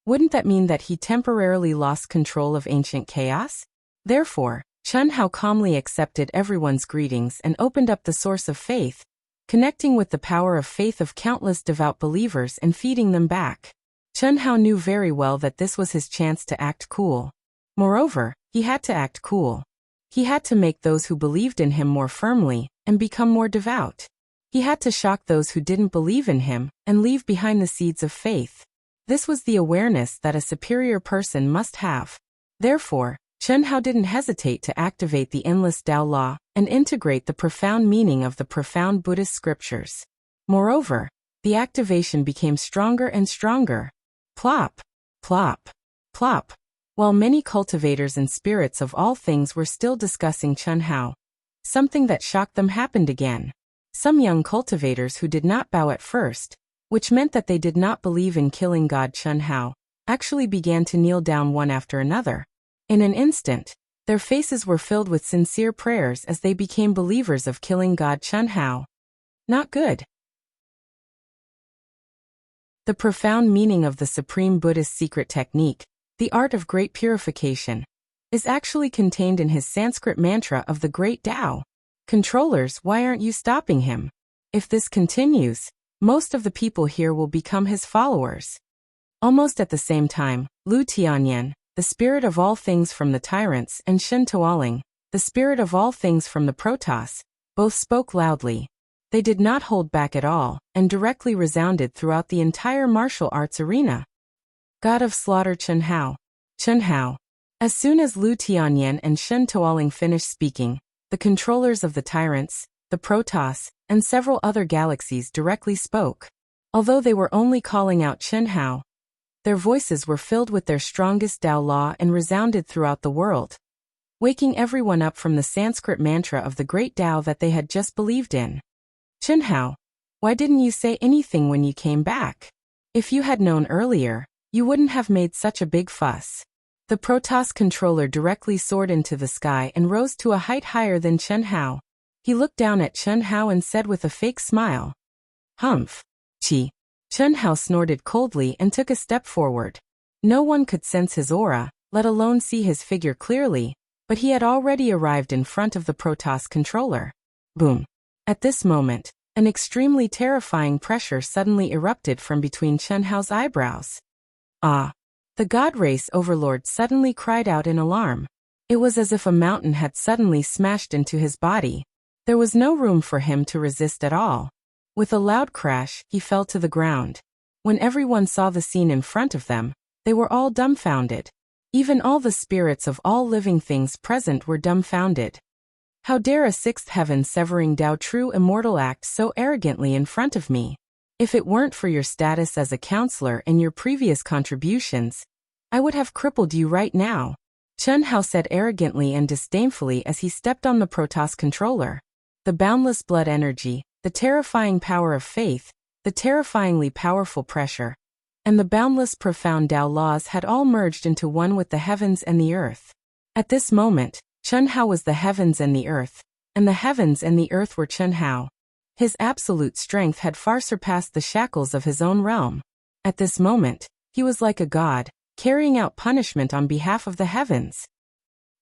wouldn't that mean that he temporarily lost control of ancient chaos? Therefore, Chen Hao calmly accepted everyone's greetings and opened up the source of faith, connecting with the power of faith of countless devout believers and feeding them back. Chen Hao knew very well that this was his chance to act cool. Moreover, he had to act cool. He had to make those who believed in him more firmly and become more devout. He had to shock those who didn't believe in him and leave behind the seeds of faith. This was the awareness that a superior person must have. Therefore, Chen Hao didn't hesitate to activate the endless Tao law and integrate the profound meaning of the profound Buddhist scriptures. Moreover, the activation became stronger and stronger. Plop, plop, plop. While many cultivators and spirits of all things were still discussing Chen Hao, something that shocked them happened again. Some young cultivators who did not bow at first, which meant that they did not believe in killing God Chen Hao, actually began to kneel down one after another. In an instant, their faces were filled with sincere prayers as they became believers of killing God Chen Hao. Not good. The profound meaning of the supreme Buddhist secret technique, the art of great purification, is actually contained in his Sanskrit mantra of the great Tao. Controllers, why aren't you stopping him? If this continues, most of the people here will become his followers. Almost at the same time, Lu Tianyan, the spirit of all things from the tyrants, and Shen Tuoling, the spirit of all things from the Protoss, both spoke loudly. They did not hold back at all, and directly resounded throughout the entire martial arts arena. God of Slaughter Chen Hao. Chen Hao. As soon as Lu Tianyan and Shen Tuoling finished speaking, the controllers of the tyrants, the Protoss, and several other galaxies directly spoke. Although they were only calling out Chen Hao, their voices were filled with their strongest Tao law and resounded throughout the world, waking everyone up from the Sanskrit mantra of the great Tao that they had just believed in. Chen Hao, why didn't you say anything when you came back? If you had known earlier, you wouldn't have made such a big fuss. The Protoss controller directly soared into the sky and rose to a height higher than Chen Hao. He looked down at Chen Hao and said with a fake smile, "Humph. Chi." Chen Hao snorted coldly and took a step forward. No one could sense his aura, let alone see his figure clearly, but he had already arrived in front of the Protoss controller. Boom. At this moment, an extremely terrifying pressure suddenly erupted from between Chen Hao's eyebrows. Ah! The God Race Overlord suddenly cried out in alarm. It was as if a mountain had suddenly smashed into his body. There was no room for him to resist at all. With a loud crash, he fell to the ground. When everyone saw the scene in front of them, they were all dumbfounded. Even all the spirits of all living things present were dumbfounded. How dare a sixth heaven-severing Tao true immortal act so arrogantly in front of me? If it weren't for your status as a counselor and your previous contributions, I would have crippled you right now, Chen Hao said arrogantly and disdainfully as he stepped on the Protoss controller. The boundless blood energy, the terrifying power of faith, the terrifyingly powerful pressure, and the boundless profound Tao laws had all merged into one with the heavens and the earth. At this moment, Chen Hao was the heavens and the earth, and the heavens and the earth were Chen Hao. His absolute strength had far surpassed the shackles of his own realm. At this moment, he was like a god, carrying out punishment on behalf of the heavens.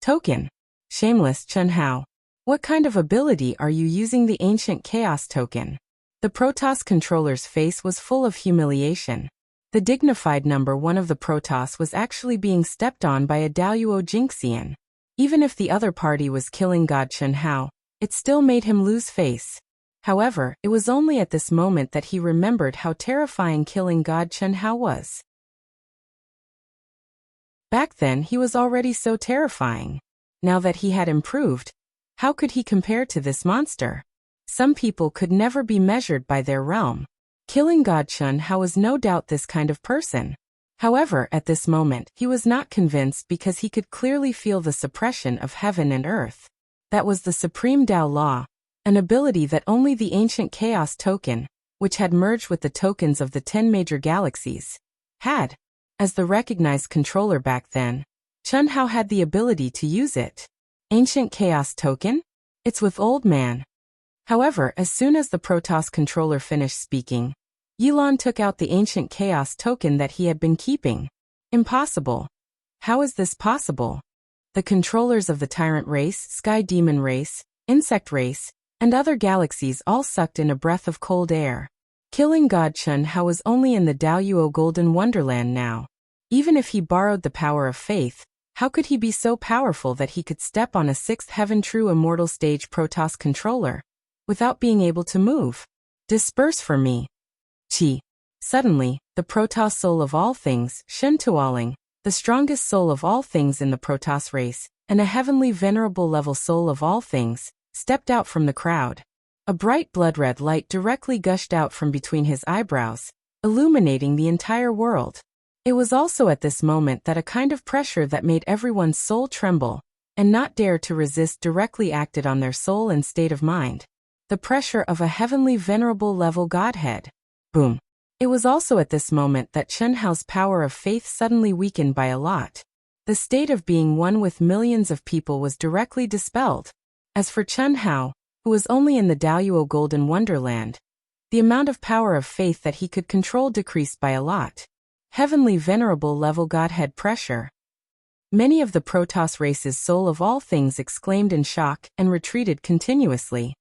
Token. Shameless Chen Hao. What kind of ability are you using the ancient chaos token? The Protoss controller's face was full of humiliation. The dignified number one of the Protoss was actually being stepped on by a Daoyuo Jinxian. Even if the other party was killing God Chen Hao, it still made him lose face. However, it was only at this moment that he remembered how terrifying killing God Chen Hao was. Back then he was already so terrifying. Now that he had improved, how could he compare to this monster? Some people could never be measured by their realm. Killing God Chen Hao was no doubt this kind of person. However, at this moment, he was not convinced because he could clearly feel the suppression of heaven and earth. That was the supreme Tao law, an ability that only the ancient chaos token, which had merged with the tokens of the 10 major galaxies, had. As the recognized controller back then, Chen Hao had the ability to use it. Ancient chaos token? It's with old man. However, as soon as the Protoss controller finished speaking, Yilan took out the ancient chaos token that he had been keeping. Impossible. How is this possible? The controllers of the tyrant race, sky demon race, insect race, and other galaxies all sucked in a breath of cold air. Killing God Chen Hao was only in the Daoyuo Golden Wonderland now. Even if he borrowed the power of faith, how could he be so powerful that he could step on a sixth heaven true immortal stage Protoss controller without being able to move? Disperse for me. Qi. Suddenly, the Protoss soul of all things, Shen Tuoling, the strongest soul of all things in the Protoss race, and a heavenly venerable level soul of all things, stepped out from the crowd. A bright blood-red light directly gushed out from between his eyebrows, illuminating the entire world. It was also at this moment that a kind of pressure that made everyone's soul tremble, and not dare to resist directly acted on their soul and state of mind. The pressure of a heavenly venerable level Godhead. Boom. It was also at this moment that Chen Hao's power of faith suddenly weakened by a lot. The state of being one with millions of people was directly dispelled. As for Chen Hao, who was only in the Daoyuo Golden Wonderland, the amount of power of faith that he could control decreased by a lot. Heavenly venerable level Godhead pressure. Many of the Protoss race's soul of all things exclaimed in shock and retreated continuously.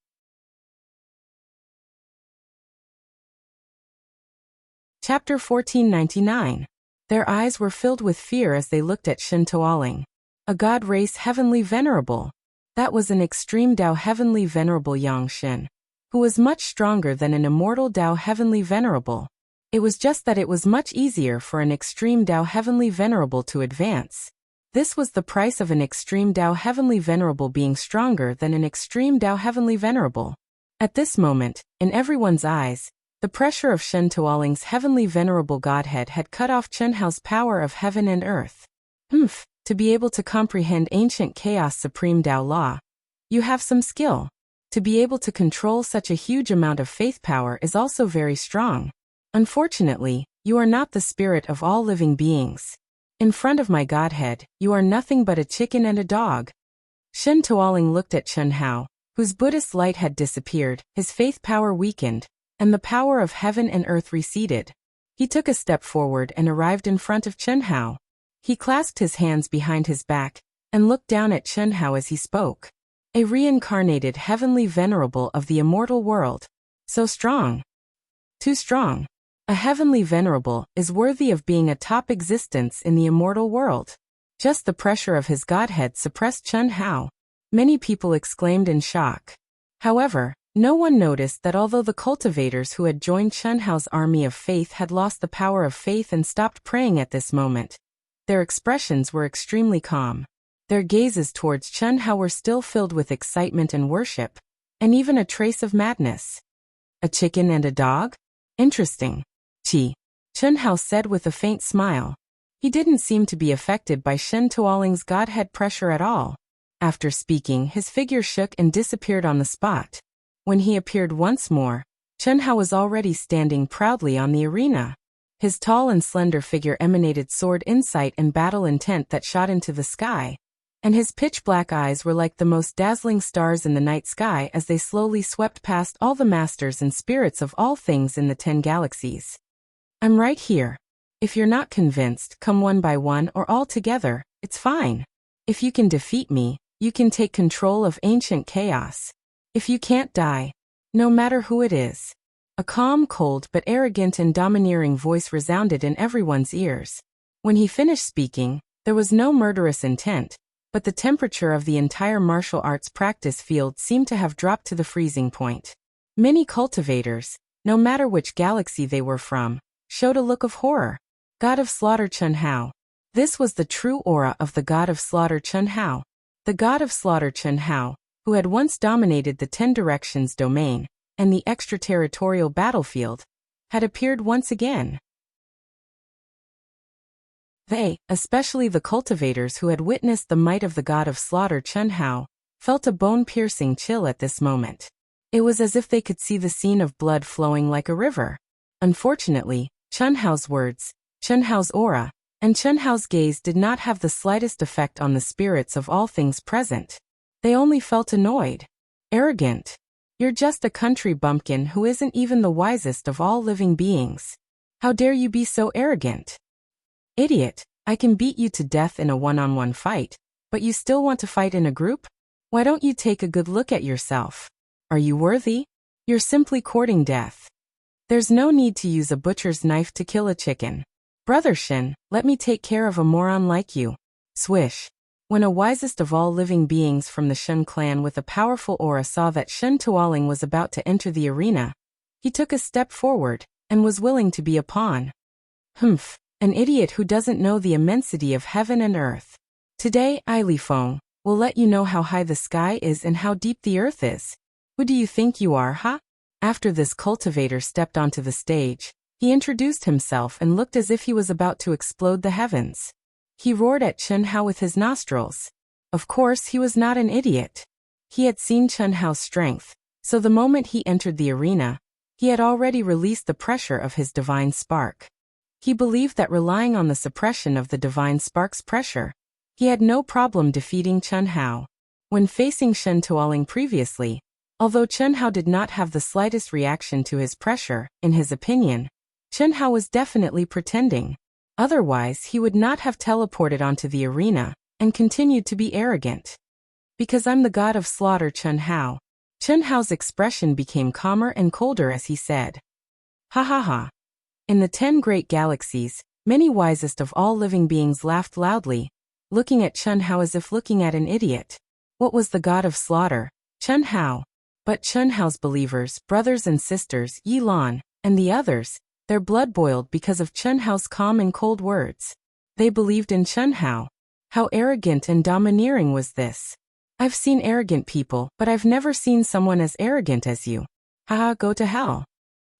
Chapter 1499. Their eyes were filled with fear as they looked at Shen Tuoling. A god race heavenly venerable. That was an extreme Dao heavenly venerable Yang Shen, who was much stronger than an immortal Dao heavenly venerable. It was just that it was much easier for an extreme Dao heavenly venerable to advance. This was the price of an extreme Dao heavenly venerable being stronger than an extreme Dao heavenly venerable. At this moment, in everyone's eyes, the pressure of Shen Tuoling's heavenly venerable Godhead had cut off Chen Hao's power of heaven and earth. To be able to comprehend ancient chaos supreme Dao law, you have some skill. To be able to control such a huge amount of faith power is also very strong. Unfortunately, you are not the spirit of all living beings. In front of my Godhead, you are nothing but a chicken and a dog. Shen Tuoling looked at Chen Hao, whose Buddhist light had disappeared, his faith power weakened, and the power of heaven and earth receded. He took a step forward and arrived in front of Chen Hao. He clasped his hands behind his back and looked down at Chen Hao as he spoke. A reincarnated heavenly venerable of the immortal world. So strong. Too strong. A heavenly venerable is worthy of being a top existence in the immortal world. Just the pressure of his Godhead suppressed Chen Hao. Many people exclaimed in shock. However, no one noticed that although the cultivators who had joined Chen Hao's army of faith had lost the power of faith and stopped praying at this moment, their expressions were extremely calm. Their gazes towards Chen Hao were still filled with excitement and worship, and even a trace of madness. A chicken and a dog? Interesting. Qi. Chen Hao said with a faint smile. He didn't seem to be affected by Shen Tuoling's Godhead pressure at all. After speaking, his figure shook and disappeared on the spot. When he appeared once more, Chen Hao was already standing proudly on the arena. His tall and slender figure emanated sword insight and battle intent that shot into the sky, and his pitch-black eyes were like the most dazzling stars in the night sky as they slowly swept past all the masters and spirits of all things in the 10 galaxies. I'm right here. If you're not convinced, come one by one or all together, it's fine. If you can defeat me, you can take control of ancient chaos. If you can't die, no matter who it is. A calm, cold but arrogant and domineering voice resounded in everyone's ears. When he finished speaking, there was no murderous intent, but the temperature of the entire martial arts practice field seemed to have dropped to the freezing point. Many cultivators, no matter which galaxy they were from, showed a look of horror. God of Slaughter Chen Hao. This was the true aura of the God of Slaughter Chen Hao. The God of Slaughter Chen Hao, who had once dominated the 10 Directions domain and the extraterritorial battlefield, had appeared once again. They, especially the cultivators who had witnessed the might of the God of Slaughter Chen Hao, felt a bone-piercing chill at this moment. It was as if they could see the scene of blood flowing like a river. Unfortunately, Chen Hao's words, Chen Hao's aura, and Chen Hao's gaze did not have the slightest effect on the spirits of all things present. They only felt annoyed. Arrogant. You're just a country bumpkin who isn't even the wisest of all living beings. How dare you be so arrogant? Idiot, I can beat you to death in a one-on-one fight, but you still want to fight in a group? Why don't you take a good look at yourself? Are you worthy? You're simply courting death. There's no need to use a butcher's knife to kill a chicken. Brother Shin, let me take care of a moron like you. Swish. When a wisest of all living beings from the Shen clan with a powerful aura saw that Shen Tuoling was about to enter the arena, he took a step forward and was willing to be a pawn. Humph, an idiot who doesn't know the immensity of heaven and earth. Today, I, Li Feng, will let you know how high the sky is and how deep the earth is. Who do you think you are, huh? After this cultivator stepped onto the stage, he introduced himself and looked as if he was about to explode the heavens. He roared at Chen Hao with his nostrils. Of course, he was not an idiot. He had seen Chen Hao's strength, so the moment he entered the arena, he had already released the pressure of his divine spark. He believed that relying on the suppression of the divine spark's pressure, he had no problem defeating Chen Hao. When facing Shen Tuoling previously, although Chen Hao did not have the slightest reaction to his pressure, in his opinion, Chen Hao was definitely pretending. Otherwise, he would not have teleported onto the arena and continued to be arrogant. Because I'm the god of slaughter, Chen Hao's expression became calmer and colder as he said, "Ha ha ha." In the 10 great galaxies, many wisest of all living beings laughed loudly, looking at Chen Hao as if looking at an idiot. What was the god of slaughter? Chen Hao. But Chen Hao's believers, brothers and sisters, Yi Lan, and the others, their blood boiled because of Chen Hao's calm and cold words. They believed in Chen Hao. How arrogant and domineering was this? I've seen arrogant people, but I've never seen someone as arrogant as you. Haha, go to hell.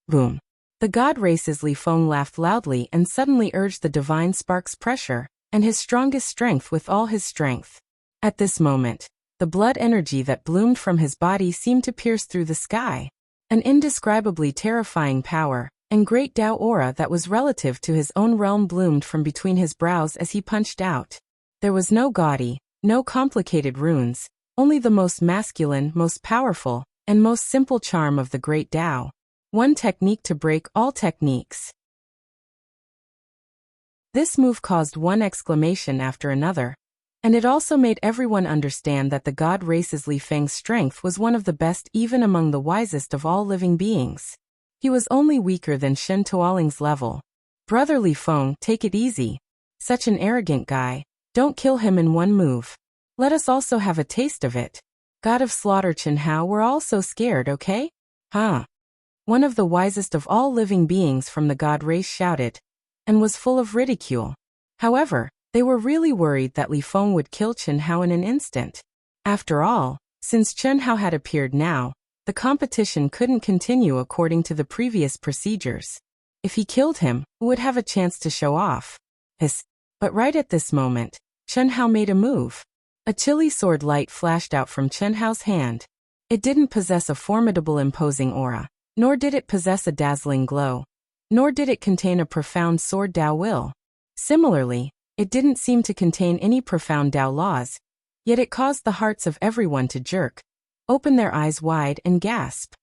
Boom. The god race's Li Feng laughed loudly and suddenly urged the divine spark's pressure and his strongest strength with all his strength. At this moment, the blood energy that bloomed from his body seemed to pierce through the sky. An indescribably terrifying power and great Tao aura that was relative to his own realm bloomed from between his brows as he punched out. There was no gaudy, no complicated runes, only the most masculine, most powerful, and most simple charm of the great Tao. One technique to break all techniques. This move caused one exclamation after another, and it also made everyone understand that the god race's Li Feng's strength was one of the best even among the wisest of all living beings. He was only weaker than Shen Tuoling's level. Brother Li Feng, take it easy. Such an arrogant guy, don't kill him in one move. Let us also have a taste of it. God of slaughter Chen Hao, we're all so scared, okay? Huh? One of the wisest of all living beings from the god race shouted, and was full of ridicule. However, they were really worried that Li Feng would kill Chen Hao in an instant. After all, since Chen Hao had appeared now, the competition couldn't continue according to the previous procedures. If he killed him, who would have a chance to show off? Hiss. But right at this moment, Chen Hao made a move. A chilly sword light flashed out from Chen Hao's hand. It didn't possess a formidable imposing aura, nor did it possess a dazzling glow, nor did it contain a profound sword Tao will. Similarly, it didn't seem to contain any profound Tao laws, yet it caused the hearts of everyone to jerk, open their eyes wide and gasp.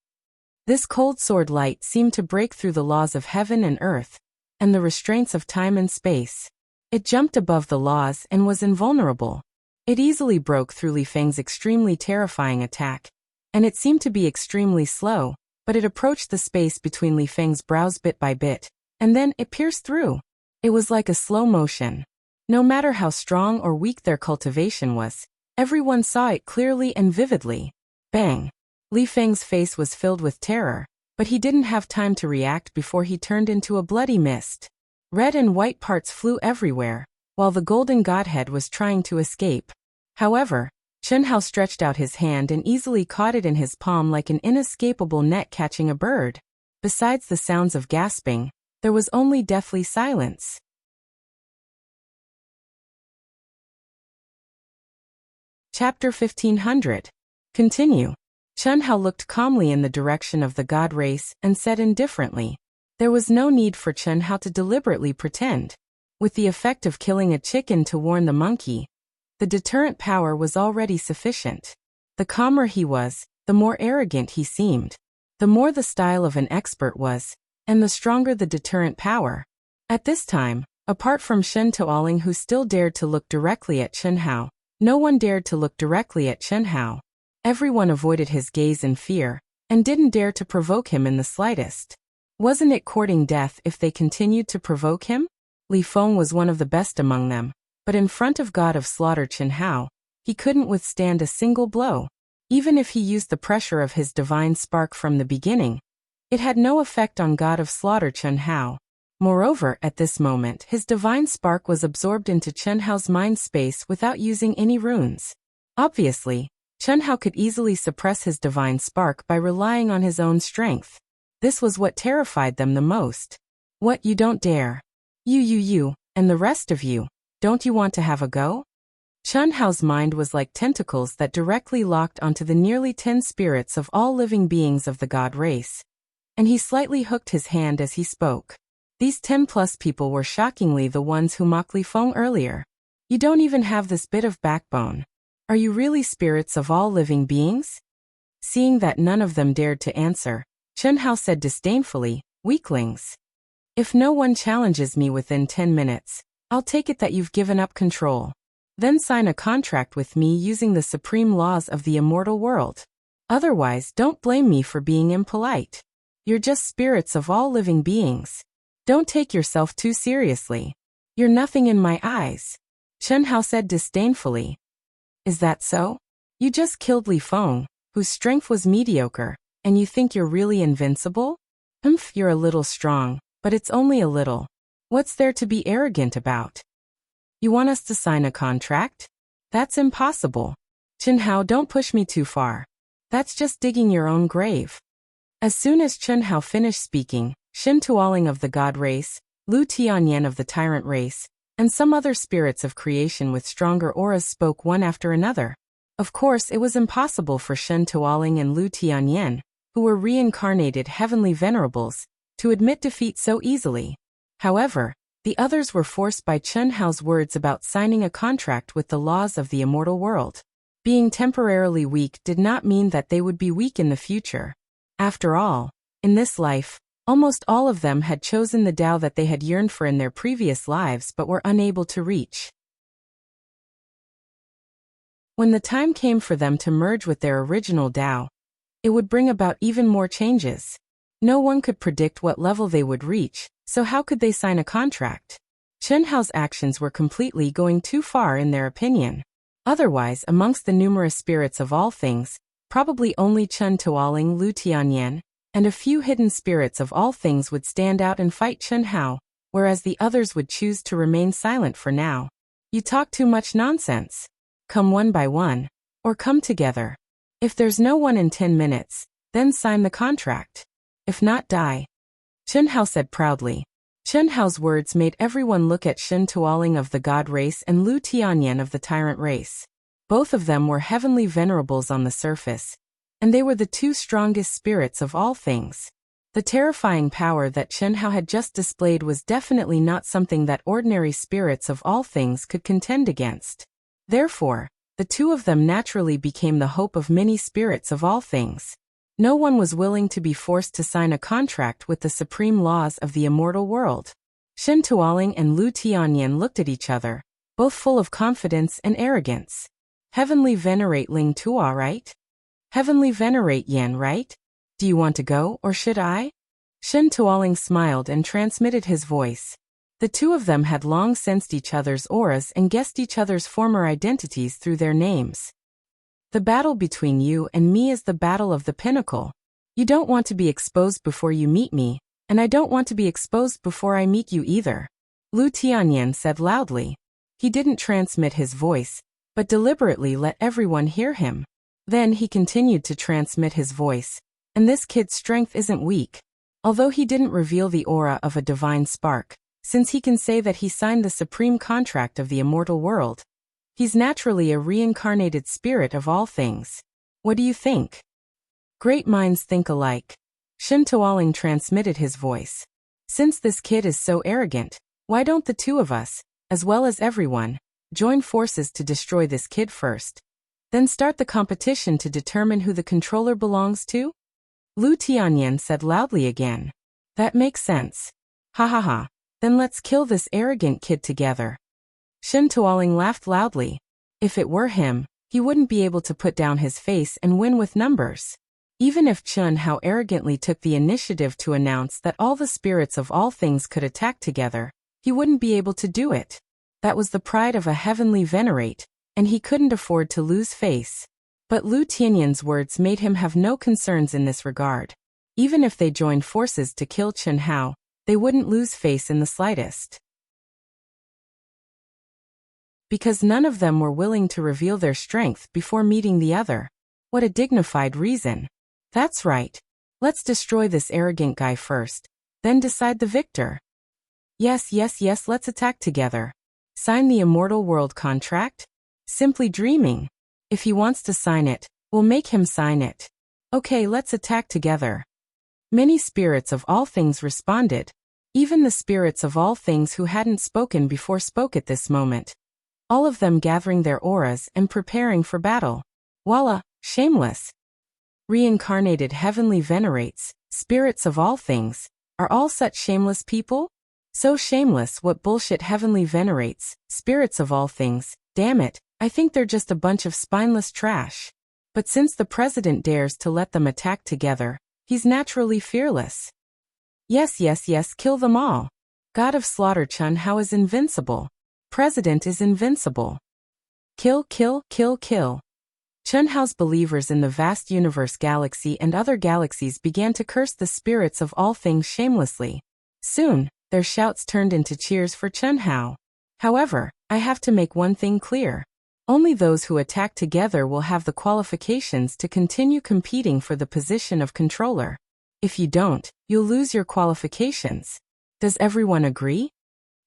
This cold sword light seemed to break through the laws of heaven and earth, and the restraints of time and space. It jumped above the laws and was invulnerable. It easily broke through Li Feng's extremely terrifying attack, and it seemed to be extremely slow, but it approached the space between Li Feng's brows bit by bit, and then it pierced through. It was like a slow motion. No matter how strong or weak their cultivation was, everyone saw it clearly and vividly. Bang! Li Feng's face was filled with terror, but he didn't have time to react before he turned into a bloody mist. Red and white parts flew everywhere, while the golden godhead was trying to escape. However, Chen Hao stretched out his hand and easily caught it in his palm like an inescapable net catching a bird. Besides the sounds of gasping, there was only deathly silence. Chapter 1500. Continue. Chen Hao looked calmly in the direction of the god race and said indifferently, there was no need for Chen Hao to deliberately pretend. With the effect of killing a chicken to warn the monkey, the deterrent power was already sufficient. The calmer he was, the more arrogant he seemed. The more the style of an expert was, and the stronger the deterrent power. At this time, apart from Shen Tuoling who still dared to look directly at Chen Hao, no one dared to look directly at Chen Hao. Everyone avoided his gaze in fear, and didn't dare to provoke him in the slightest. Wasn't it courting death if they continued to provoke him? Li Feng was one of the best among them, but in front of God of Slaughter Chen Hao, he couldn't withstand a single blow. Even if he used the pressure of his divine spark from the beginning, it had no effect on God of Slaughter Chen Hao. Moreover, at this moment, his divine spark was absorbed into Chen Hao's mind space without using any runes. Obviously, Chen Hao could easily suppress his divine spark by relying on his own strength. This was what terrified them the most. What, you don't dare? You, and the rest of you, don't you want to have a go? Chen Hao's mind was like tentacles that directly locked onto the nearly 10 spirits of all living beings of the god race. And he slightly hooked his hand as he spoke. These 10+ people were shockingly the ones who mocked Li Feng earlier. You don't even have this bit of backbone. Are you really spirits of all living beings? Seeing that none of them dared to answer, Chen Hao said disdainfully, weaklings. If no one challenges me within 10 minutes, I'll take it that you've given up control. Then sign a contract with me using the supreme laws of the immortal world. Otherwise, don't blame me for being impolite. You're just spirits of all living beings. Don't take yourself too seriously. You're nothing in my eyes. Chen Hao said disdainfully. Is that so? You just killed Li Feng, whose strength was mediocre, and you think you're really invincible? You're a little strong, but it's only a little. What's there to be arrogant about? You want us to sign a contract? That's impossible. Chen Hao, don't push me too far. That's just digging your own grave. As soon as Chen Hao finished speaking, Shin Tuoling of the god race, Lu Tianyan of the tyrant race, and some other spirits of creation with stronger auras spoke one after another. Of course, it was impossible for Shin Tuoling and Lu Tianyan, who were reincarnated heavenly venerables, to admit defeat so easily. However, the others were forced by Chen Hao's words about signing a contract with the laws of the immortal world. Being temporarily weak did not mean that they would be weak in the future. After all, in this life, almost all of them had chosen the Tao that they had yearned for in their previous lives but were unable to reach. When the time came for them to merge with their original Tao, it would bring about even more changes. No one could predict what level they would reach, so how could they sign a contract? Chen Hao's actions were completely going too far in their opinion. Otherwise, amongst the numerous spirits of all things, probably only Chen Tuoling, Lu Tianyan, and a few hidden spirits of all things would stand out and fight Chen Hao, whereas the others would choose to remain silent for now. You talk too much nonsense. Come one by one, or come together. If there's no one in 10 minutes, then sign the contract. If not, die. Chen Hao said proudly. Chen Hao's words made everyone look at Shin Tuoling of the god race and Lu Tianyan of the tyrant race. Both of them were heavenly venerables on the surface, and they were the two strongest spirits of all things. The terrifying power that Chen Hao had just displayed was definitely not something that ordinary spirits of all things could contend against. Therefore, the two of them naturally became the hope of many spirits of all things. No one was willing to be forced to sign a contract with the supreme laws of the immortal world. Shin Tuoling and Lu Tianyan looked at each other, both full of confidence and arrogance. Heavenly venerate Ling Tua, right? Heavenly venerate Yan, right? Do you want to go, or should I? Shin Tuoling smiled and transmitted his voice. The two of them had long sensed each other's auras and guessed each other's former identities through their names. The battle between you and me is the battle of the pinnacle. You don't want to be exposed before you meet me, and I don't want to be exposed before I meet you either. Lu Tianyan said loudly. He didn't transmit his voice, but deliberately let everyone hear him. Then he continued to transmit his voice, and this kid's strength isn't weak. Although he didn't reveal the aura of a divine spark, since he can say that he signed the supreme contract of the immortal world, he's naturally a reincarnated spirit of all things. What do you think? Great minds think alike. Shin Tuoling transmitted his voice. Since this kid is so arrogant, why don't the two of us, as well as everyone, join forces to destroy this kid first? Then start the competition to determine who the controller belongs to? Lu Tianyan said loudly again. That makes sense. Ha ha ha. Then let's kill this arrogant kid together. Shin Tuoling laughed loudly. If it were him, he wouldn't be able to put down his face and win with numbers. Even if Chen Hao arrogantly took the initiative to announce that all the spirits of all things could attack together, he wouldn't be able to do it. That was the pride of a heavenly venerate, and he couldn't afford to lose face. But Lu Tianyan's words made him have no concerns in this regard. Even if they joined forces to kill Chen Hao, they wouldn't lose face in the slightest. Because none of them were willing to reveal their strength before meeting the other. What a dignified reason. That's right. Let's destroy this arrogant guy first, then decide the victor. Yes, let's attack together. Sign the immortal world contract? Simply dreaming. If he wants to sign it, we'll make him sign it. Okay, let's attack together. Many spirits of all things responded. Even the spirits of all things who hadn't spoken before spoke at this moment. All of them gathering their auras and preparing for battle. Voila, shameless. Reincarnated heavenly venerates, spirits of all things, are all such shameless people? So shameless, what bullshit heavenly venerates, spirits of all things, damn it, I think they're just a bunch of spineless trash. But since the president dares to let them attack together, he's naturally fearless. Yes, kill them all. God of Slaughter Chen Hao is invincible. President is invincible. Kill. Chen Hao's believers in the vast universe galaxy and other galaxies began to curse the spirits of all things shamelessly. Soon, their shouts turned into cheers for Chen Hao. However, I have to make one thing clear. Only those who attack together will have the qualifications to continue competing for the position of controller. If you don't, you'll lose your qualifications. Does everyone agree?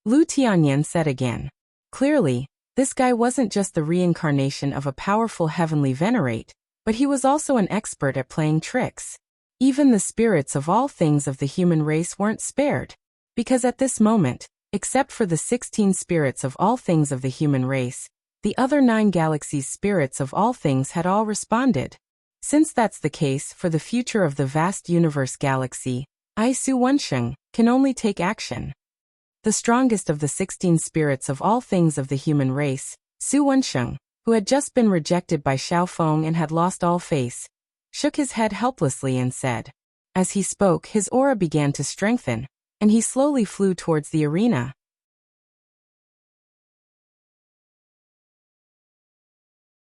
Lu Tianyan said again. Clearly, this guy wasn't just the reincarnation of a powerful heavenly venerate, but he was also an expert at playing tricks. Even the spirits of all things of the human race weren't spared. Because at this moment, except for the 16 spirits of all things of the human race, the other 9 galaxies' spirits of all things had all responded. Since that's the case for the future of the vast universe galaxy, Su Wensheng can only take action. The strongest of the 16 spirits of all things of the human race, Su Wensheng, who had just been rejected by Xiao Feng and had lost all face, shook his head helplessly and said. As he spoke, his aura began to strengthen, and he slowly flew towards the arena.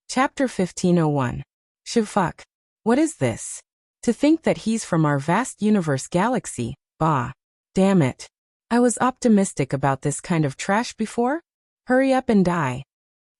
Chapter 1501. Shivfuck. What is this? To think that he's from our vast universe galaxy, bah. Damn it. I was optimistic about this kind of trash before? Hurry up and die.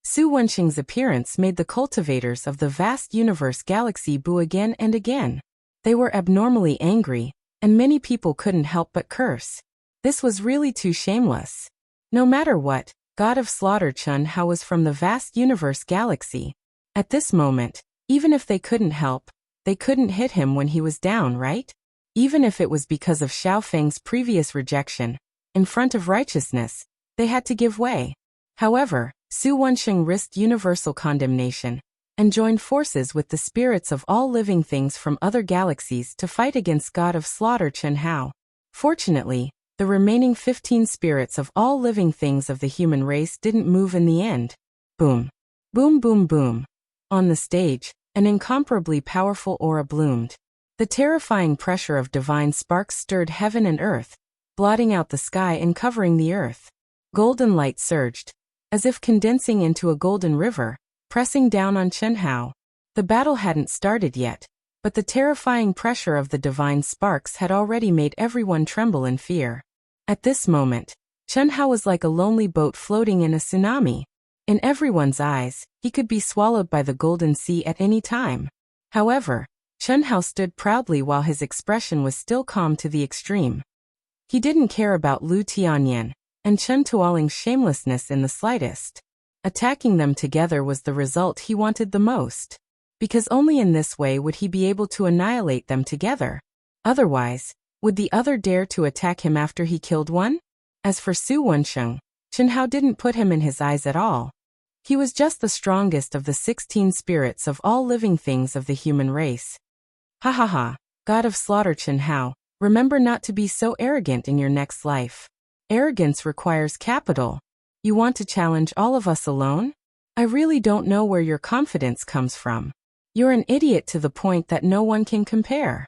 Su Wensheng's appearance made the cultivators of the vast universe galaxy boo again and again. They were abnormally angry, and many people couldn't help but curse. This was really too shameless. No matter what, God of Slaughter Chen Hao was from the vast universe galaxy. At this moment, even if they couldn't help, they couldn't hit him when he was down, right? Even if it was because of Xiao Feng's previous rejection, in front of righteousness, they had to give way. However, Su Wensheng risked universal condemnation, and joined forces with the spirits of all living things from other galaxies to fight against God of Slaughter Chen Hao. Fortunately, the remaining 15 spirits of all living things of the human race didn't move in the end. Boom. Boom boom boom. On the stage, an incomparably powerful aura bloomed. The terrifying pressure of divine sparks stirred heaven and earth, blotting out the sky and covering the earth. Golden light surged, as if condensing into a golden river, pressing down on Chen Hao. The battle hadn't started yet, but the terrifying pressure of the divine sparks had already made everyone tremble in fear. At this moment, Chen Hao was like a lonely boat floating in a tsunami. In everyone's eyes, he could be swallowed by the golden sea at any time. However, Chen Hao stood proudly while his expression was still calm to the extreme. He didn't care about Lu Tianyan and Chen Tuoling's shamelessness in the slightest. Attacking them together was the result he wanted the most. Because only in this way would he be able to annihilate them together. Otherwise, would the other dare to attack him after he killed one? As for Su Wensheng, Chen Hao didn't put him in his eyes at all. He was just the strongest of the 16 spirits of all living things of the human race. Ha ha ha, God of Slaughter Chen Hao, remember not to be so arrogant in your next life. Arrogance requires capital. You want to challenge all of us alone? I really don't know where your confidence comes from. You're an idiot to the point that no one can compare.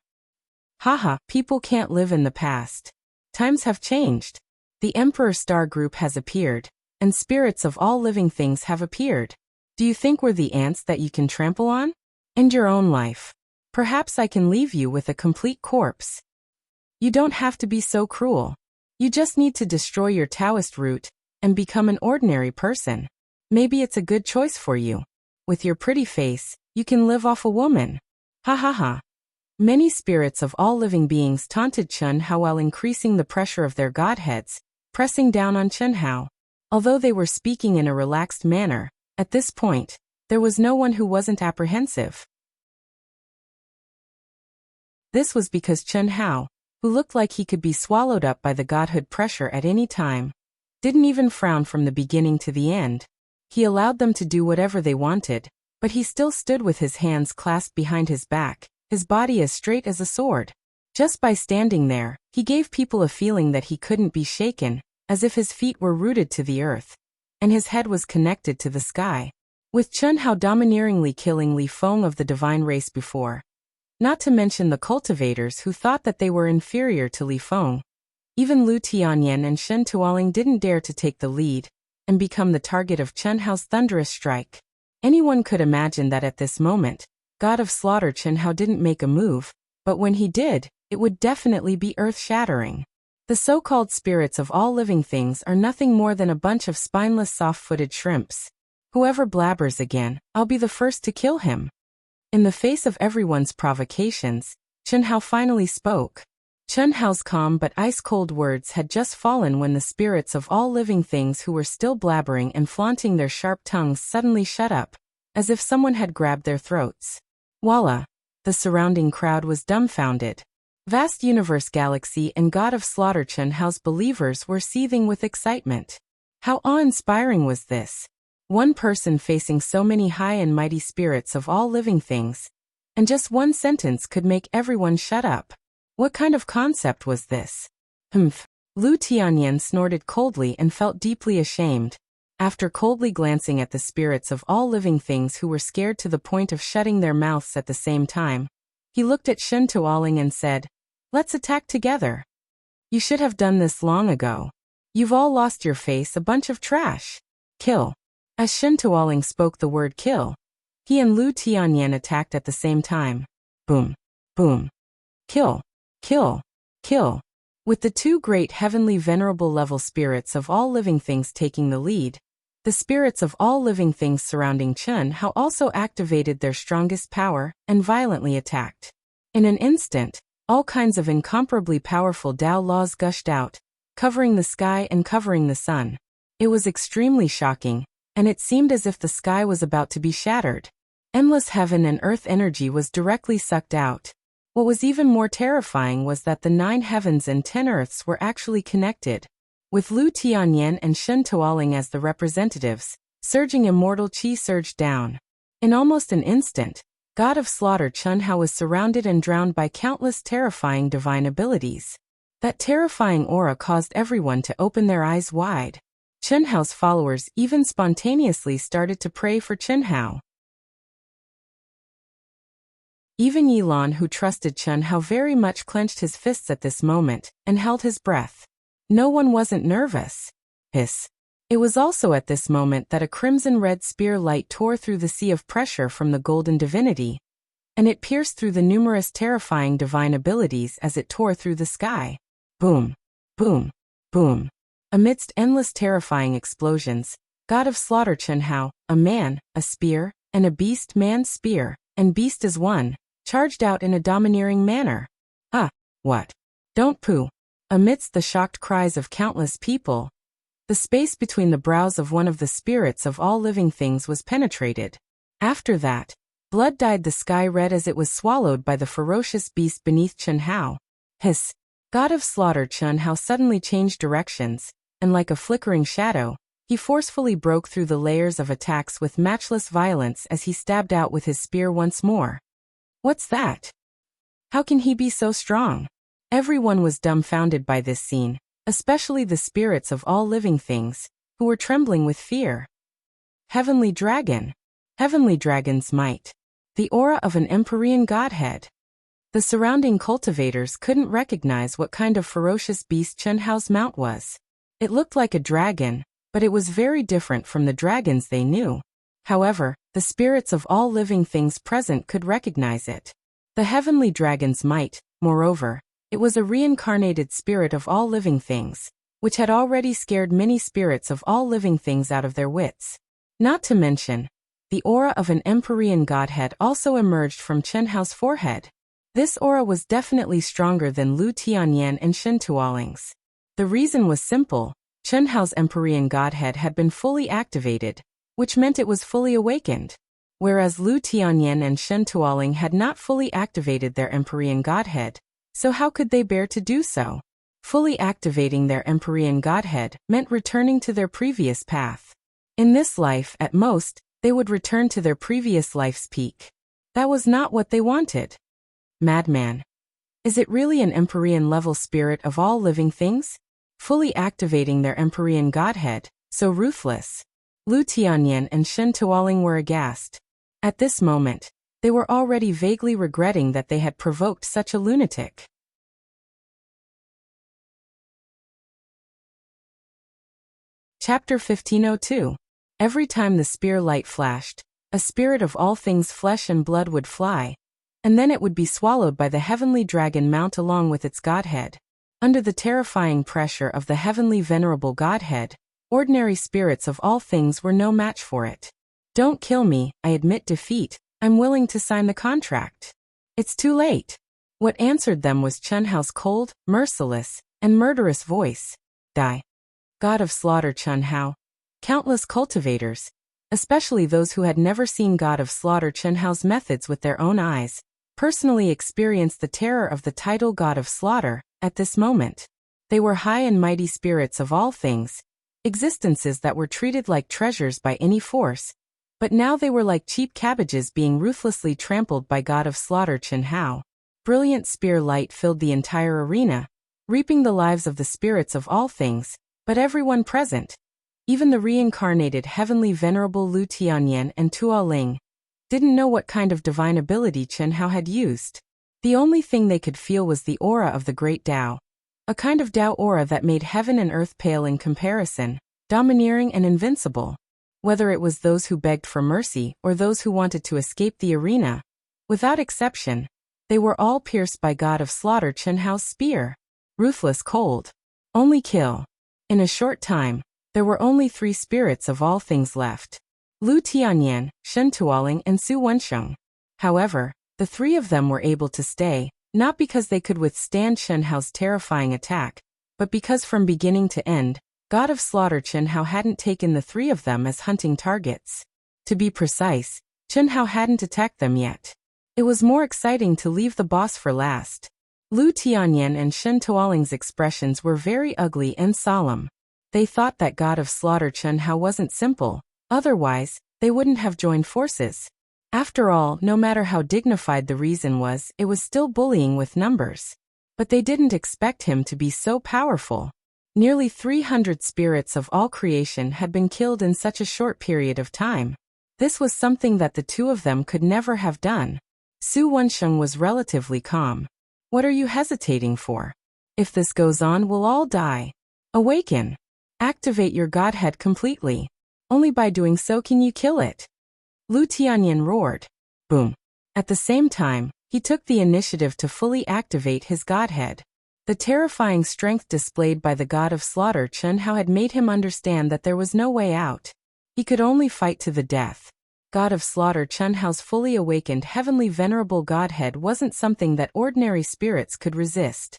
Haha, people can't live in the past. Times have changed. The Emperor Star Group has appeared, and spirits of all living things have appeared. Do you think we're the ants that you can trample on? End your own life. Perhaps I can leave you with a complete corpse. You don't have to be so cruel. You just need to destroy your Taoist root and become an ordinary person. Maybe it's a good choice for you. With your pretty face, you can live off a woman. Ha ha ha. Many spirits of all living beings taunted Chen Hao while increasing the pressure of their godheads, pressing down on Chen Hao. Although they were speaking in a relaxed manner, at this point, there was no one who wasn't apprehensive. This was because Chen Hao, who looked like he could be swallowed up by the godhood pressure at any time, didn't even frown from the beginning to the end. He allowed them to do whatever they wanted, but he still stood with his hands clasped behind his back, his body as straight as a sword. Just by standing there, he gave people a feeling that he couldn't be shaken, as if his feet were rooted to the earth, and his head was connected to the sky. With Chen Hao domineeringly killing Li Feng of the divine race before, not to mention the cultivators who thought that they were inferior to Li Feng, even Lu Tianyan and Shen Tuoling didn't dare to take the lead and become the target of Chen Hao's thunderous strike. Anyone could imagine that at this moment, God of Slaughter Chen Hao didn't make a move, but when he did, it would definitely be earth-shattering. The so-called spirits of all living things are nothing more than a bunch of spineless soft-footed shrimps. Whoever blabbers again, I'll be the first to kill him. In the face of everyone's provocations, Chen Hao finally spoke. Chen Hao's calm but ice-cold words had just fallen when the spirits of all living things who were still blabbering and flaunting their sharp tongues suddenly shut up, as if someone had grabbed their throats. Voila! The surrounding crowd was dumbfounded. Vast universe galaxy and God of Slaughter Chen Hao's believers were seething with excitement. How awe-inspiring was this? One person facing so many high and mighty spirits of all living things, and just one sentence could make everyone shut up. What kind of concept was this? Humph. Lu Tianyan snorted coldly and felt deeply ashamed. After coldly glancing at the spirits of all living things who were scared to the point of shutting their mouths at the same time, he looked at Shen Tuoling and said, "Let's attack together. You should have done this long ago. You've all lost your face, a bunch of trash. Kill." As Shen Tuoling spoke the word kill, he and Lu Tianyan attacked at the same time. Boom. Boom. Kill. Kill. Kill. With the two great heavenly venerable level spirits of all living things taking the lead, the spirits of all living things surrounding Chen Hao also activated their strongest power and violently attacked. In an instant, all kinds of incomparably powerful Tao laws gushed out, covering the sky and covering the sun. It was extremely shocking, and it seemed as if the sky was about to be shattered. Endless heaven and earth energy was directly sucked out. What was even more terrifying was that the 9 heavens and 10 earths were actually connected. With Lu Tianyan and Shen Tuoling as the representatives, surging immortal qi surged down. In almost an instant, God of Slaughter Chen Hao was surrounded and drowned by countless terrifying divine abilities. That terrifying aura caused everyone to open their eyes wide. Chen Hao's followers even spontaneously started to pray for Chen Hao. Even Yilan, who trusted Chen Hao very much, clenched his fists at this moment and held his breath. No one wasn't nervous. Hiss. It was also at this moment that a crimson-red spear light tore through the sea of pressure from the golden divinity, and it pierced through the numerous terrifying divine abilities as it tore through the sky. Boom. Boom. Boom. Amidst endless terrifying explosions, God of Slaughter Chen Hao, a man, a spear, and a beast, man's spear, and beast as one, charged out in a domineering manner. Ah, what? Don't poo. Amidst the shocked cries of countless people, the space between the brows of one of the spirits of all living things was penetrated. After that, blood dyed the sky red as it was swallowed by the ferocious beast beneath Chen Hao. Hiss. God of Slaughter Chen Hao suddenly changed directions, and like a flickering shadow, he forcefully broke through the layers of attacks with matchless violence as he stabbed out with his spear once more. What's that? How can he be so strong? Everyone was dumbfounded by this scene, especially the spirits of all living things, who were trembling with fear. Heavenly Dragon. Heavenly Dragon's might. The aura of an Empyrean godhead. The surrounding cultivators couldn't recognize what kind of ferocious beast Chen Hao's mount was. It looked like a dragon, but it was very different from the dragons they knew. However, the spirits of all living things present could recognize it. The Heavenly Dragon's might, moreover, it was a reincarnated spirit of all living things, which had already scared many spirits of all living things out of their wits. Not to mention, the aura of an Empyrean godhead also emerged from Chen Hao's forehead. This aura was definitely stronger than Lu Tianyan and Shen Tuoling's. The reason was simple: Chen Hao's Empyrean godhead had been fully activated, which meant it was fully awakened, whereas Lu Tianyan and Shen Tuoling had not fully activated their Empyrean godhead, so how could they bear to do so? Fully activating their Empyrean godhead meant returning to their previous path. In this life, at most, they would return to their previous life's peak. That was not what they wanted. Madman. Is it really an Empyrean-level spirit of all living things? Fully activating their Empyrean godhead, so ruthless. Lu Tianyan and Shen Tuoling were aghast. At this moment, they were already vaguely regretting that they had provoked such a lunatic. Chapter 1502. Every time the spear light flashed, a spirit of all things flesh and blood would fly, and then it would be swallowed by the Heavenly Dragon mount along with its godhead. Under the terrifying pressure of the Heavenly Venerable Godhead, ordinary spirits of all things were no match for it. Don't kill me, I admit defeat, I'm willing to sign the contract. It's too late. What answered them was Chen Hao's cold, merciless, and murderous voice. Die. God of slaughter Chen Hao. Countless cultivators, especially those who had never seen God of slaughter Chen Hao's methods with their own eyes, personally experienced the terror of the title God of slaughter at this moment. They were high and mighty spirits of all things, existences that were treated like treasures by any force, but now they were like cheap cabbages being ruthlessly trampled by God of slaughter Chen Hao. Brilliant spear light filled the entire arena, reaping the lives of the spirits of all things, but everyone present, even the reincarnated Heavenly Venerable Lu Tianyan and Tuoling, didn't know what kind of divine ability Chen Hao had used. The only thing they could feel was the aura of the great Tao, a kind of Tao aura that made heaven and earth pale in comparison, domineering and invincible. Whether it was those who begged for mercy or those who wanted to escape the arena, without exception, they were all pierced by God of slaughter Chen Hao's spear. Ruthless cold. Only kill. In a short time, there were only 3 spirits of all things left: Lu Tianyan, Shen Tuoling, and Su Wensheng. However, the 3 of them were able to stay, not because they could withstand Chen Hao's terrifying attack, but because from beginning to end, God of slaughter Chen Hao hadn't taken the 3 of them as hunting targets. To be precise, Chen Hao hadn't attacked them yet. It was more exciting to leave the boss for last. Lu Tianyan and Shen Tuoling's expressions were very ugly and solemn. They thought that God of slaughter Chen Hao wasn't simple, otherwise, they wouldn't have joined forces. After all, no matter how dignified the reason was, it was still bullying with numbers. But they didn't expect him to be so powerful. Nearly 300 spirits of all creation had been killed in such a short period of time. This was something that the 2 of them could never have done. Su Wensheng was relatively calm. What are you hesitating for? If this goes on, we'll all die. Awaken. Activate your godhead completely. Only by doing so can you kill it. Lu Tianyan roared. Boom. At the same time, he took the initiative to fully activate his godhead. The terrifying strength displayed by the God of slaughter Chen Hao had made him understand that there was no way out. He could only fight to the death. God of slaughter Chen Hao's fully awakened Heavenly Venerable Godhead wasn't something that ordinary spirits could resist.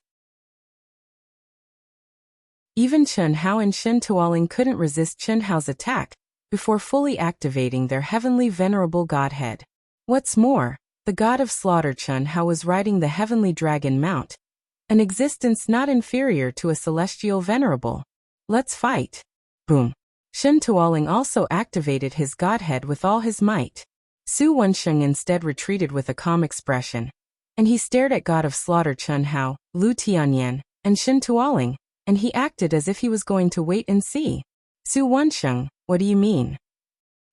Even Chen Hao and Shen Tuoling couldn't resist Chen Hao's attack before fully activating their Heavenly Venerable Godhead. What's more, the God of slaughter Chen Hao was riding the Heavenly Dragon mount, an existence not inferior to a celestial venerable. Let's fight. Boom. Shen Tuoling also activated his godhead with all his might. Su Wensheng instead retreated with a calm expression, and he stared at God of slaughter Chen Hao, Lu Tianyan, and Shen Tuoling, and he acted as if he was going to wait and see. Su Wensheng, what do you mean?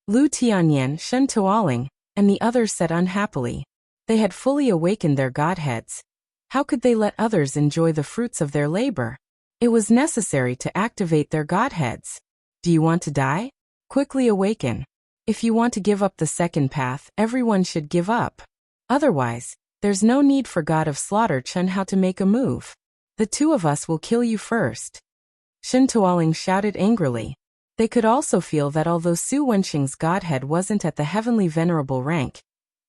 Lu Tianyan, Shen Tuoling, and the others said unhappily. They had fully awakened their godheads. How could they let others enjoy the fruits of their labor? It was necessary to activate their godheads. Do you want to die? Quickly awaken. If you want to give up the second path, everyone should give up. Otherwise, there's no need for God of Slaughter Chen Hao to make a move. The two of us will kill you first. Shen Tuoling shouted angrily. They could also feel that although Su Wenxing's godhead wasn't at the heavenly venerable rank,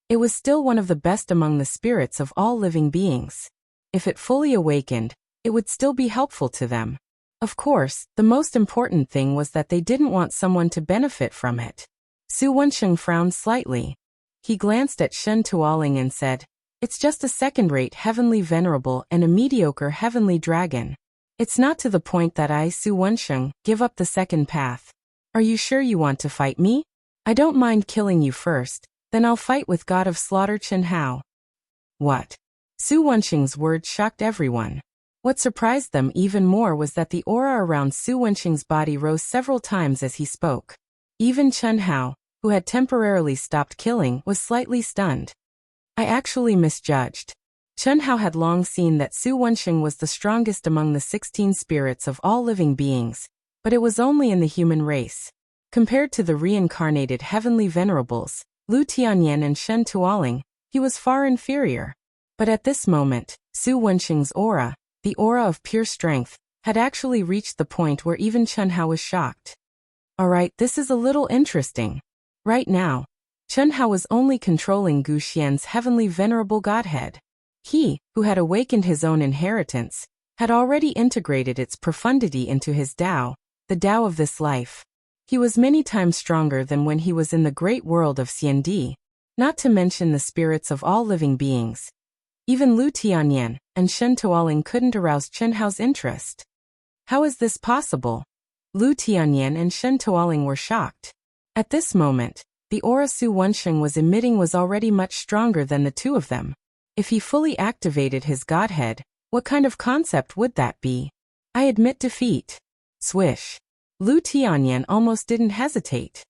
it was still one of the best among the spirits of all living beings. If it fully awakened, it would still be helpful to them. Of course, the most important thing was that they didn't want someone to benefit from it. Su Wenxing frowned slightly. He glanced at Shen Tuoling and said, "It's just a second-rate heavenly venerable and a mediocre heavenly dragon. It's not to the point that I, Su Wenxing, give up the second path. Are you sure you want to fight me? I don't mind killing you first, then I'll fight with God of Slaughter Chen Hao." What? Su Wenxing's words shocked everyone. What surprised them even more was that the aura around Su Wenxing's body rose several times as he spoke. Even Chen Hao, who had temporarily stopped killing, was slightly stunned. I actually misjudged. Chen Hao had long seen that Su Wenxing was the strongest among the 16 spirits of all living beings, but it was only in the human race. Compared to the reincarnated heavenly venerables, Lu Tianyan and Shen Tuoling, he was far inferior. But at this moment, Su Wenxing's aura, the aura of pure strength, had actually reached the point where even Chen Hao was shocked. Alright, this is a little interesting. Right now, Chen Hao was only controlling Gu Xian's heavenly venerable godhead. He, who had awakened his own inheritance, had already integrated its profundity into his Tao, the Tao of this life. He was many times stronger than when he was in the great world of Xiandi, not to mention the spirits of all living beings. Even Lu Tianyan and Shen Tuoling couldn't arouse Chen Hao's interest. How is this possible? Lu Tianyan and Shen Tuoling were shocked. At this moment, the aura Su Wenxing was emitting was already much stronger than the two of them. If he fully activated his godhead, what kind of concept would that be? I admit defeat. Swish. Lu Tianyan almost didn't hesitate.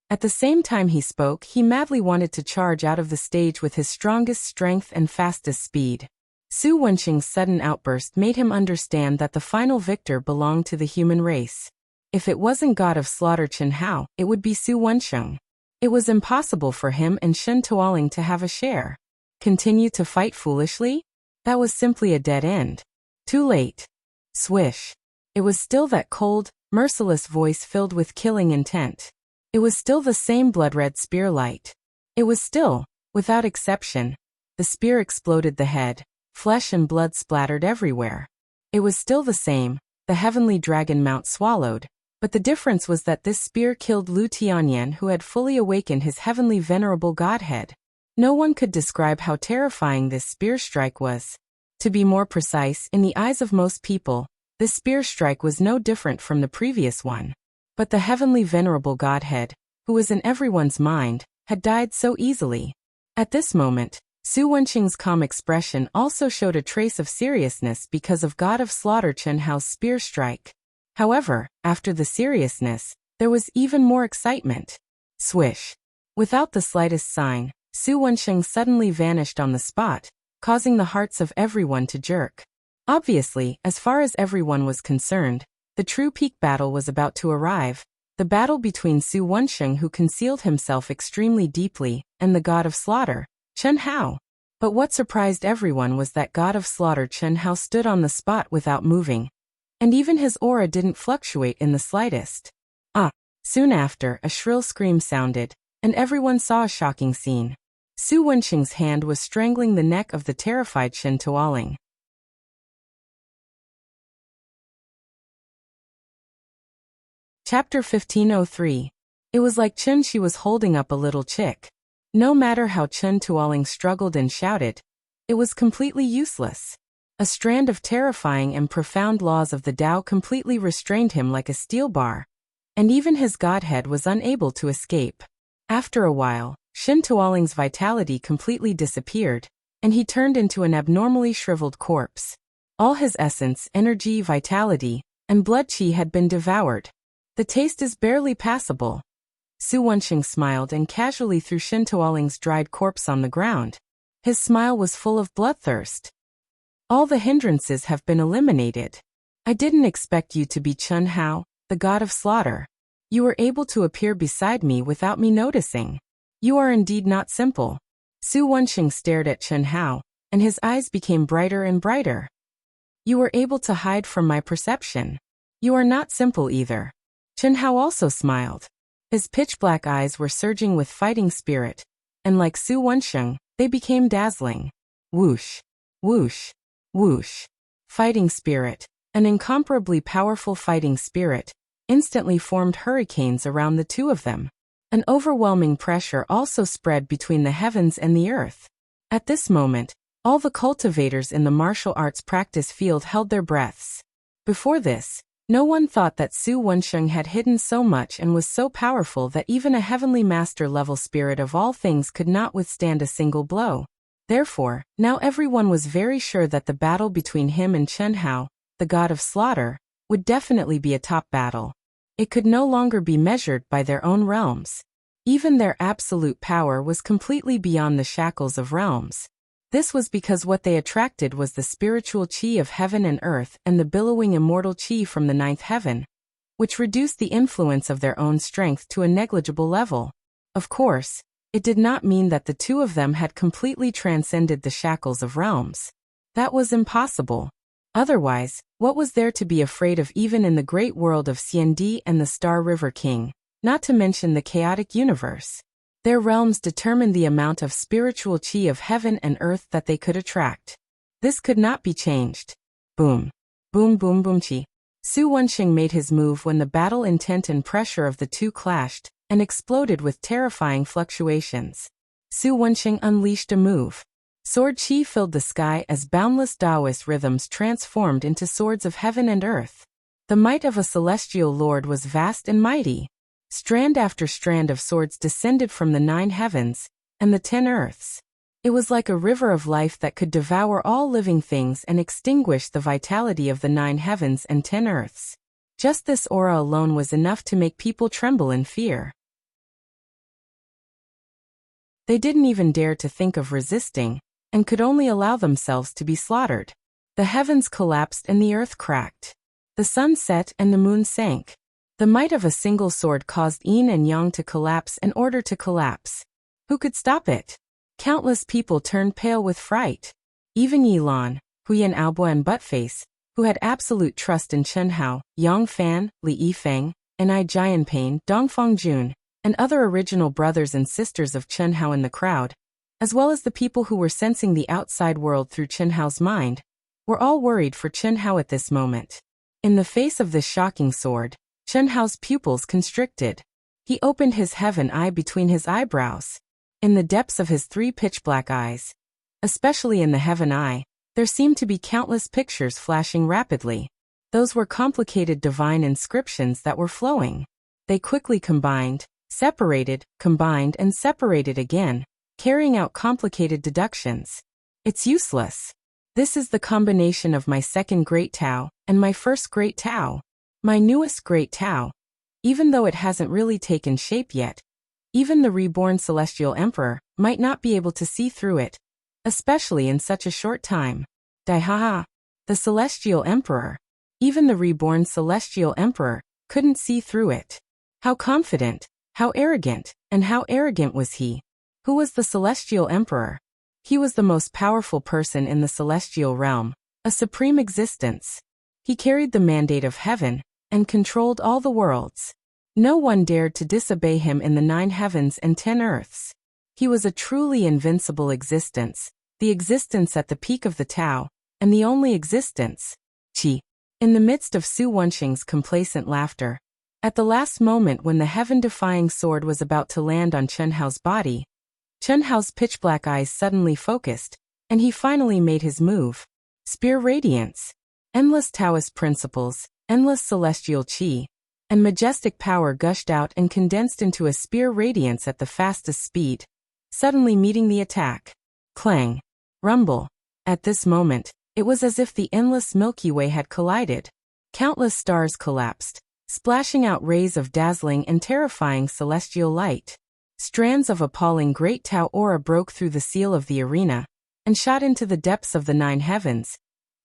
At the same time he spoke, he madly wanted to charge out of the stage with his strongest strength and fastest speed. Su Wenxing's sudden outburst made him understand that the final victor belonged to the human race. If it wasn't God of Slaughter Chen Hao, it would be Su Wenxing. It was impossible for him and Shen Tuoling to have a share. Continue to fight foolishly? That was simply a dead end. Too late. Swish. It was still that cold, merciless voice filled with killing intent. It was still the same blood-red spear light. It was still, without exception. The spear exploded the head, flesh and blood splattered everywhere. It was still the same, the heavenly dragon mount swallowed, but the difference was that this spear killed Lu Tianyan, who had fully awakened his heavenly venerable godhead. No one could describe how terrifying this spear strike was. To be more precise, in the eyes of most people, this spear strike was no different from the previous one. But the heavenly venerable godhead, who was in everyone's mind, had died so easily. At this moment, Su Wenxing's calm expression also showed a trace of seriousness because of God of Slaughter Chen Hao's spear strike. However, after the seriousness, there was even more excitement. Swish. Without the slightest sign, Su Wenxing suddenly vanished on the spot, causing the hearts of everyone to jerk. Obviously, as far as everyone was concerned, the true peak battle was about to arrive, the battle between Su Wenxing, who concealed himself extremely deeply, and the God of Slaughter, Chen Hao. But what surprised everyone was that God of Slaughter Chen Hao stood on the spot without moving, and even his aura didn't fluctuate in the slightest. Soon after, a shrill scream sounded, and everyone saw a shocking scene. Su Wenxing's hand was strangling the neck of the terrified Shen Tuoling. Chapter 1503. It was like she was holding up a little chick. No matter how Chen Tuoling struggled and shouted, it was completely useless. A strand of terrifying and profound laws of the Tao completely restrained him like a steel bar, and even his godhead was unable to escape. After a while, Shen Tuoling's vitality completely disappeared, and he turned into an abnormally shriveled corpse. All his essence, energy, vitality, and blood qi had been devoured. The taste is barely passable. Su Wenxing smiled and casually threw Shin Tuoling's dried corpse on the ground. His smile was full of bloodthirst. All the hindrances have been eliminated. I didn't expect you to be Chen Hao, the god of slaughter. You were able to appear beside me without me noticing. You are indeed not simple. Su Wenxing stared at Chen Hao, and his eyes became brighter and brighter. You were able to hide from my perception. You are not simple either. Chen Hao also smiled. His pitch-black eyes were surging with fighting spirit, and like Su Wenxing, they became dazzling. Whoosh, whoosh, whoosh. Fighting spirit, an incomparably powerful fighting spirit, instantly formed hurricanes around the two of them. An overwhelming pressure also spread between the heavens and the earth. At this moment, all the cultivators in the martial arts practice field held their breaths. Before this, no one thought that Su Wenxing had hidden so much and was so powerful that even a heavenly master-level spirit of all things could not withstand a single blow. Therefore, now everyone was very sure that the battle between him and Chen Hao, the god of slaughter, would definitely be a top battle. It could no longer be measured by their own realms. Even their absolute power was completely beyond the shackles of realms. This was because what they attracted was the spiritual qi of heaven and earth and the billowing immortal qi from the ninth heaven, which reduced the influence of their own strength to a negligible level. Of course, it did not mean that the two of them had completely transcended the shackles of realms. That was impossible. Otherwise, what was there to be afraid of even in the great world of Xiandi and the Star River King, not to mention the chaotic universe? Their realms determined the amount of spiritual qi of heaven and earth that they could attract. This could not be changed. Boom. Boom boom boom qi. Su Wenxing made his move when the battle intent and pressure of the two clashed, and exploded with terrifying fluctuations. Su Wenxing unleashed a move. Sword qi filled the sky as boundless Taoist rhythms transformed into swords of heaven and earth. The might of a celestial lord was vast and mighty. Strand after strand of swords descended from the 9 heavens and the 10 earths. It was like a river of life that could devour all living things and extinguish the vitality of the 9 heavens and 10 earths. Just this aura alone was enough to make people tremble in fear. They didn't even dare to think of resisting, and could only allow themselves to be slaughtered. The heavens collapsed and the earth cracked. The sun set and the moon sank. The might of a single sword caused yin and yang to collapse in order to collapse. Who could stop it? Countless people turned pale with fright. Even Yi Lan, Huyan Aobo and Buttface, who had absolute trust in Chen Hao, Yang Fan, Li Yifeng, and I Jianpain, Dongfeng Jun, and other original brothers and sisters of Chen Hao in the crowd, as well as the people who were sensing the outside world through Chen Hao's mind, were all worried for Chen Hao at this moment. In the face of this shocking sword, Chen Hao's pupils constricted. He opened his heaven eye between his eyebrows. In the depths of his 3 pitch-black eyes, especially in the heaven eye, there seemed to be countless pictures flashing rapidly. Those were complicated divine inscriptions that were flowing. They quickly combined, separated, combined and separated again, carrying out complicated deductions. It's useless. This is the combination of my second Great Tao and my first Great Tao. My newest Great Tao. Even though it hasn't really taken shape yet, even the reborn Celestial Emperor might not be able to see through it, especially in such a short time. Daihaha. The Celestial Emperor. Even the reborn Celestial Emperor couldn't see through it. How confident, how arrogant, and how arrogant was he? Who was the Celestial Emperor? He was the most powerful person in the celestial realm, a supreme existence. He carried the mandate of heaven and controlled all the worlds. No one dared to disobey him in the 9 heavens and 10 earths. He was a truly invincible existence, the existence at the peak of the Tao, and the only existence. Qi. In the midst of Su Wenxing's complacent laughter, at the last moment when the heaven-defying sword was about to land on Chen Hao's body, Chen Hao's pitch-black eyes suddenly focused, and he finally made his move. Spear radiance. Endless Taoist principles, endless celestial qi, and majestic power gushed out and condensed into a spear radiance at the fastest speed, suddenly meeting the attack. Clang. Rumble. At this moment, it was as if the endless Milky Way had collided. Countless stars collapsed, splashing out rays of dazzling and terrifying celestial light. Strands of appalling great Tau aura broke through the seal of the arena and shot into the depths of the 9 heavens,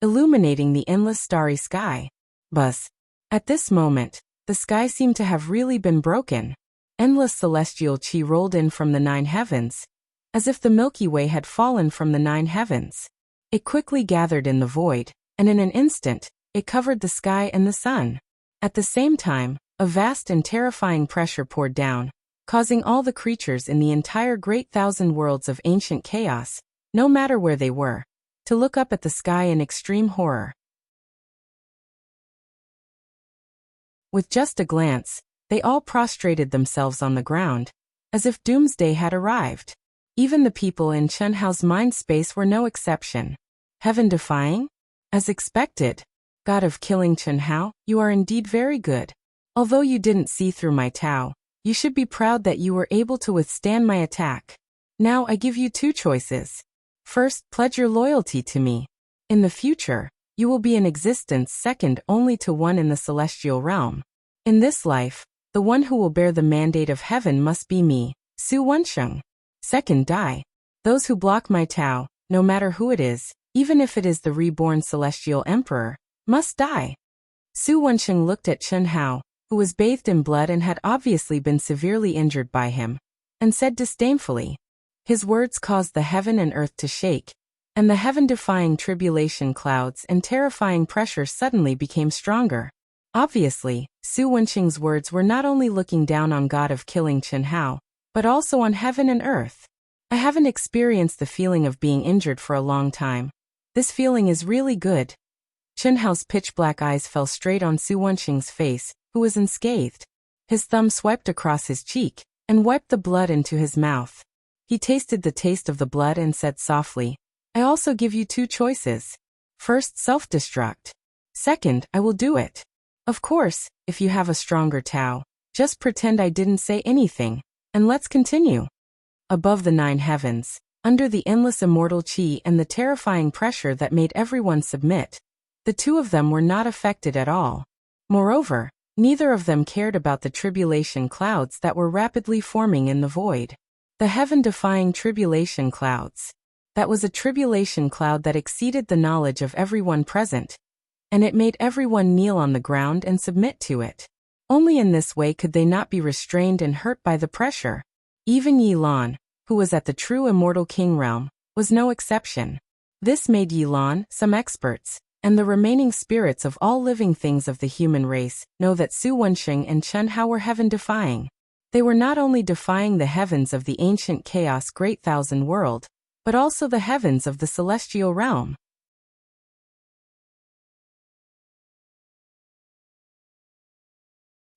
illuminating the endless starry sky. Buzz. At this moment, the sky seemed to have really been broken. Endless celestial chi rolled in from the 9 heavens, as if the Milky Way had fallen from the 9 heavens. It quickly gathered in the void, and in an instant, it covered the sky and the sun. At the same time, a vast and terrifying pressure poured down, causing all the creatures in the entire great thousand worlds of ancient chaos, no matter where they were, to look up at the sky in extreme horror. With just a glance, they all prostrated themselves on the ground, as if doomsday had arrived. Even the people in Chen Hao's mind space were no exception. Heaven-defying? As expected. God of killing Chen Hao, you are indeed very good. Although you didn't see through my Tao, you should be proud that you were able to withstand my attack. Now I give you 2 choices. First, pledge your loyalty to me. In the future, you will be in existence second only to one in the celestial realm. In this life, the one who will bear the mandate of heaven must be me, Su Wensheng. Second, die. Those who block my Tao, no matter who it is, even if it is the reborn celestial emperor, must die. Su Wensheng looked at Chen Hao, who was bathed in blood and had obviously been severely injured by him, and said disdainfully. His words caused the heaven and earth to shake, and the heaven-defying tribulation clouds and terrifying pressure suddenly became stronger. Obviously, Su Wensheng's words were not only looking down on God of killing Chen Hao, but also on heaven and earth. I haven't experienced the feeling of being injured for a long time. This feeling is really good. Chen Hao's pitch-black eyes fell straight on Su Wensheng's face, who was unscathed. His thumb swiped across his cheek and wiped the blood into his mouth. He tasted the taste of the blood and said softly, I also give you 2 choices. First, self-destruct. Second, I will do it. Of course, if you have a stronger Tao, just pretend I didn't say anything, and let's continue. Above the 9 heavens, under the endless immortal chi and the terrifying pressure that made everyone submit, the 2 of them were not affected at all. Moreover, neither of them cared about the tribulation clouds that were rapidly forming in the void. The heaven-defying tribulation clouds. That was a tribulation cloud that exceeded the knowledge of everyone present, and it made everyone kneel on the ground and submit to it. Only in this way could they not be restrained and hurt by the pressure. Even Yi Lan, who was at the true immortal king realm, was no exception. This made Yi Lan, some experts, and the remaining spirits of all living things of the human race know that Su Wensheng and Chen Hao were heaven-defying. They were not only defying the heavens of the ancient chaos great thousand world, but also the heavens of the celestial realm.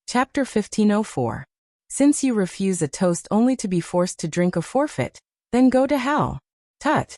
Chapter 1504. Since you refuse a toast only to be forced to drink a forfeit, then go to hell. Tut!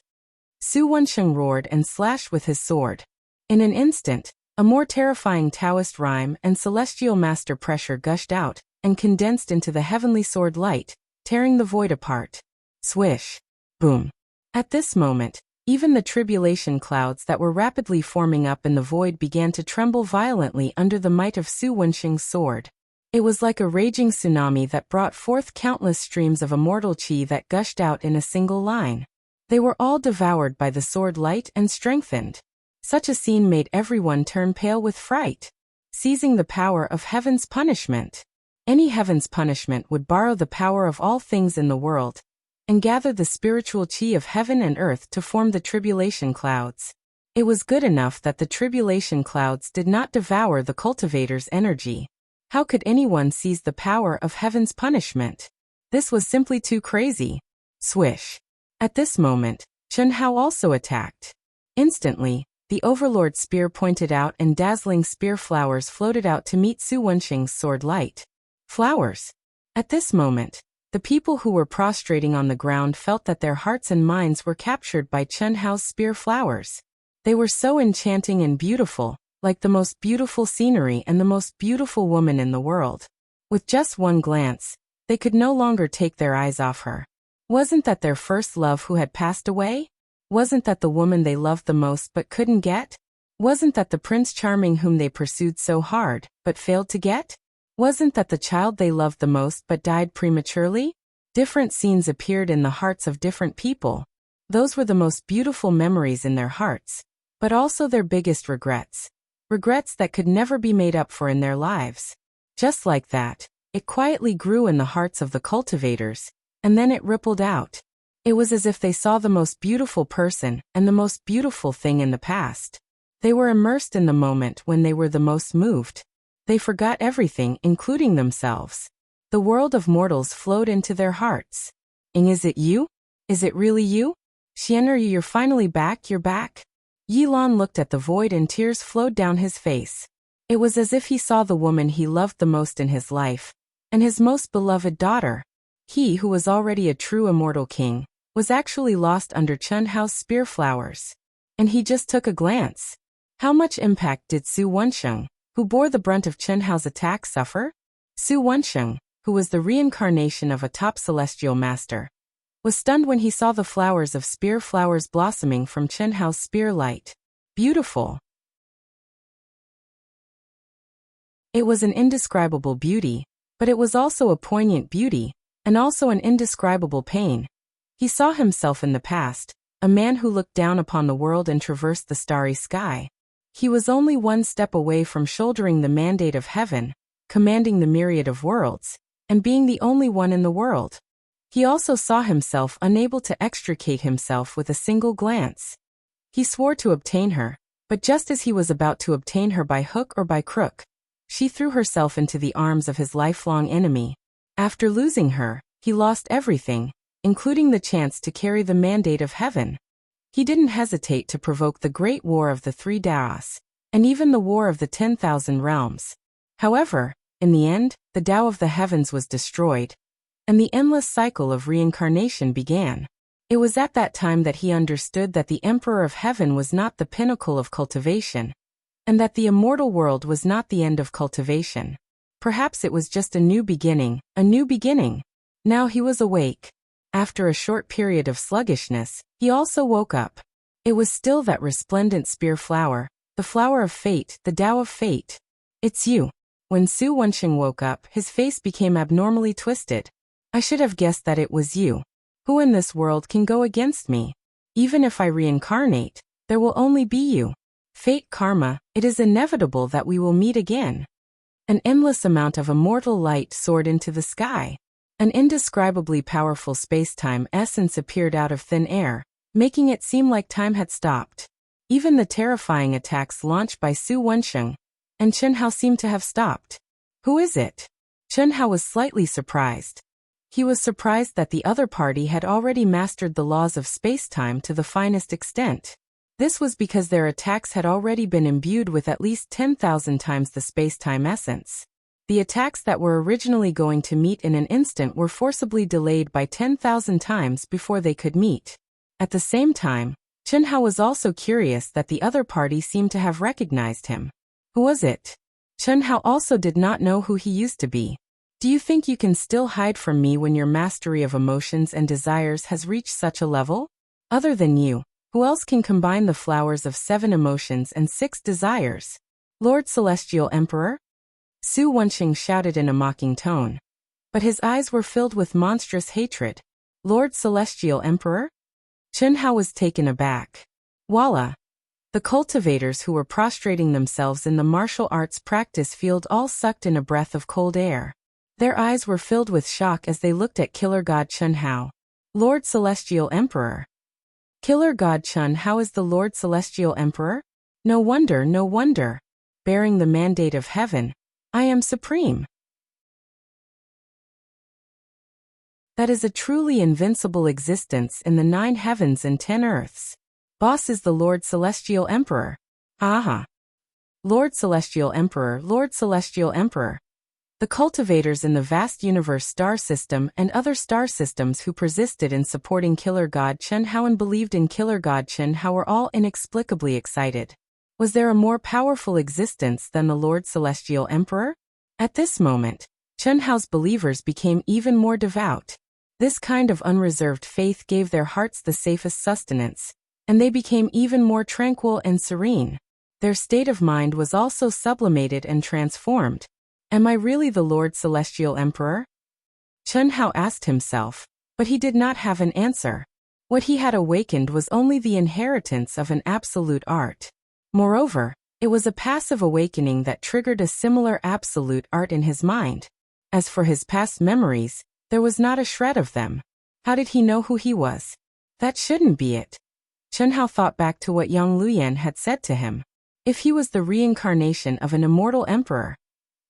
Su Wensheng roared and slashed with his sword. In an instant, a more terrifying Taoist rhyme and celestial master pressure gushed out and condensed into the heavenly sword light, tearing the void apart. Swish! Boom! At this moment, even the tribulation clouds that were rapidly forming up in the void began to tremble violently under the might of Su Wensheng's sword. It was like a raging tsunami that brought forth countless streams of immortal chi that gushed out in a single line. They were all devoured by the sword light and strengthened. Such a scene made everyone turn pale with fright. Seizing the power of heaven's punishment. Any heaven's punishment would borrow the power of all things in the world, and gather the spiritual chi of heaven and earth to form the tribulation clouds. It was good enough that the tribulation clouds did not devour the cultivator's energy. How could anyone seize the power of heaven's punishment? This was simply too crazy. Swish! At this moment, Chen Hao also attacked. Instantly, the Overlord spear pointed out and dazzling spear flowers floated out to meet Su Wensheng's sword light. Flowers! At this moment, the people who were prostrating on the ground felt that their hearts and minds were captured by Chen Hao's spear flowers. They were so enchanting and beautiful, like the most beautiful scenery and the most beautiful woman in the world. With just one glance, they could no longer take their eyes off her. Wasn't that their first love who had passed away? Wasn't that the woman they loved the most but couldn't get? Wasn't that the Prince Charming whom they pursued so hard, but failed to get? Wasn't that the child they loved the most but died prematurely? Different scenes appeared in the hearts of different people. Those were the most beautiful memories in their hearts, but also their biggest regrets. Regrets that could never be made up for in their lives. Just like that, it quietly grew in the hearts of the cultivators, and then it rippled out. It was as if they saw the most beautiful person and the most beautiful thing in the past. They were immersed in the moment when they were the most moved. They forgot everything, including themselves. The world of mortals flowed into their hearts. Is it you? Is it really you? Xian'er, you're finally back, you're back. Yilan looked at the void and tears flowed down his face. It was as if he saw the woman he loved the most in his life, and his most beloved daughter. He who was already a true immortal king, was actually lost under Chen Hao's spear flowers. And he just took a glance. How much impact did Su Wensheng, who bore the brunt of Chen Hao's attack, suffer? Su Wensheng, who was the reincarnation of a top celestial master, was stunned when he saw the flowers of spear flowers blossoming from Chen Hao's spear light. Beautiful. It was an indescribable beauty, but it was also a poignant beauty, and also an indescribable pain. He saw himself in the past, a man who looked down upon the world and traversed the starry sky. He was only one step away from shouldering the mandate of heaven, commanding the myriad of worlds, and being the only one in the world. He also saw himself unable to extricate himself with a single glance. He swore to obtain her, but just as he was about to obtain her by hook or by crook, she threw herself into the arms of his lifelong enemy. After losing her, he lost everything, including the chance to carry the mandate of heaven. He didn't hesitate to provoke the great war of the three Daos, and even the war of the 10,000 realms. However, in the end, the Tao of the heavens was destroyed, and the endless cycle of reincarnation began. It was at that time that he understood that the Emperor of Heaven was not the pinnacle of cultivation, and that the immortal world was not the end of cultivation. Perhaps it was just a new beginning, a new beginning. Now he was awake. After a short period of sluggishness, he also woke up. It was still that resplendent spear flower, the flower of fate, the Tao of fate. It's you. When Su Wensheng woke up, his face became abnormally twisted. I should have guessed that it was you. Who in this world can go against me? Even if I reincarnate, there will only be you. Fate, karma, it is inevitable that we will meet again. An endless amount of immortal light soared into the sky. An indescribably powerful space-time essence appeared out of thin air, making it seem like time had stopped. Even the terrifying attacks launched by Su Wensheng and Chen Hao seemed to have stopped. Who is it? Chen Hao was slightly surprised. He was surprised that the other party had already mastered the laws of space-time to the finest extent. This was because their attacks had already been imbued with at least 10,000 times the space-time essence. The attacks that were originally going to meet in an instant were forcibly delayed by 10,000 times before they could meet. At the same time, Chen Hao was also curious that the other party seemed to have recognized him. Who was it? Chen Hao also did not know who he used to be. Do you think you can still hide from me when your mastery of emotions and desires has reached such a level? Other than you, who else can combine the flowers of 7 emotions and 6 desires? Lord Celestial Emperor? Su Wensheng shouted in a mocking tone. But his eyes were filled with monstrous hatred. Lord Celestial Emperor? Chen Hao was taken aback. Voila! The cultivators who were prostrating themselves in the martial arts practice field all sucked in a breath of cold air. Their eyes were filled with shock as they looked at Killer God Chen Hao. Lord Celestial Emperor. Killer God Chen Hao is the Lord Celestial Emperor? No wonder, no wonder. Bearing the mandate of heaven, I am supreme. That is a truly invincible existence in the 9 heavens and 10 earths. Boss is the Lord Celestial Emperor. Aha! Lord Celestial Emperor, Lord Celestial Emperor. The cultivators in the vast universe star system and other star systems who persisted in supporting Killer God Chen Hao and believed in Killer God Chen Hao were all inexplicably excited. Was there a more powerful existence than the Lord Celestial Emperor? At this moment, Chen Hao's believers became even more devout. This kind of unreserved faith gave their hearts the safest sustenance, and they became even more tranquil and serene. Their state of mind was also sublimated and transformed. Am I really the Lord Celestial Emperor? Chen Hao asked himself, but he did not have an answer. What he had awakened was only the inheritance of an absolute art. Moreover, it was a passive awakening that triggered a similar absolute art in his mind. As for his past memories, there was not a shred of them. How did he know who he was? That shouldn't be it. Chen Hao thought back to what Yang Luyan had said to him. If he was the reincarnation of an immortal emperor,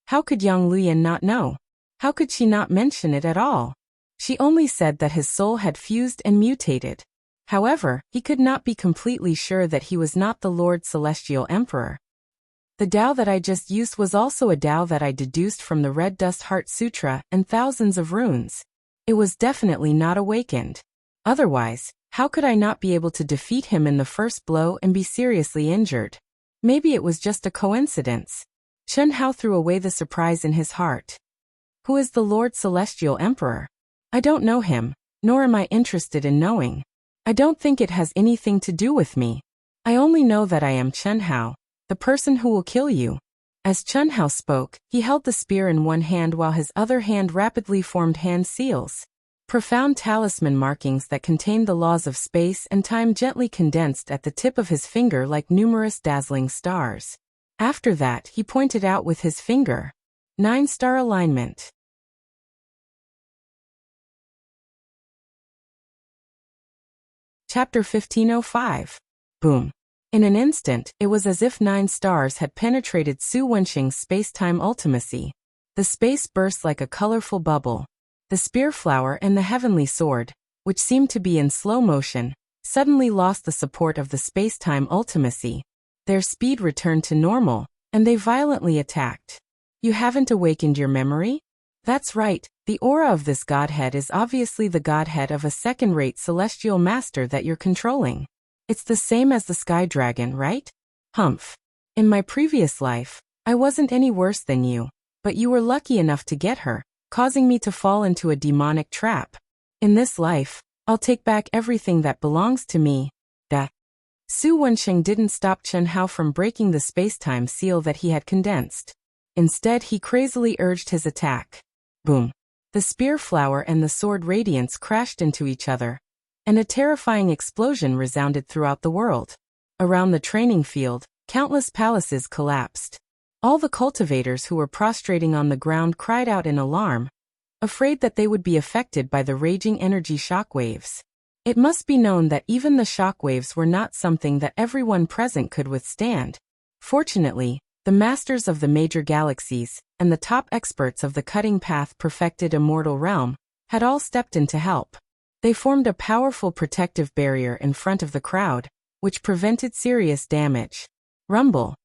how could Yang Luyan not know? How could she not mention it at all? She only said that his soul had fused and mutated. However, he could not be completely sure that he was not the Lord Celestial Emperor. The Tao that I just used was also a Tao that I deduced from the Red Dust Heart Sutra and thousands of runes. It was definitely not awakened. Otherwise, how could I not be able to defeat him in the first blow and be seriously injured? Maybe it was just a coincidence. Chen Hao threw away the surprise in his heart. Who is the Lord Celestial Emperor? I don't know him, nor am I interested in knowing. I don't think it has anything to do with me. I only know that I am Chen Hao, the person who will kill you. As Chen Hao spoke, he held the spear in one hand while his other hand rapidly formed hand seals. Profound talisman markings that contained the laws of space and time gently condensed at the tip of his finger like numerous dazzling stars. After that, he pointed out with his finger. 9-star alignment. Chapter 1505. Boom. In an instant, it was as if 9 stars had penetrated Su Wenxing's space-time ultimacy. The space burst like a colorful bubble. The spear flower and the heavenly sword, which seemed to be in slow motion, suddenly lost the support of the space-time ultimacy. Their speed returned to normal, and they violently attacked. You haven't awakened your memory? That's right, the aura of this godhead is obviously the godhead of a second-rate celestial master that you're controlling. It's the same as the sky dragon, right? Humph. In my previous life, I wasn't any worse than you, but you were lucky enough to get her, causing me to fall into a demonic trap. In this life, I'll take back everything that belongs to me. Duh. Su Wenxing didn't stop Chen Hao from breaking the space-time seal that he had condensed. Instead, he crazily urged his attack. Boom. The spear flower and the sword radiance crashed into each other, and a terrifying explosion resounded throughout the world. Around the training field, countless palaces collapsed. All the cultivators who were prostrating on the ground cried out in alarm, afraid that they would be affected by the raging energy shockwaves. It must be known that even the shockwaves were not something that everyone present could withstand. Fortunately, the masters of the major galaxies, and the top experts of the cutting path perfected immortal realm, had all stepped in to help. They formed a powerful protective barrier in front of the crowd, which prevented serious damage. Rumble.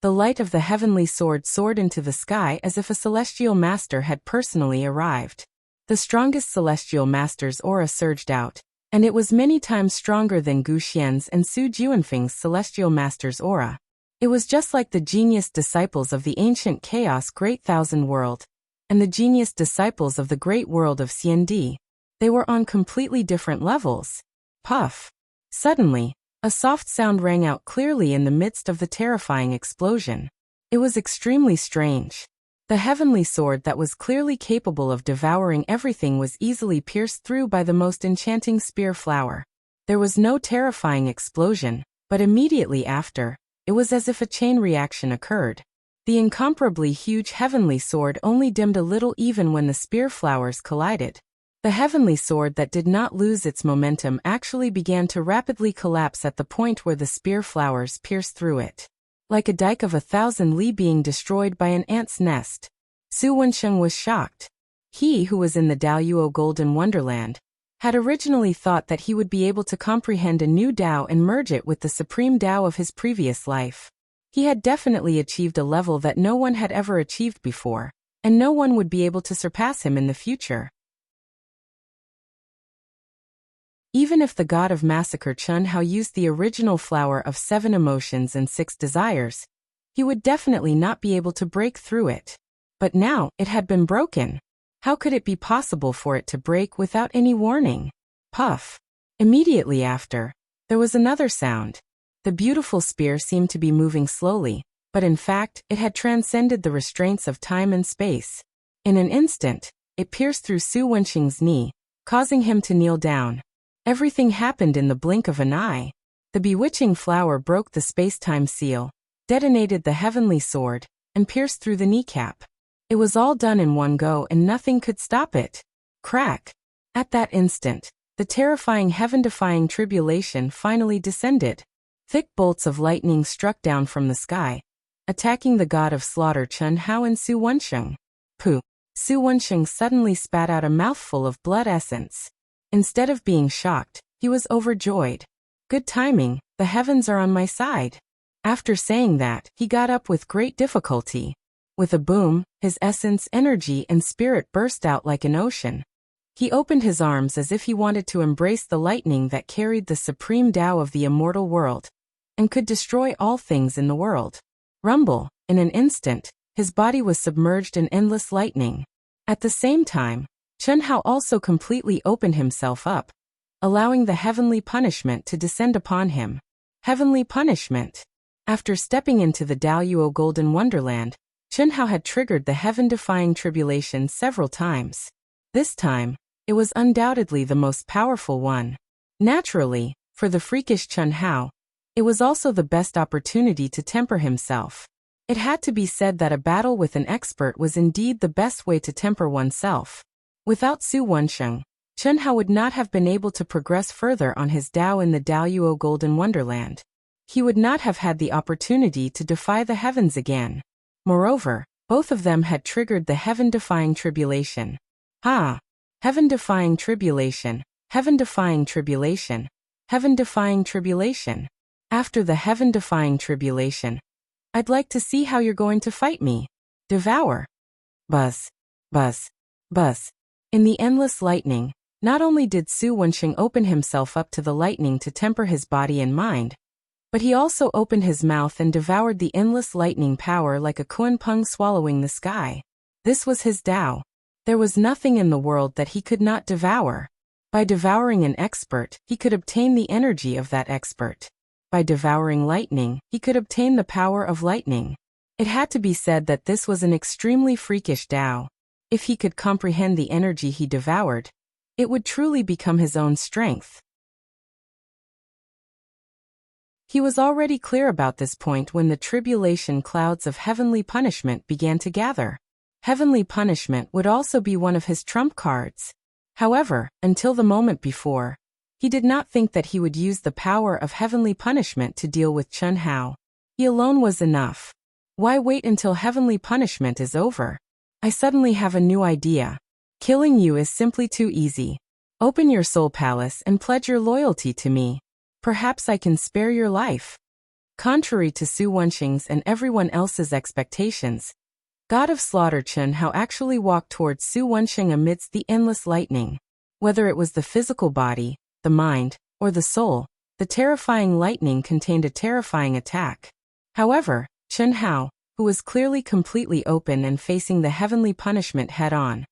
The light of the heavenly sword soared into the sky as if a celestial master had personally arrived. The strongest celestial master's aura surged out, and it was many times stronger than Gu Xian's and Su Juanfeng's celestial master's aura. It was just like the genius disciples of the ancient chaos great thousand world, and the genius disciples of the great world of CND. They were on completely different levels. Puff. Suddenly, a soft sound rang out clearly in the midst of the terrifying explosion. It was extremely strange. The heavenly sword that was clearly capable of devouring everything was easily pierced through by the most enchanting spear flower. There was no terrifying explosion, but immediately after, it was as if a chain reaction occurred. The incomparably huge heavenly sword only dimmed a little even when the spear flowers collided. The heavenly sword that did not lose its momentum actually began to rapidly collapse at the point where the spear flowers pierced through it. Like a dike of 1,000 li being destroyed by an ant's nest. Su Wenxing was shocked. He who was in the Daoyuo Golden Wonderland had originally thought that he would be able to comprehend a new Tao and merge it with the supreme Tao of his previous life. He had definitely achieved a level that no one had ever achieved before, and no one would be able to surpass him in the future. Even if the god of massacre Chen Hao used the original flower of 7 emotions and 6 desires, he would definitely not be able to break through it. But now, it had been broken. How could it be possible for it to break without any warning? Puff. Immediately after, there was another sound. The beautiful spear seemed to be moving slowly, but in fact, it had transcended the restraints of time and space. In an instant, it pierced through Su Wenxing's knee, causing him to kneel down. Everything happened in the blink of an eye. The bewitching flower broke the space-time seal, detonated the heavenly sword, and pierced through the kneecap. It was all done in one go and nothing could stop it. Crack! At that instant, the terrifying heaven-defying tribulation finally descended. Thick bolts of lightning struck down from the sky, attacking the god of slaughter Chen Hao and Su Wenxing. Pooh! Su Wenxing suddenly spat out a mouthful of blood essence. Instead of being shocked, he was overjoyed. Good timing, the heavens are on my side. After saying that, he got up with great difficulty. With a boom, his essence, energy, and spirit burst out like an ocean. He opened his arms as if he wanted to embrace the lightning that carried the supreme Tao of the immortal world, and could destroy all things in the world. Rumble, in an instant, his body was submerged in endless lightning. At the same time, Chen Hao also completely opened himself up, allowing the heavenly punishment to descend upon him. Heavenly punishment. After stepping into the Daoyuo Golden Wonderland, Chen Hao had triggered the heaven-defying tribulation several times. This time, it was undoubtedly the most powerful one. Naturally, for the freakish Chen Hao, it was also the best opportunity to temper himself. It had to be said that a battle with an expert was indeed the best way to temper oneself. Without Su Wenxing, Chen Hao would not have been able to progress further on his Tao in the Daoyuo Golden Wonderland. He would not have had the opportunity to defy the heavens again. Moreover, both of them had triggered the heaven-defying tribulation. Ha! Heaven-defying tribulation, heaven-defying tribulation, heaven-defying tribulation. After the heaven-defying tribulation, I'd like to see how you're going to fight me. Devour. Buzz. Buzz. Buzz. In the endless lightning, not only did Su Wenxing open himself up to the lightning to temper his body and mind, but he also opened his mouth and devoured the endless lightning power like a kunpeng swallowing the sky. This was his Tao. There was nothing in the world that he could not devour. By devouring an expert, he could obtain the energy of that expert. By devouring lightning, he could obtain the power of lightning. It had to be said that this was an extremely freakish Tao. If he could comprehend the energy he devoured, it would truly become his own strength. He was already clear about this point when the tribulation clouds of heavenly punishment began to gather. Heavenly punishment would also be one of his trump cards. However, until the moment before, he did not think that he would use the power of heavenly punishment to deal with Chen Hao. He alone was enough. Why wait until heavenly punishment is over? I suddenly have a new idea. Killing you is simply too easy. Open your soul palace and pledge your loyalty to me. Perhaps I can spare your life. Contrary to Su Wenxing's and everyone else's expectations, God of Slaughter Chen Hao actually walked towards Su Wenxing amidst the endless lightning. Whether it was the physical body, the mind, or the soul, the terrifying lightning contained a terrifying attack. However, Chen Hao, who was clearly completely open and facing the heavenly punishment head-on,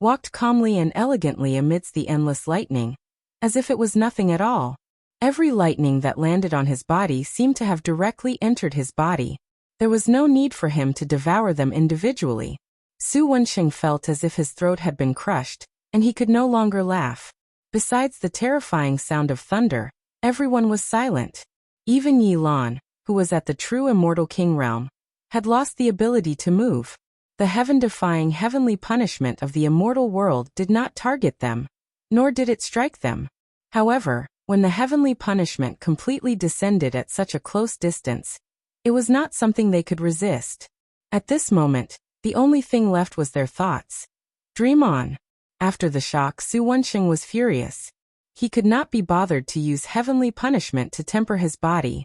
walked calmly and elegantly amidst the endless lightning, as if it was nothing at all. Every lightning that landed on his body seemed to have directly entered his body. There was no need for him to devour them individually. Su Wenxing felt as if his throat had been crushed, and he could no longer laugh. Besides the terrifying sound of thunder, everyone was silent. Even Yi Lan, who was at the true immortal king realm, had lost the ability to move. The heaven-defying heavenly punishment of the immortal world did not target them, nor did it strike them. However, when the heavenly punishment completely descended at such a close distance, it was not something they could resist. At this moment, the only thing left was their thoughts. Dream on. After the shock, Su Wenxing was furious. He could not be bothered to use heavenly punishment to temper his body.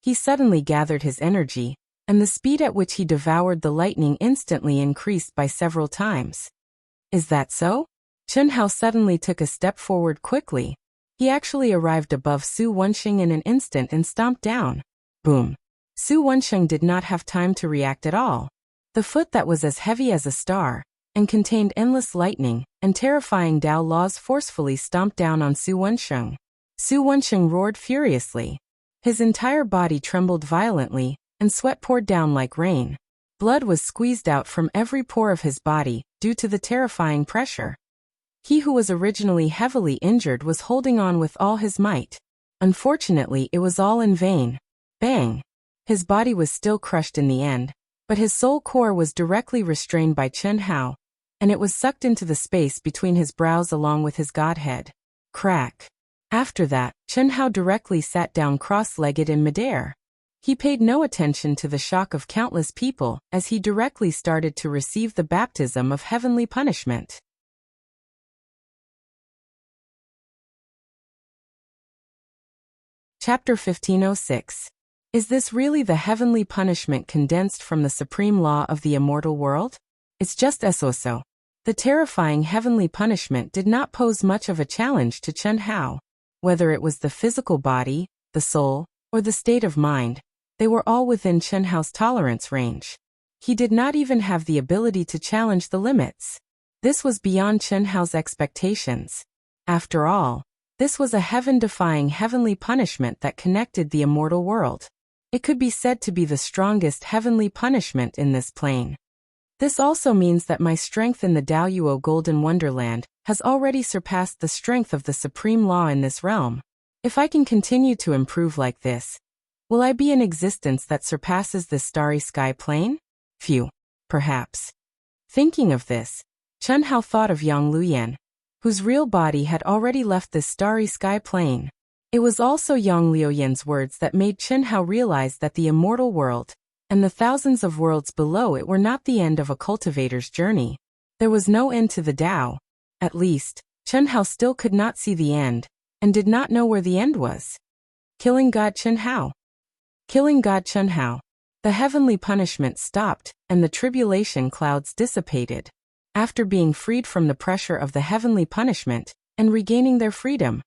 He suddenly gathered his energy, and the speed at which he devoured the lightning instantly increased by several times. Is that so? Chen Hao suddenly took a step forward quickly. He actually arrived above Su Wenxing in an instant and stomped down. Boom. Su Wenxing did not have time to react at all. The foot that was as heavy as a star, and contained endless lightning and terrifying Tao laws forcefully stomped down on Su Wenxing. Su Wenxing roared furiously. His entire body trembled violently, and sweat poured down like rain. Blood was squeezed out from every pore of his body, due to the terrifying pressure. He who was originally heavily injured was holding on with all his might. Unfortunately, it was all in vain. Bang! His body was still crushed in the end, but his soul core was directly restrained by Chen Hao, and it was sucked into the space between his brows along with his godhead. Crack! After that, Chen Hao directly sat down cross-legged in midair. He paid no attention to the shock of countless people as he directly started to receive the baptism of heavenly punishment. Chapter 1506. Is this really the heavenly punishment condensed from the supreme law of the immortal world? It's just eso. The terrifying heavenly punishment did not pose much of a challenge to Chen Hao. Whether it was the physical body, the soul, or the state of mind, they were all within Chen Hao's tolerance range. He did not even have the ability to challenge the limits. This was beyond Chen Hao's expectations. After all, this was a heaven-defying heavenly punishment that connected the immortal world. It could be said to be the strongest heavenly punishment in this plane. This also means that my strength in the Daoyuo Golden Wonderland has already surpassed the strength of the supreme law in this realm. If I can continue to improve like this, will I be in existence that surpasses this starry sky plane? Phew, perhaps. Thinking of this, Chen Hao thought of Yang Luyan, whose real body had already left this starry sky plane. It was also Yang Liuyan's words that made Chen Hao realize that the immortal world, and the thousands of worlds below it, were not the end of a cultivator's journey. There was no end to the Tao. At least, Chen Hao still could not see the end, and did not know where the end was. Killing God Chen Hao. Killing God Chen Hao. The heavenly punishment stopped, and the tribulation clouds dissipated. After being freed from the pressure of the heavenly punishment, and regaining their freedom,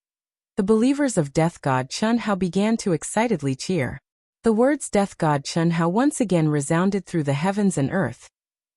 the believers of Death God Chen Hao began to excitedly cheer. The words Death God Chen Hao once again resounded through the heavens and earth,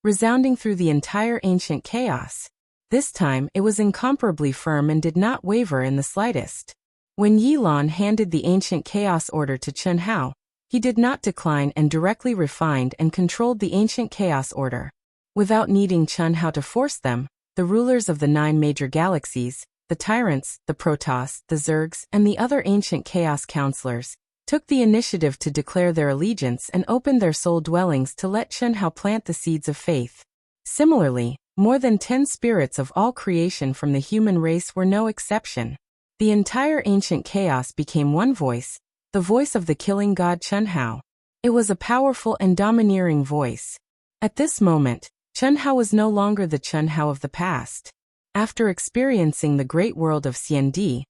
resounding through the entire ancient chaos. This time it was incomparably firm and did not waver in the slightest. When Yi Lan handed the ancient chaos order to Chen Hao, he did not decline and directly refined and controlled the ancient chaos order. Without needing Chen Hao to force them, the rulers of the 9 major galaxies, the tyrants, the Protoss, the Zergs, and the other ancient chaos counselors, took the initiative to declare their allegiance and opened their soul dwellings to let Chen Hao plant the seeds of faith. Similarly, more than 10 spirits of all creation from the human race were no exception. The entire ancient chaos became one voice, the voice of the killing god Chen Hao. It was a powerful and domineering voice. At this moment, Chen Hao was no longer the Chen Hao of the past. After experiencing the great world of Xiandi,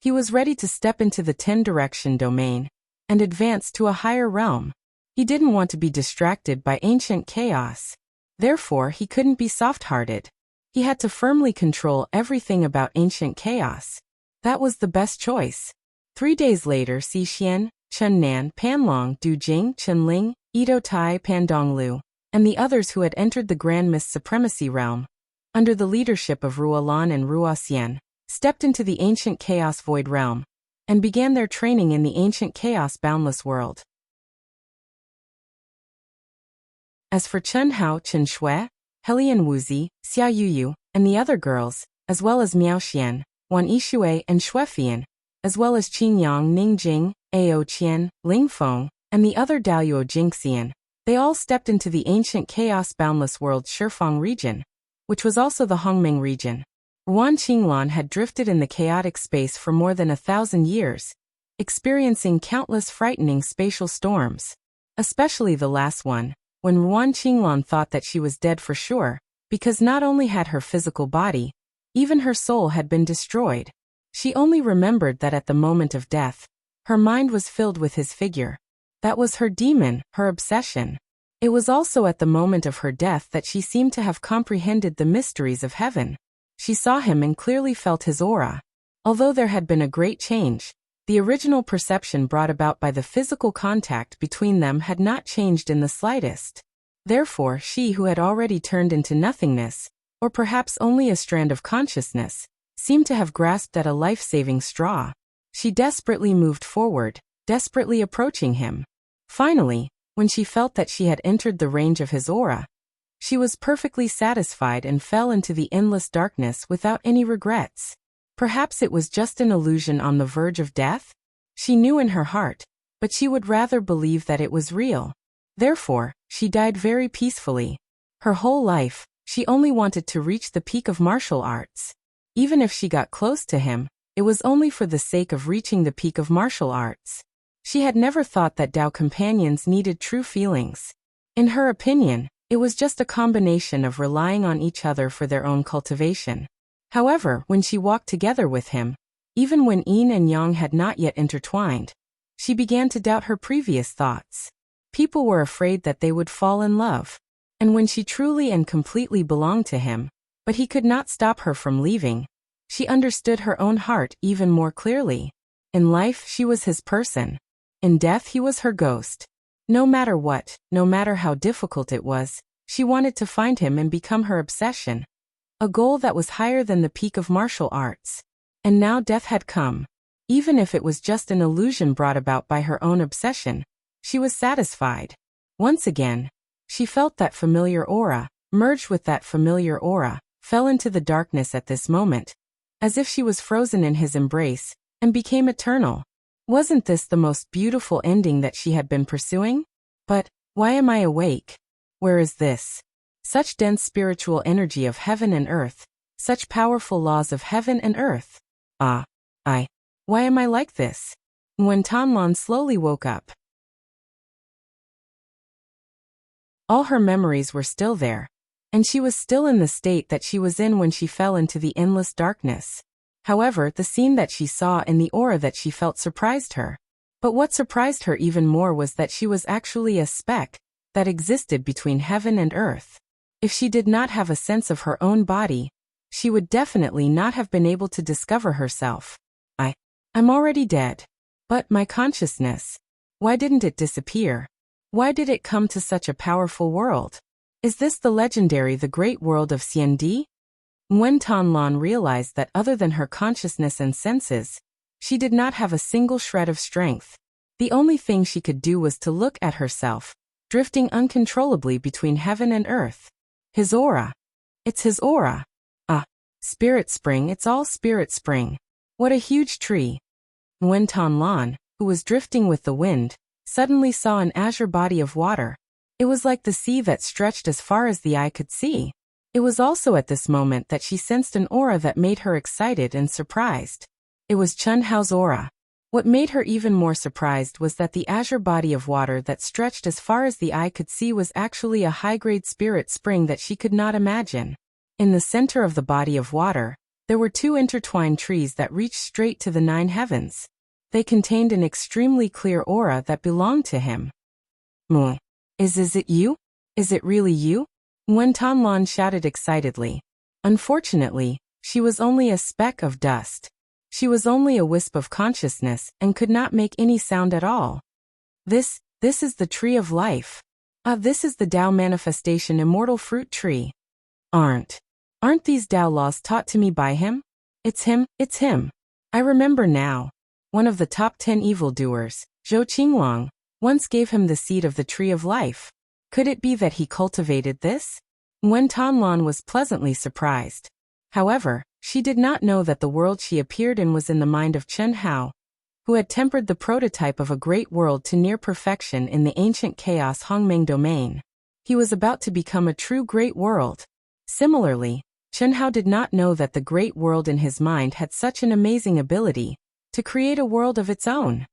he was ready to step into the 10-direction domain and advance to a higher realm. He didn't want to be distracted by ancient chaos. Therefore, he couldn't be soft-hearted. He had to firmly control everything about ancient chaos. That was the best choice. 3 days later, Xi Xian, Chen Nan, Pan Long, Du Jing, Chen Ling, Ito Tai, Pan Donglu, and the others who had entered the Grand Mist Supremacy realm, under the leadership of Ruolan and Ruoxian, stepped into the ancient chaos void realm, and began their training in the ancient chaos boundless world. As for Chen Hao, Chen Shui, Helian Wuzi, Xia Yuyu, and the other girls, as well as Miao Xian, Wan Yishui, and Shuefian, as well as Qin Yang, Ning Jing, Ao Qian, Ling Feng, and the other Daoyuo Jingxian, they all stepped into the ancient chaos boundless world's Shifeng region, which was also the Hongming region. Ruan Qinglan had drifted in the chaotic space for more than 1,000 years, experiencing countless frightening spatial storms. Especially the last one, when Ruan Qinglan thought that she was dead for sure, because not only had her physical body, even her soul had been destroyed. She only remembered that at the moment of death, her mind was filled with his figure. That was her demon, her obsession. It was also at the moment of her death that she seemed to have comprehended the mysteries of heaven. She saw him and clearly felt his aura. Although there had been a great change, the original perception brought about by the physical contact between them had not changed in the slightest. Therefore, she who had already turned into nothingness, or perhaps only a strand of consciousness, seemed to have grasped at a life-saving straw. She desperately moved forward, desperately approaching him. Finally, when she felt that she had entered the range of his aura, she was perfectly satisfied and fell into the endless darkness without any regrets. Perhaps it was just an illusion on the verge of death? She knew in her heart, but she would rather believe that it was real. Therefore, she died very peacefully. Her whole life, she only wanted to reach the peak of martial arts. Even if she got close to him, it was only for the sake of reaching the peak of martial arts. She had never thought that Dao companions needed true feelings. In her opinion, it was just a combination of relying on each other for their own cultivation. However, when she walked together with him, even when yin and yang had not yet intertwined, she began to doubt her previous thoughts. People were afraid that they would fall in love. And when she truly and completely belonged to him, but he could not stop her from leaving, she understood her own heart even more clearly. In life, she was his person. In death, he was her ghost. No matter what, no matter how difficult it was, she wanted to find him and become her obsession. A goal that was higher than the peak of martial arts. And now death had come. Even if it was just an illusion brought about by her own obsession, she was satisfied. Once again, she felt that familiar aura, merged with that familiar aura, fell into the darkness at this moment, as if she was frozen in his embrace, and became eternal. Wasn't this the most beautiful ending that she had been pursuing? But, why am I awake? Where is this? Such dense spiritual energy of heaven and earth, such powerful laws of heaven and earth. Why am I like this? When Tanlan slowly woke up, all her memories were still there, and she was still in the state that she was in when she fell into the endless darkness. However, the scene that she saw and the aura that she felt surprised her. But what surprised her even more was that she was actually a speck that existed between heaven and earth. If she did not have a sense of her own body, she would definitely not have been able to discover herself. I'm already dead. But my consciousness, why didn't it disappear? Why did it come to such a powerful world? Is this the great world of Xiandi? When Tanlan realized that other than her consciousness and senses, she did not have a single shred of strength. The only thing she could do was to look at herself, drifting uncontrollably between heaven and earth. His aura. It's his aura. Spirit spring, it's all spirit spring. What a huge tree. When Tanlan, who was drifting with the wind, suddenly saw an azure body of water. It was like the sea that stretched as far as the eye could see. It was also at this moment that she sensed an aura that made her excited and surprised. It was Chun Hao's aura. What made her even more surprised was that the azure body of water that stretched as far as the eye could see was actually a high-grade spirit spring that she could not imagine. In the center of the body of water, there were two intertwined trees that reached straight to the 9 heavens. They contained an extremely clear aura that belonged to him. Is it you? Is it really you? When Tanlan shouted excitedly. Unfortunately, she was only a speck of dust. She was only a wisp of consciousness and could not make any sound at all. This is the tree of life. This is the Tao manifestation immortal fruit tree. Aren't these Tao laws taught to me by him? It's him. I remember now. One of the top 10 evildoers, Zhou Qinglong, once gave him the seed of the tree of life. Could it be that he cultivated this? When Tanlan was pleasantly surprised. However, she did not know that the world she appeared in was in the mind of Chun Hao, who had tempered the prototype of a great world to near perfection in the ancient chaos Hongmeng domain. He was about to become a true great world. Similarly, Chun Hao did not know that the great world in his mind had such an amazing ability to create a world of its own.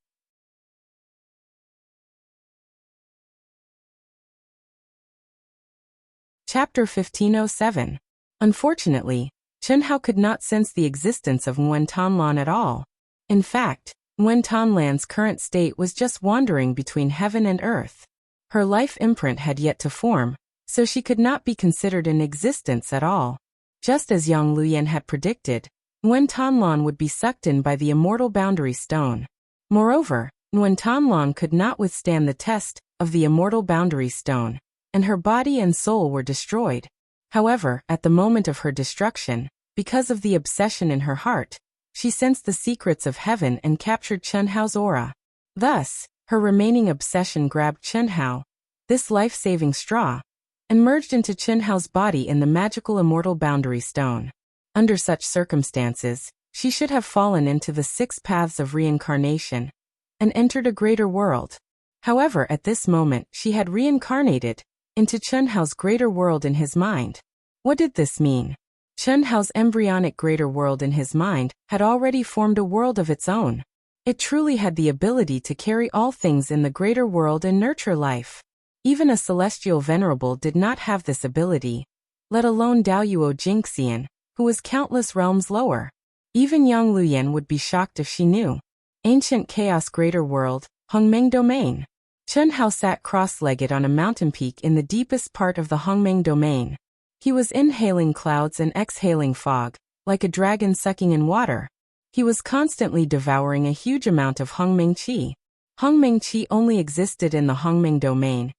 Chapter 1507. Unfortunately, Chun Hao could not sense the existence of Nguyen Tanlan at all. In fact, Nguyen Tanlan's current state was just wandering between heaven and earth. Her life imprint had yet to form, so she could not be considered in existence at all. Just as Yang Luyan had predicted, Nguyen Tanlan would be sucked in by the immortal boundary stone. Moreover, Nguyen Tanlan could not withstand the test of the immortal boundary stone, and her body and soul were destroyed. However, at the moment of her destruction, because of the obsession in her heart, she sensed the secrets of heaven and captured Chun Hao's aura. Thus, her remaining obsession grabbed Chen Hao, this life-saving straw, and merged into Chen Hao's body in the magical immortal boundary stone. Under such circumstances, she should have fallen into the 6 paths of reincarnation and entered a greater world. However, at this moment, she had reincarnated into Chen Hao's greater world in his mind. What did this mean? Chen Hao's embryonic greater world in his mind had already formed a world of its own. It truly had the ability to carry all things in the greater world and nurture life. Even a celestial venerable did not have this ability, let alone Daoyuo Jingxian, who was countless realms lower. Even Yang Luyan would be shocked if she knew. Ancient Chaos Greater World, Hongmeng Domain. Chen Hao sat cross-legged on a mountain peak in the deepest part of the Hongmeng Domain. He was inhaling clouds and exhaling fog, like a dragon sucking in water. He was constantly devouring a huge amount of Hongmeng Qi. Hongmeng Qi only existed in the Hongmeng Domain,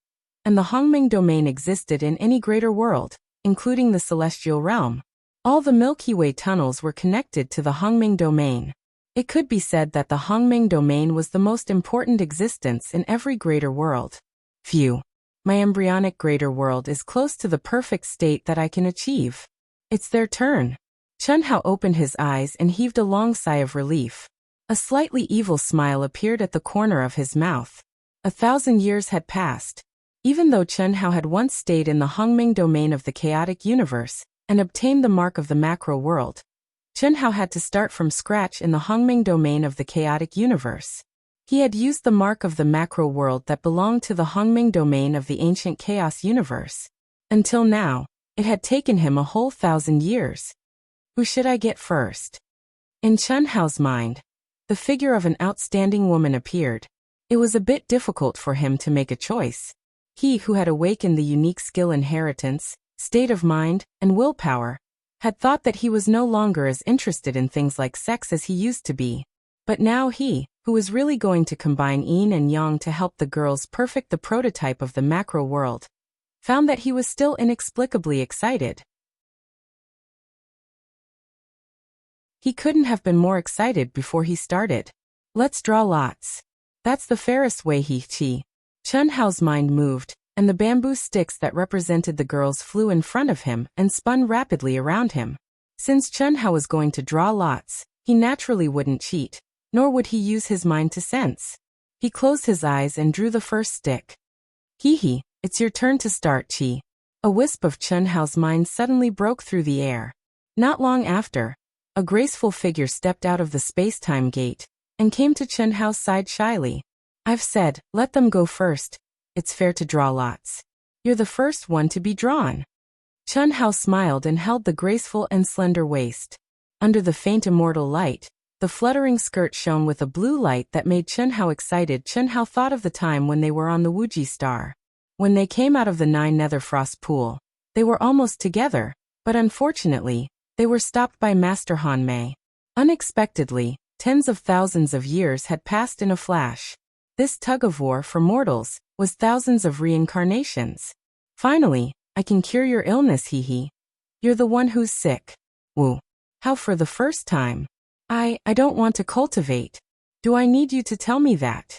and the Hongmeng Domain existed in any greater world, including the celestial realm. All the Milky Way tunnels were connected to the Hongmeng Domain. It could be said that the Hongmeng Domain was the most important existence in every greater world. Phew. My embryonic greater world is close to the perfect state that I can achieve. It's their turn. Chen Hao opened his eyes and heaved a long sigh of relief. A slightly evil smile appeared at the corner of his mouth. 1,000 years had passed. Even though Chen Hao had once stayed in the Hongmeng Domain of the chaotic universe and obtained the mark of the macro world, Chen Hao had to start from scratch in the Hongmeng Domain of the chaotic universe. He had used the mark of the macro world that belonged to the Hongmeng Domain of the ancient chaos universe. Until now, it had taken him a whole 1,000 years. Who should I get first? In Chen Hao's mind, the figure of an outstanding woman appeared. It was a bit difficult for him to make a choice. He who had awakened the unique skill inheritance, state of mind, and willpower, had thought that he was no longer as interested in things like sex as he used to be. But now he, who was really going to combine yin and yang to help the girls perfect the prototype of the macro world, found that he was still inexplicably excited. He couldn't have been more excited before he started. Let's draw lots. That's the fairest way, he. Chen Hao's mind moved, and the bamboo sticks that represented the girls flew in front of him and spun rapidly around him. Since Chen Hao was going to draw lots, he naturally wouldn't cheat, nor would he use his mind to sense. He closed his eyes and drew the first stick. Hee, it's your turn to start, Qi. A wisp of Chen Hao's mind suddenly broke through the air. Not long after, a graceful figure stepped out of the space-time gate and came to Chen Hao's side shyly. I've said, let them go first. It's fair to draw lots. You're the first one to be drawn. Chen Hao smiled and held the graceful and slender waist. Under the faint immortal light, the fluttering skirt shone with a blue light that made Chen Hao excited. Chen Hao thought of the time when they were on the Wuxia star. When they came out of the 9 Netherfrost pool, they were almost together, but unfortunately, they were stopped by Master Han Mei. Unexpectedly, tens of thousands of years had passed in a flash. This tug-of-war for mortals was thousands of reincarnations. Finally, I can cure your illness, hee. You're the one who's sick. Woo. How for the first time? I don't want to cultivate. Do I need you to tell me that?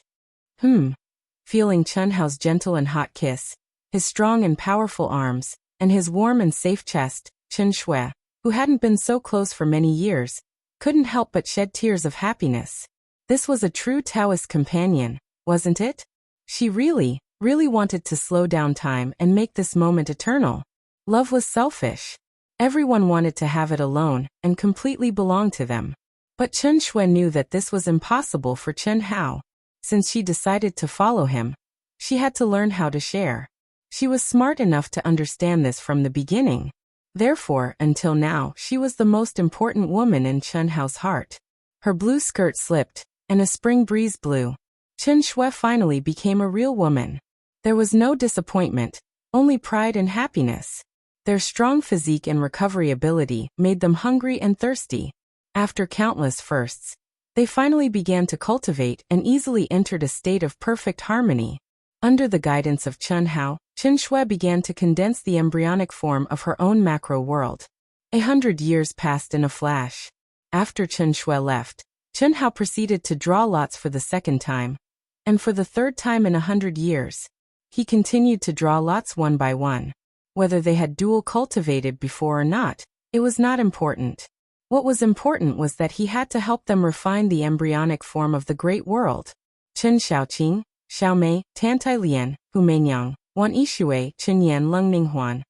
Feeling Chen Hao's gentle and hot kiss, his strong and powerful arms, and his warm and safe chest, Chen Shui, who hadn't been so close for many years, couldn't help but shed tears of happiness. This was a true Taoist companion, wasn't it? She really wanted to slow down time and make this moment eternal. Love was selfish. Everyone wanted to have it alone and completely belong to them. But Chen Shui knew that this was impossible for Chen Hao. Since she decided to follow him, she had to learn how to share. She was smart enough to understand this from the beginning. Therefore, until now, she was the most important woman in Chen Hao's heart. Her blue skirt slipped, and a spring breeze blew. Chen Shui finally became a real woman. There was no disappointment, only pride and happiness. Their strong physique and recovery ability made them hungry and thirsty. After countless firsts, they finally began to cultivate and easily entered a state of perfect harmony. Under the guidance of Chen Hao, Chen Shui began to condense the embryonic form of her own macro world. 100 years passed in a flash. After Chen Shui left, Chen Hao proceeded to draw lots for the second time. And for the third time in 100 years, he continued to draw lots one by one. Whether they had dual cultivated before or not, it was not important. What was important was that he had to help them refine the embryonic form of the great world. Chen Xiaoqing, Xiaomei, Tantai Lian, Humeinyang, Wan Ishui, Chen Yan Lung Ninghuan,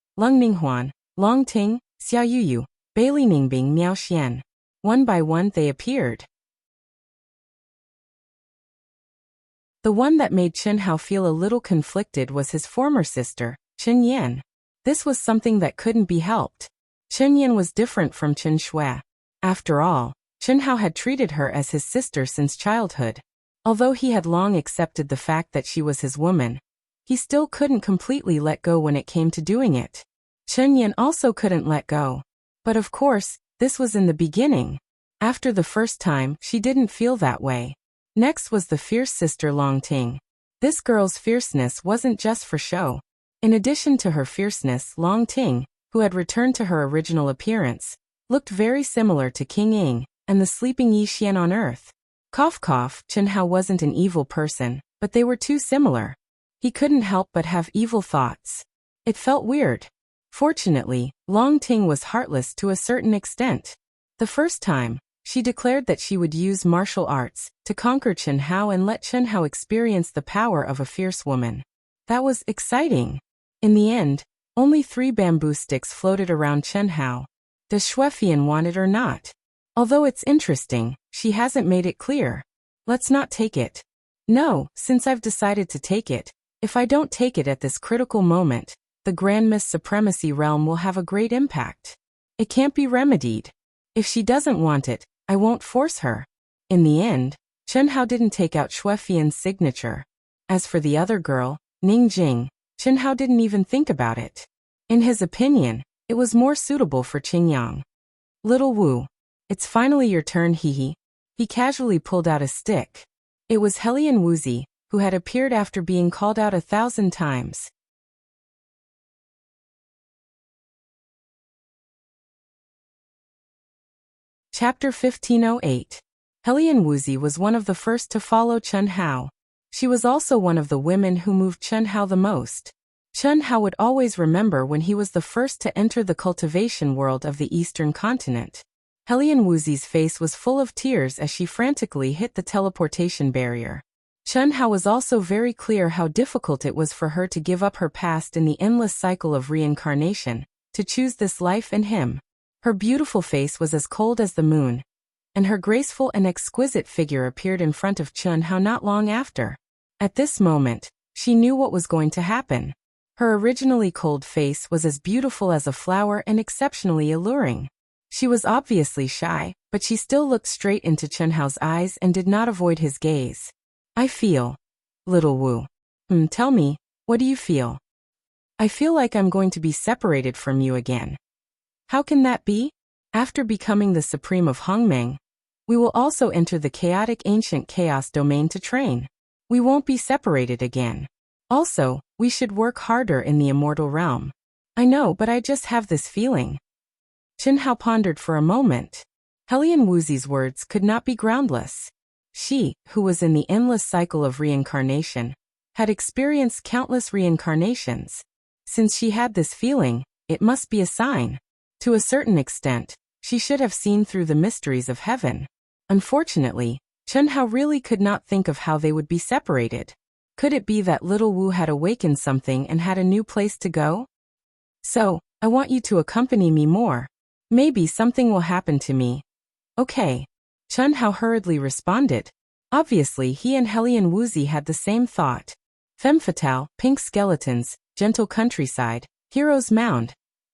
Long Ting, Xiao Yuyu, Beili Ningbing Miao Xian. One by one they appeared. The one that made Chen Hao feel a little conflicted was his former sister, Chen Yan. This was something that couldn't be helped. Chen Yan was different from Chen Shui. After all, Chen Hao had treated her as his sister since childhood. Although he had long accepted the fact that she was his woman, he still couldn't completely let go when it came to doing it. Chen Yan also couldn't let go. But of course, this was in the beginning. After the first time, she didn't feel that way. Next was the fierce sister Long Ting. This girl's fierceness wasn't just for show. In addition to her fierceness, Long Ting, who had returned to her original appearance, looked very similar to King Ying and the sleeping Yi Xian on earth. Cough cough, Chen Hao wasn't an evil person, but they were too similar. He couldn't help but have evil thoughts. It felt weird. Fortunately, Long Ting was heartless to a certain extent. The first time, she declared that she would use martial arts to conquer Chen Hao and let Chen Hao experience the power of a fierce woman. That was exciting. In the end, only 3 bamboo sticks floated around Chen Hao. Does Xuefian want it or not? Although it's interesting, she hasn't made it clear. Let's not take it. No, since I've decided to take it, if I don't take it at this critical moment, the Grand Miss Supremacy realm will have a great impact. It can't be remedied. If she doesn't want it, I won't force her. In the end, Chen Hao didn't take out Xuefian's signature. As for the other girl, Ning Jing, Chen Hao didn't even think about it. In his opinion, it was more suitable for Qingyang. Little Wu. It's finally your turn, hehe. He casually pulled out a stick. It was Helian Wuxia, who had appeared after being called out 1,000 times. Chapter 1508. Helian Wuxia was one of the first to follow Chen Hao. She was also one of the women who moved Chen Hao the most. Chen Hao would always remember when he was the first to enter the cultivation world of the Eastern continent. Helian Wuxia's face was full of tears as she frantically hit the teleportation barrier. Chen Hao was also very clear how difficult it was for her to give up her past in the endless cycle of reincarnation, to choose this life and him. Her beautiful face was as cold as the moon, and her graceful and exquisite figure appeared in front of Chen Hao not long after. At this moment, she knew what was going to happen. Her originally cold face was as beautiful as a flower and exceptionally alluring. She was obviously shy, but she still looked straight into Chen Hao's eyes and did not avoid his gaze. I feel. Little Wu. Tell me, what do you feel? I feel like I'm going to be separated from you again. How can that be? After becoming the Supreme of Hongmeng, we will also enter the chaotic ancient chaos domain to train. We won't be separated again. Also, we should work harder in the immortal realm. I know, but I just have this feeling. Chen Hao pondered for a moment. Helian Wuxia's words could not be groundless. She, who was in the endless cycle of reincarnation, had experienced countless reincarnations. Since she had this feeling, it must be a sign. To a certain extent, she should have seen through the mysteries of heaven. Unfortunately, Chen Hao really could not think of how they would be separated. Could it be that little Wu had awakened something and had a new place to go? So, I want you to accompany me more. Maybe something will happen to me. Okay. Chen Hao hurriedly responded. Obviously, he and Helian Wuxia had the same thought. Femme fatale, pink skeletons, gentle countryside, hero's mound.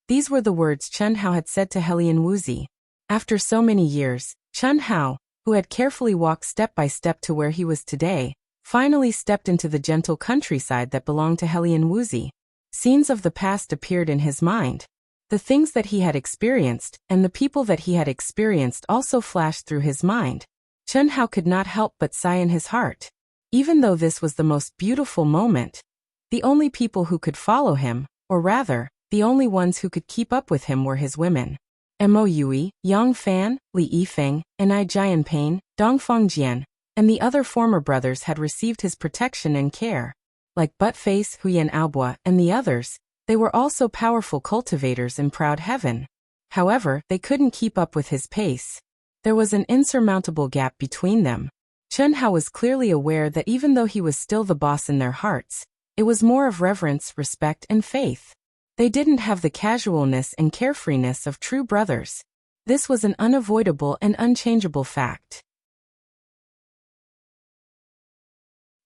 These were the words Chen Hao had said to Helian Wuxia. After so many years, Chen Hao, who had carefully walked step by step to where he was today, finally stepped into the gentle countryside that belonged to Helian Wuxia. Scenes of the past appeared in his mind. The things that he had experienced and the people that he had experienced also flashed through his mind. Chen Hao could not help but sigh in his heart. Even though this was the most beautiful moment, the only people who could follow him, or rather, the only ones who could keep up with him were his women. Mo Yui, Yang Fan, Li Yifeng, and I Jianpain, Dongfang Jian, and the other former brothers had received his protection and care. Like Buttface, Huyen Aobua, and the others, they were also powerful cultivators in Proud Heaven. However, they couldn't keep up with his pace. There was an insurmountable gap between them. Chen Hao was clearly aware that even though he was still the boss in their hearts, it was more of reverence, respect, and faith. They didn't have the casualness and carefreeness of true brothers. This was an unavoidable and unchangeable fact.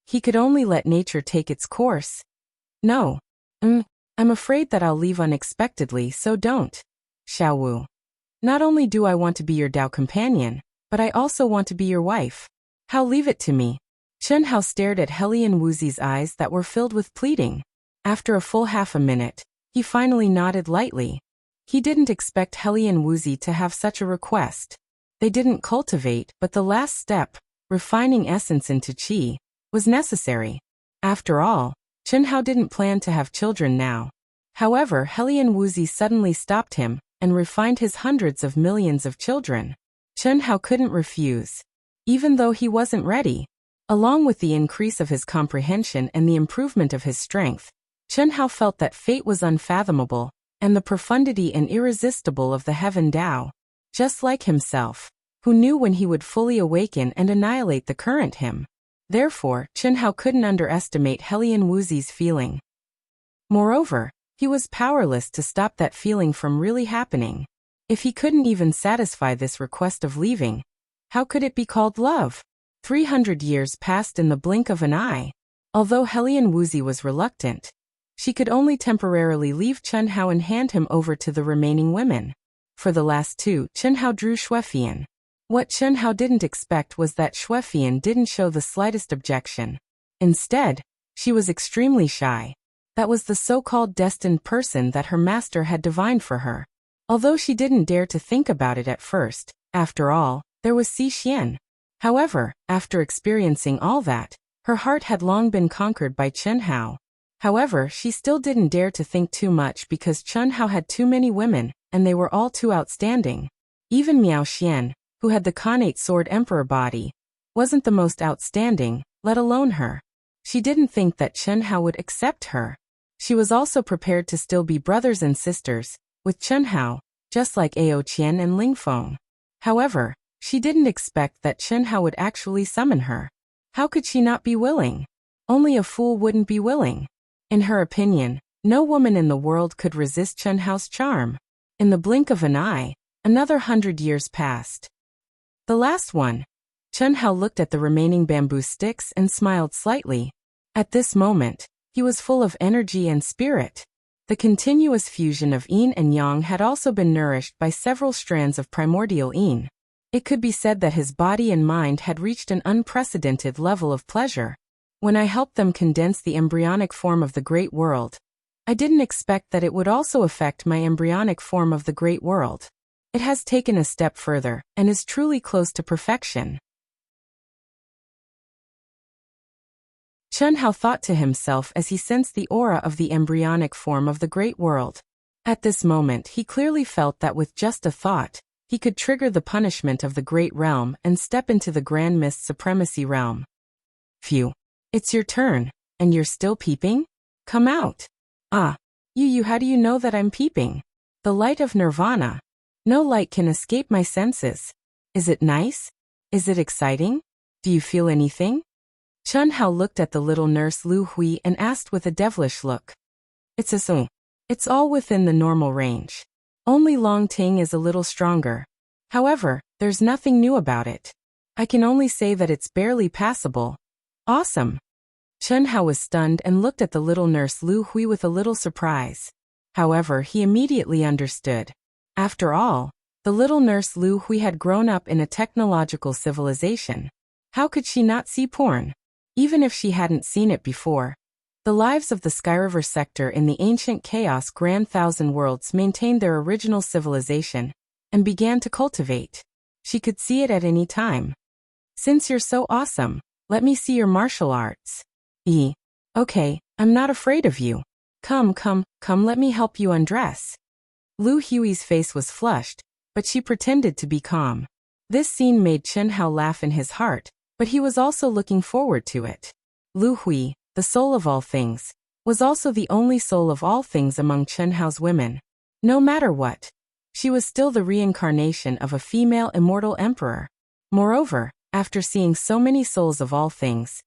He could only let nature take its course. No. I'm afraid that I'll leave unexpectedly, so don't. Xiao Wu. Not only do I want to be your Dao companion, but I also want to be your wife. How leave it to me? Chen Hao stared at Helian Wuxi's eyes that were filled with pleading. After a full half a minute, he finally nodded lightly. He didn't expect Helian Wuxi to have such a request. They didn't cultivate, but the last step, refining essence into qi, was necessary. After all, Chen Hao didn't plan to have children now. However, Helian Wuxi suddenly stopped him and refined his hundreds of millions of children. Chen Hao couldn't refuse. Even though he wasn't ready. Along with the increase of his comprehension and the improvement of his strength, Chen Hao felt that fate was unfathomable, and the profundity and irresistible of the Heaven Dao. Just like himself, who knew when he would fully awaken and annihilate the current him. Therefore, Chen Hao couldn't underestimate Helian Wuxi's feeling. Moreover, he was powerless to stop that feeling from really happening. If he couldn't even satisfy this request of leaving, how could it be called love? 300 years passed in the blink of an eye. Although Helian Wuxi was reluctant, she could only temporarily leave Chen Hao and hand him over to the remaining women. For the last two, Chen Hao drew Xuefian. What Chen Hao didn't expect was that Xuefian didn't show the slightest objection. Instead, she was extremely shy. That was the so-called destined person that her master had divined for her. Although she didn't dare to think about it at first, after all, there was Si Xian. However, after experiencing all that, her heart had long been conquered by Chen Hao. However, she still didn't dare to think too much because Chen Hao had too many women, and they were all too outstanding. Even Miao Xian, who had the Khanate Sword Emperor body, wasn't the most outstanding, let alone her. She didn't think that Chen Hao would accept her. She was also prepared to still be brothers and sisters with Chen Hao, just like Ao Qian and Ling Feng. However, she didn't expect that Chen Hao would actually summon her. How could she not be willing? Only a fool wouldn't be willing. In her opinion, no woman in the world could resist Chen Hao's charm. In the blink of an eye, another 100 years passed. The last one. Chen Hao looked at the remaining bamboo sticks and smiled slightly. At this moment, he was full of energy and spirit. The continuous fusion of yin and yang had also been nourished by several strands of primordial yin. It could be said that his body and mind had reached an unprecedented level of pleasure. When I helped them condense the embryonic form of the great world, I didn't expect that it would also affect my embryonic form of the great world. It has taken a step further, and is truly close to perfection. Chen Hao thought to himself as he sensed the aura of the embryonic form of the great world. At this moment he clearly felt that with just a thought, he could trigger the punishment of the great realm and step into the Grand Mist Supremacy realm. Phew. It's your turn, and you're still peeping? Come out. Ah. You how do you know that I'm peeping? The light of nirvana. No light can escape my senses. Is it nice? Is it exciting? Do you feel anything? Chen Hao looked at the little nurse Lu Hui and asked with a devilish look. It's all within the normal range. Only Long Ting is a little stronger. However, there's nothing new about it. I can only say that it's barely passable. Awesome. Chen Hao was stunned and looked at the little nurse Lu Hui with a little surprise. However, he immediately understood. After all, the little nurse Lu Hui had grown up in a technological civilization. How could she not see porn? Even if she hadn't seen it before. The lives of the Skyriver sector in the ancient Chaos Grand Thousand Worlds maintained their original civilization, and began to cultivate. She could see it at any time. Since you're so awesome, let me see your martial arts. Okay, I'm not afraid of you. Come, let me help you undress. Lu Hui's face was flushed, but she pretended to be calm. This scene made Chen Hao laugh in his heart, but he was also looking forward to it. Lu Hui, the soul of all things, was also the only soul of all things among Chen Hao's women. No matter what, she was still the reincarnation of a female immortal emperor. Moreover, after seeing so many souls of all things,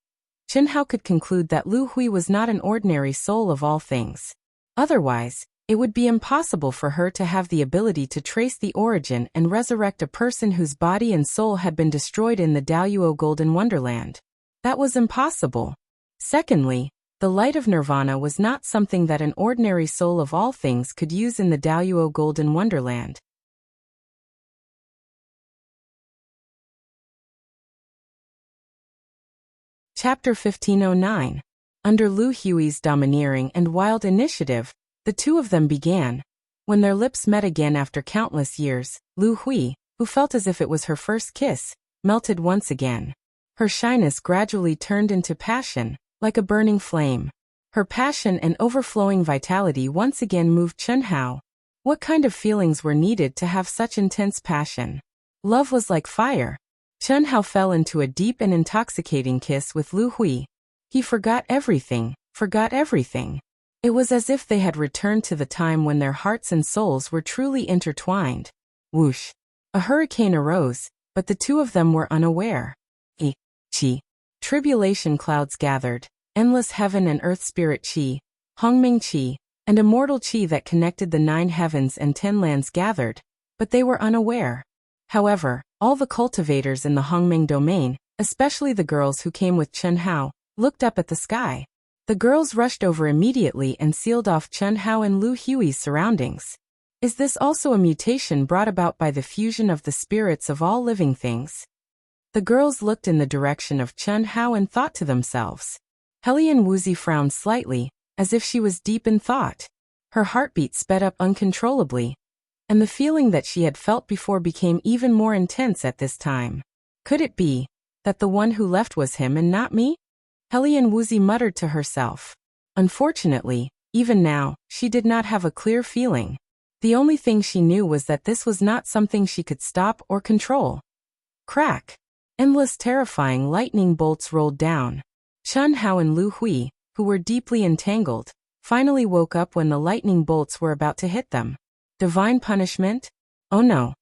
Chen Hao could conclude that Lu Hui was not an ordinary soul of all things. Otherwise, it would be impossible for her to have the ability to trace the origin and resurrect a person whose body and soul had been destroyed in the Daoyuo Golden Wonderland. That was impossible. Secondly, the light of nirvana was not something that an ordinary soul of all things could use in the Daoyuo Golden Wonderland. Chapter 1509. Under Lu Hui's domineering and wild initiative, the two of them began. When their lips met again after countless years, Lu Hui, who felt as if it was her first kiss, melted once again. Her shyness gradually turned into passion, like a burning flame. Her passion and overflowing vitality once again moved Chen Hao. What kind of feelings were needed to have such intense passion? Love was like fire. Chen Hao fell into a deep and intoxicating kiss with Lu Hui. He forgot everything. It was as if they had returned to the time when their hearts and souls were truly intertwined. Whoosh! A hurricane arose, but the two of them were unaware. Qi. Tribulation clouds gathered, endless heaven and earth spirit qi, Hongming qi, and immortal qi that connected the 9 heavens and 10 lands gathered, but they were unaware. However, all the cultivators in the Hongming domain, especially the girls who came with Chen Hao, looked up at the sky. The girls rushed over immediately and sealed off Chen Hao and Lu Hui's surroundings. Is this also a mutation brought about by the fusion of the spirits of all living things? The girls looked in the direction of Chen Hao and thought to themselves. Helian Wuxia frowned slightly, as if she was deep in thought. Her heartbeat sped up uncontrollably, and the feeling that she had felt before became even more intense at this time. Could it be that the one who left was him and not me? Helian Wuxia muttered to herself. Unfortunately, even now, she did not have a clear feeling. The only thing she knew was that this was not something she could stop or control. Crack! Endless terrifying lightning bolts rolled down. Chen Hao and Lu Hui, who were deeply entangled, finally woke up when the lightning bolts were about to hit them. Divine punishment? Oh no.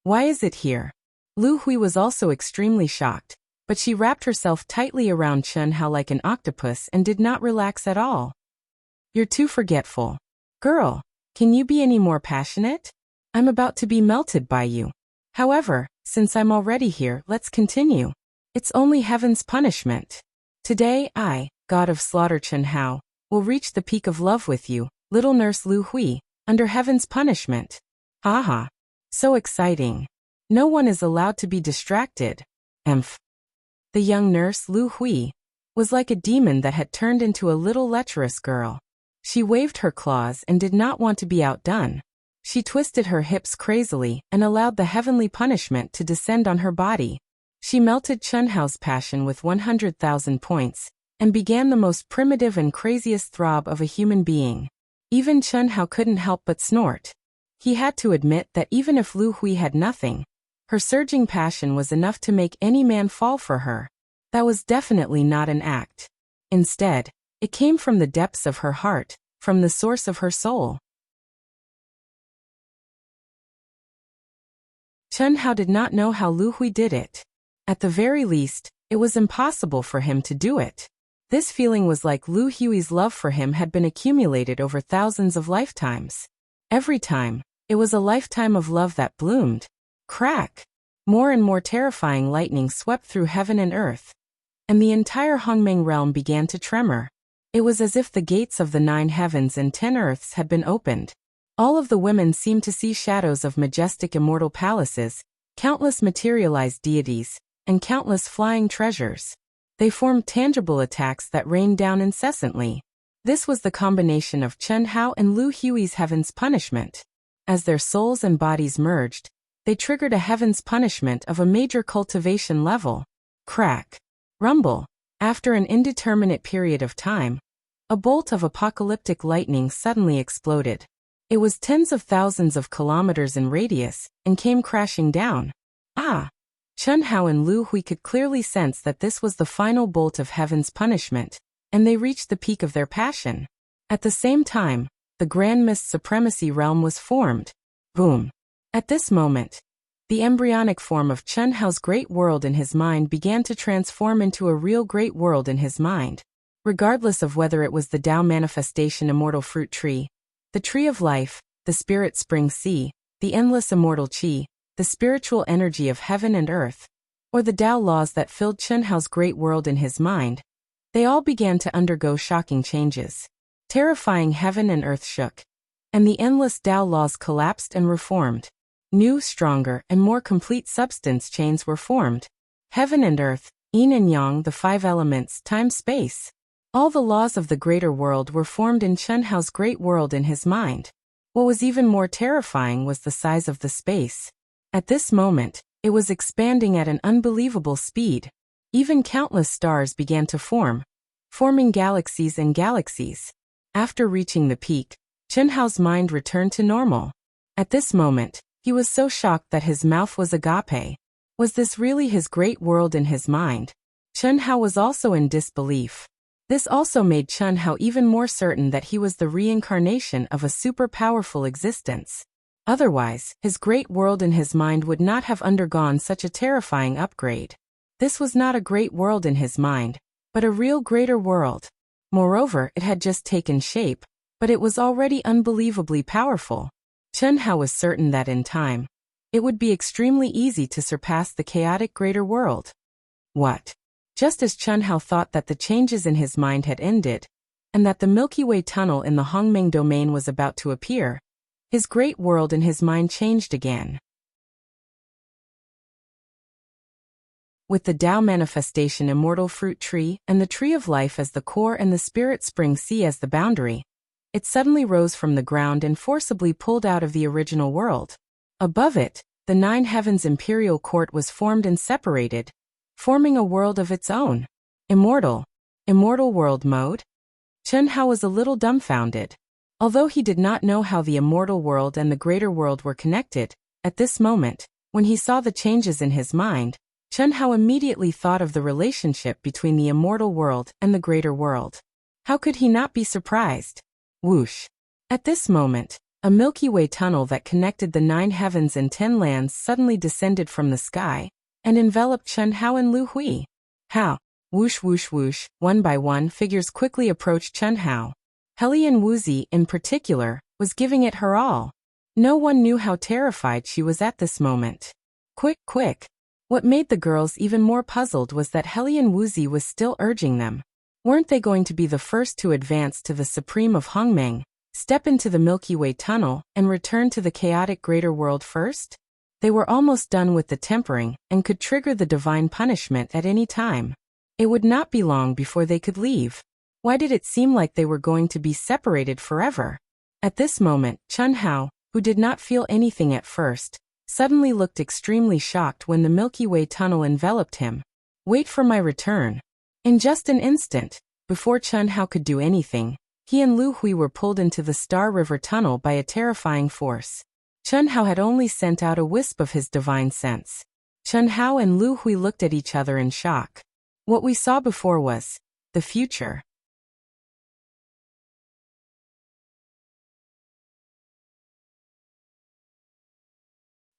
Why is it here? Lu Hui was also extremely shocked, but she wrapped herself tightly around Chen Hao like an octopus and did not relax at all. You're too forgetful. Girl, can you be any more passionate? I'm about to be melted by you. However, since I'm already here, let's continue. It's only heaven's punishment. Today I, God of Slaughter Chen Hao, will reach the peak of love with you, little nurse Lu Hui, under heaven's punishment. Haha. So exciting. No one is allowed to be distracted. Emph. The young nurse Lu Hui was like a demon that had turned into a little lecherous girl. She waved her claws and did not want to be outdone. She twisted her hips crazily and allowed the heavenly punishment to descend on her body. She melted Chen Hao's passion with 100,000 points and began the most primitive and craziest throb of a human being. Even Chen Hao couldn't help but snort. He had to admit that even if Lu Hui had nothing, her surging passion was enough to make any man fall for her. That was definitely not an act. Instead, it came from the depths of her heart, from the source of her soul. Chen Hao did not know how Lu Hui did it. At the very least, it was impossible for him to do it. This feeling was like Lu Hui's love for him had been accumulated over thousands of lifetimes. Every time, it was a lifetime of love that bloomed. Crack! More and more terrifying lightning swept through heaven and earth, and the entire Hongmeng realm began to tremor. It was as if the gates of the 9 heavens and 10 earths had been opened. All of the women seemed to see shadows of majestic immortal palaces, countless materialized deities, and countless flying treasures. They formed tangible attacks that rained down incessantly. This was the combination of Chen Hao and Lu Hui's heaven's punishment. As their souls and bodies merged, they triggered a heaven's punishment of a major cultivation level. Crack. Rumble. After an indeterminate period of time, a bolt of apocalyptic lightning suddenly exploded. It was tens of thousands of kilometers in radius and came crashing down. Ah! Chen Hao and Lu Hui could clearly sense that this was the final bolt of heaven's punishment, and they reached the peak of their passion. At the same time, the Grand Mist Supremacy Realm was formed. Boom! At this moment, the embryonic form of Chen Hao's great world in his mind began to transform into a real great world in his mind. Regardless of whether it was the Tao Manifestation Immortal Fruit Tree, the Tree of Life, the Spirit Spring Sea, the Endless Immortal Qi, the spiritual energy of heaven and earth, or the Tao laws that filled Chen Hao's great world in his mind, they all began to undergo shocking changes. Terrifying heaven and earth shook, and the endless Tao laws collapsed and reformed. New, stronger, and more complete substance chains were formed. Heaven and earth, yin and yang, the five elements, time, space. All the laws of the greater world were formed in Chen Hao's great world in his mind. What was even more terrifying was the size of the space. At this moment, it was expanding at an unbelievable speed. Even countless stars began to form, forming galaxies and galaxies. After reaching the peak, Chen Hao's mind returned to normal. At this moment, he was so shocked that his mouth was agape. Was this really his great world in his mind? Chen Hao was also in disbelief. This also made Chen Hao even more certain that he was the reincarnation of a super powerful existence. Otherwise, his great world in his mind would not have undergone such a terrifying upgrade. This was not a great world in his mind, but a real greater world. Moreover, it had just taken shape, but it was already unbelievably powerful. Chen Hao was certain that in time, it would be extremely easy to surpass the chaotic greater world. What? Just as Chen Hao thought that the changes in his mind had ended, and that the Milky Way tunnel in the Hongming domain was about to appear, his great world in his mind changed again. With the Tao Manifestation Immortal Fruit Tree and the Tree of Life as the core and the Spirit Spring Sea as the boundary, it suddenly rose from the ground and forcibly pulled out of the original world. Above it, the Nine Heavens Imperial Court was formed and separated, forming a world of its own. Immortal world mode? Chen Hao was a little dumbfounded. Although he did not know how the immortal world and the greater world were connected, at this moment, when he saw the changes in his mind, Chen Hao immediately thought of the relationship between the immortal world and the greater world. How could he not be surprised? Whoosh! At this moment, a Milky Way tunnel that connected the 9 heavens and 10 lands suddenly descended from the sky and enveloped Chen Hao and Lu Hui. How? Whoosh whoosh whoosh, one by one figures quickly approached Chen Hao. Hellion Wuxia, in particular, was giving it her all. No one knew how terrified she was at this moment. Quick! What made the girls even more puzzled was that Hellion Wuxia was still urging them. Weren't they going to be the first to advance to the Supreme of Hongmeng, step into the Milky Way tunnel, and return to the chaotic greater world first? They were almost done with the tempering and could trigger the divine punishment at any time. It would not be long before they could leave. Why did it seem like they were going to be separated forever? At this moment, Chen Hao, who did not feel anything at first, suddenly looked extremely shocked when the Milky Way tunnel enveloped him. Wait for my return. In just an instant, before Chen Hao could do anything, he and Lu Hui were pulled into the Star River tunnel by a terrifying force. Chen Hao had only sent out a wisp of his divine sense. Chen Hao and Lu Hui looked at each other in shock. What we saw before was the future.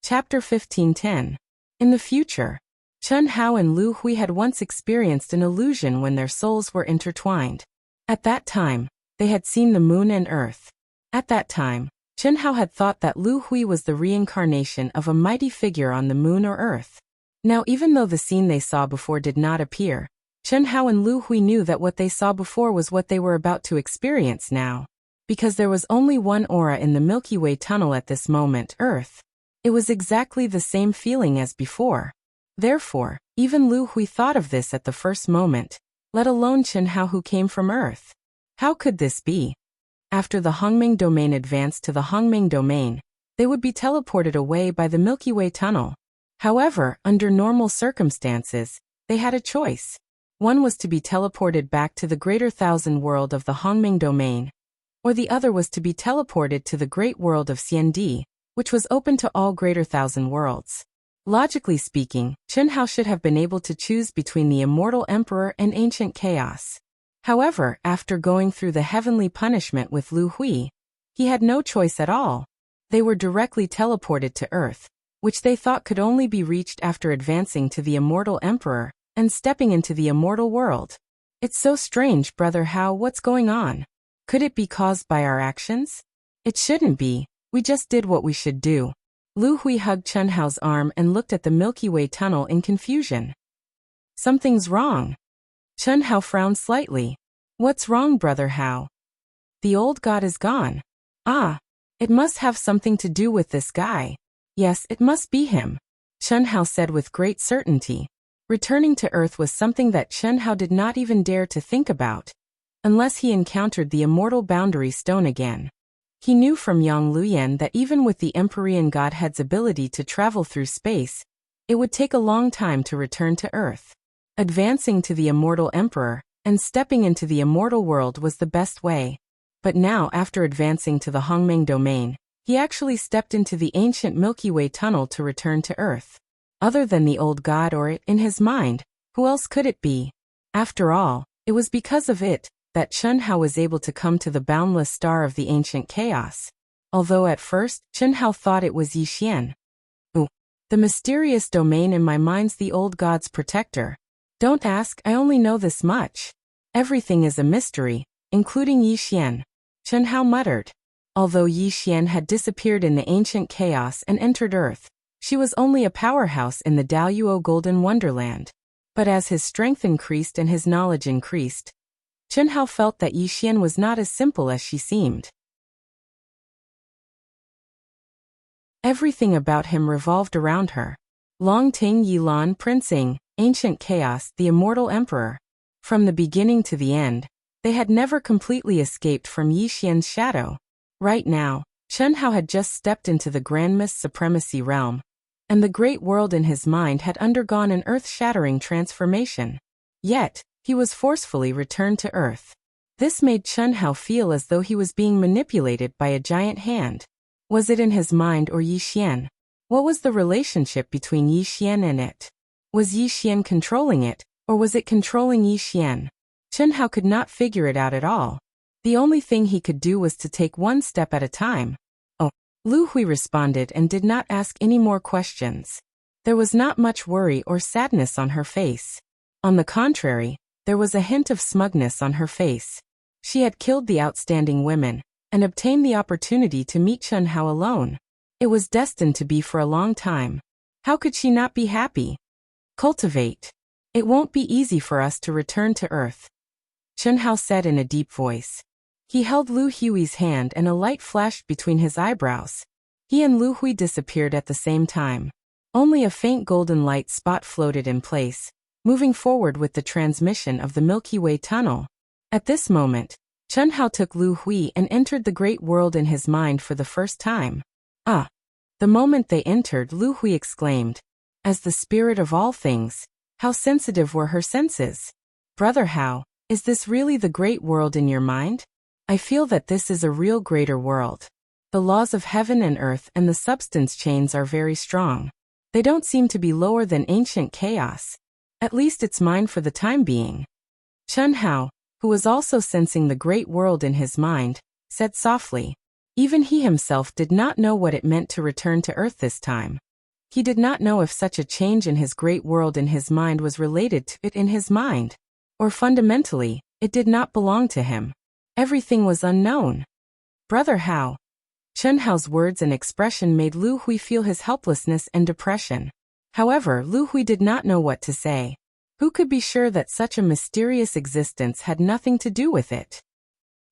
Chapter 15:10. In the future, Chen Hao and Lu Hui had once experienced an illusion when their souls were intertwined. At that time, they had seen the moon and earth. At that time, Chen Hao had thought that Lu Hui was the reincarnation of a mighty figure on the moon or earth. Now, even though the scene they saw before did not appear, Chen Hao and Lu Hui knew that what they saw before was what they were about to experience now. Because there was only one aura in the Milky Way tunnel at this moment, Earth. It was exactly the same feeling as before. Therefore, even Lu Hui thought of this at the first moment, let alone Chen Hao who came from Earth. How could this be? After the Hongming domain advanced to the Hongming domain, they would be teleported away by the Milky Way tunnel. However, under normal circumstances, they had a choice. One was to be teleported back to the greater thousand world of the Hongming domain, or the other was to be teleported to the great world of Xiandi, which was open to all greater thousand worlds. Logically speaking, Chen Hao should have been able to choose between the immortal emperor and ancient chaos. However, after going through the heavenly punishment with Lu Hui, he had no choice at all. They were directly teleported to Earth, which they thought could only be reached after advancing to the immortal emperor and stepping into the immortal world. It's so strange, Brother Hao, what's going on? Could it be caused by our actions? It shouldn't be, we just did what we should do. Lu Hui hugged Chen Hao's arm and looked at the Milky Way tunnel in confusion. Something's wrong. Chen Hao frowned slightly. What's wrong, Brother Hao? The old god is gone. Ah, it must have something to do with this guy. Yes, it must be him, Chen Hao said with great certainty. Returning to Earth was something that Chen Hao did not even dare to think about, unless he encountered the immortal boundary stone again. He knew from Yang Luyan that even with the Empyrean Godhead's ability to travel through space, it would take a long time to return to Earth. Advancing to the immortal emperor and stepping into the immortal world was the best way. But now, after advancing to the Hongmeng domain, he actually stepped into the ancient Milky Way tunnel to return to Earth. Other than the old god or it in his mind, who else could it be? After all, it was because of it that Chen Hao was able to come to the boundless star of the ancient chaos. Although at first, Chen Hao thought it was Yi Xian. Ooh, the mysterious domain in my mind's the old god's protector. Don't ask, I only know this much. Everything is a mystery, including Yi Xian, Chen Hao muttered. Although Yi Xian had disappeared in the ancient chaos and entered Earth, she was only a powerhouse in the Daluo Golden Wonderland. But as his strength increased and his knowledge increased, Chen Hao felt that Yi Xian was not as simple as she seemed. Everything about him revolved around her. Long Ting Yilan Princing, ancient chaos, the immortal emperor. From the beginning to the end, they had never completely escaped from Yi Xian's shadow. Right now, Chen Hao had just stepped into the grandmist supremacy realm, and the great world in his mind had undergone an earth-shattering transformation. Yet, he was forcefully returned to Earth. This made Chen Hao feel as though he was being manipulated by a giant hand. Was it in his mind or Yi Xian? What was the relationship between Yi Xian and it? Was Yi Xian controlling it, or was it controlling Yi Xian? Chen Hao could not figure it out at all. The only thing he could do was to take one step at a time. Oh, Lu Hui responded and did not ask any more questions. There was not much worry or sadness on her face. On the contrary, there was a hint of smugness on her face. She had killed the outstanding women and obtained the opportunity to meet Chen Hao alone. It was destined to be for a long time. How could she not be happy? Cultivate. It won't be easy for us to return to Earth, Chen Hao said in a deep voice. He held Lu Hui's hand and a light flashed between his eyebrows. He and Lu Hui disappeared at the same time. Only a faint golden light spot floated in place, moving forward with the transmission of the Milky Way tunnel. At this moment, Chen Hao took Lu Hui and entered the great world in his mind for the first time. Ah! The moment they entered, Lu Hui exclaimed. As the spirit of all things, how sensitive were her senses. Brother Hao, is this really the great world in your mind? I feel that this is a real greater world. The laws of heaven and earth and the substance chains are very strong. They don't seem to be lower than ancient chaos. At least it's mine for the time being. Chen Hao, who was also sensing the great world in his mind, said softly. Even he himself did not know what it meant to return to Earth this time. He did not know if such a change in his great world in his mind was related to it in his mind, or fundamentally, it did not belong to him. Everything was unknown. Brother Hao. Chen Hao's words and expression made Lu Hui feel his helplessness and depression. However, Lu Hui did not know what to say. Who could be sure that such a mysterious existence had nothing to do with it?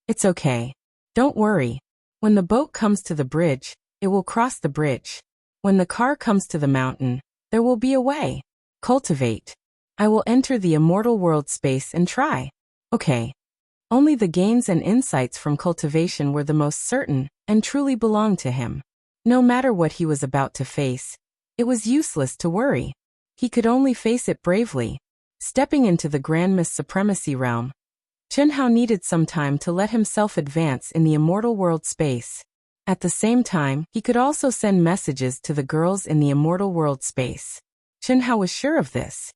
It's okay. Don't worry. When the boat comes to the bridge, it will cross the bridge. When the car comes to the mountain, there will be a way. Cultivate. I will enter the immortal world space and try. Okay. Only the gains and insights from cultivation were the most certain and truly belonged to him. No matter what he was about to face, it was useless to worry. He could only face it bravely. Stepping into the grandmist supremacy realm, Chen Hao needed some time to let himself advance in the immortal world space. At the same time, he could also send messages to the girls in the immortal world space. Chunhao was sure of this.